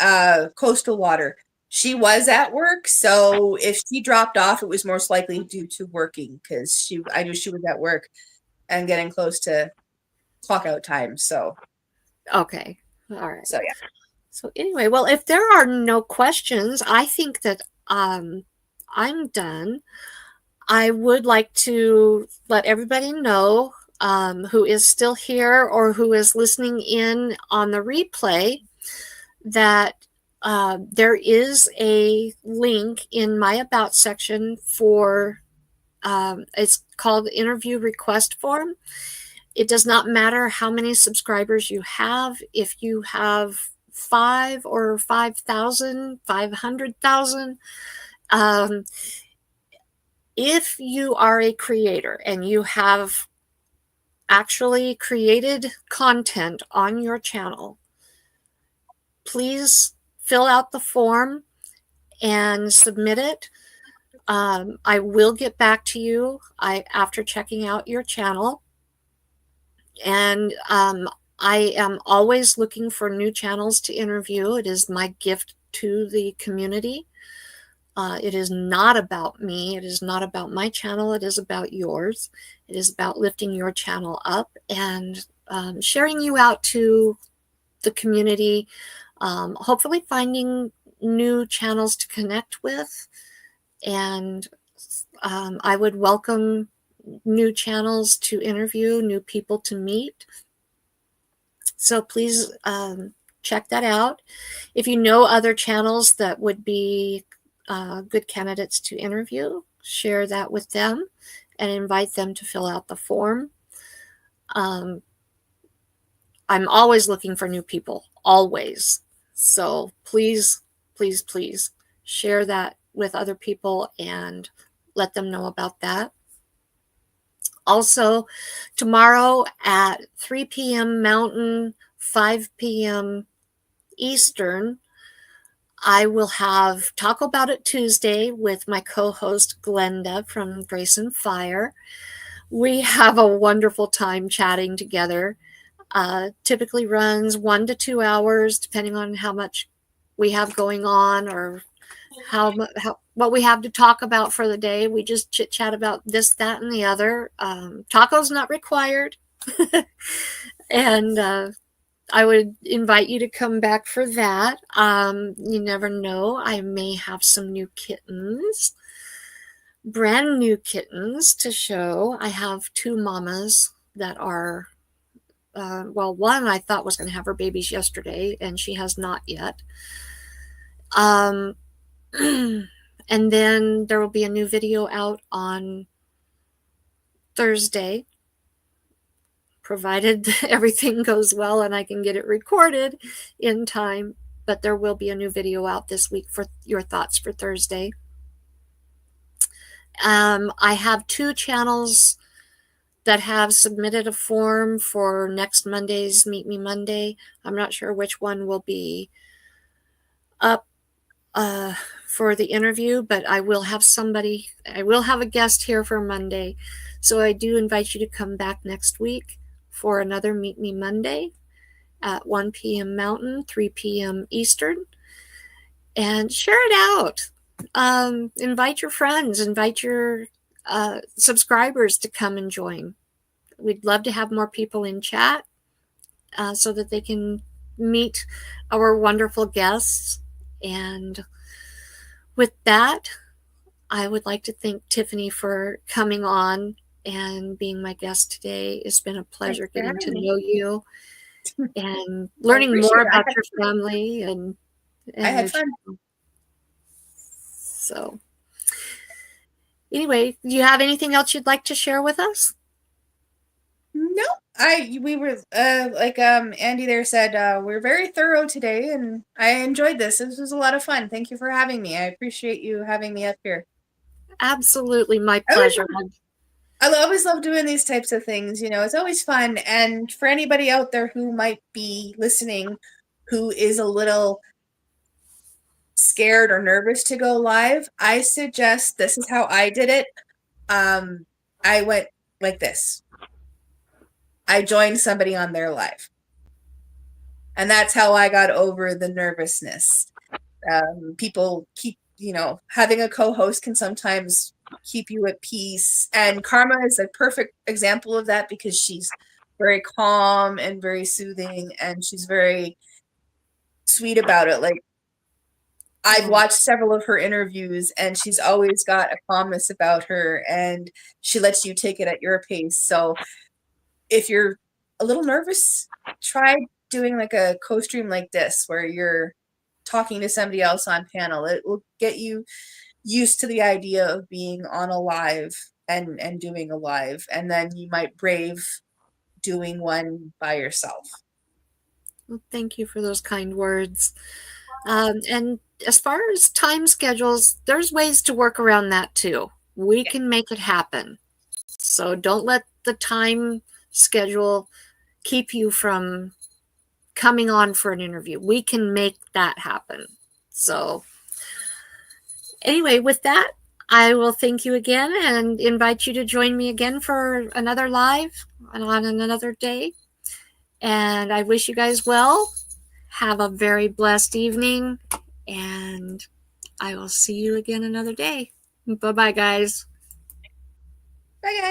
Speaker 2: Coastal Water, she was at work, so if she dropped off, it was most likely due to working because I knew she was at work and getting close to clock out time.
Speaker 1: okay. All right.
Speaker 2: So yeah,
Speaker 1: So anyway, well, if there are no questions, I think that I'm done. I would like to let everybody know who is still here or who is listening in on the replay that there is a link in my About section for it's called Interview Request Form. It does not matter how many subscribers you have. If you have 5 or 5,000, 500,000, if you are a creator and you have actually created content on your channel, please fill out the form and submit it. I will get back to you after checking out your channel. And I am always looking for new channels to interview. It is my gift to the community. It is not about me. It is not about my channel. It is about yours. It is about lifting your channel up and sharing you out to the community, hopefully finding new channels to connect with. And I would welcome new channels to interview, new people to meet. So please check that out. If you know other channels that would be good candidates to interview, share that with them and invite them to fill out the form. I'm always looking for new people, always. So please, please, please share that with other people and let them know about that. Also, tomorrow at 3 p.m. Mountain, 5 p.m. Eastern, I will have Talk About It Tuesday with my co-host Glenda from Grace and Fire. We have a wonderful time chatting together. Typically runs 1 to 2 hours, depending on how much we have going on or what we have to talk about for the day. We just chit chat about this, that, and the other. Tacos not required. And I would invite you to come back for that. You never know. I may have some new kittens, brand new kittens to show. I have 2 mamas that are, well, one I thought was going to have her babies yesterday, and she has not yet. And then there will be a new video out on Thursday, provided everything goes well and I can get it recorded in time. But there will be a new video out this week for your thoughts for Thursday. I have 2 channels that have submitted a form for next Monday's Meet Me Monday. I'm not sure which one will be up for the interview, but I will have a guest here for Monday. So I do invite you to come back next week for another Meet Me Monday at 1 p.m. Mountain, 3 p.m. Eastern, and share it out. Invite your friends, invite your subscribers to come and join. We'd love to have more people in chat so that they can meet our wonderful guests. And with that, I would like to thank Tiffany for coming on and being my guest today. It's been a pleasure
Speaker 2: thanks for
Speaker 1: getting to
Speaker 2: having me.
Speaker 1: know you and
Speaker 2: I
Speaker 1: learning more
Speaker 2: appreciate it.
Speaker 1: about your family
Speaker 2: I
Speaker 1: and
Speaker 2: had
Speaker 1: your
Speaker 2: fun.
Speaker 1: channel. So, anyway, do you have anything else you'd like to share with us?
Speaker 2: No, we were like Andy there said, we're very thorough today, and I enjoyed this. This was a lot of fun. Thank you for having me. I appreciate you having me up here.
Speaker 1: Absolutely, my
Speaker 2: I always
Speaker 1: pleasure.
Speaker 2: always love doing these types of things. You know, it's always fun. And for anybody out there who might be listening, who is a little scared or nervous to go live, I suggest this is how I did it. I went like this. I joined somebody on their live. And that's how I got over the nervousness. People keep, having a co-host can sometimes keep you at peace. And Karma is a perfect example of that because she's very calm and very soothing, and she's very sweet about it. Like, I've watched several of her interviews, and she's always got a calmness about her, and she lets you take it at your pace. So if you're a little nervous, try doing like a co-stream like this where you're talking to somebody else on panel. It will get you used to the idea of being on a live and doing a live, and then you might brave doing one by yourself.
Speaker 1: Well, thank you for those kind words. And as far as time schedules, there's ways to work around that too. We can make it happen. So don't let the time schedule keep you from coming on for an interview. We can make that happen. So, anyway, with that, I will thank you again and invite you to join me again for another live on another day. And I wish you guys well. Have a very blessed evening, and I will see you again another day. Bye bye, guys.
Speaker 2: Bye, guys.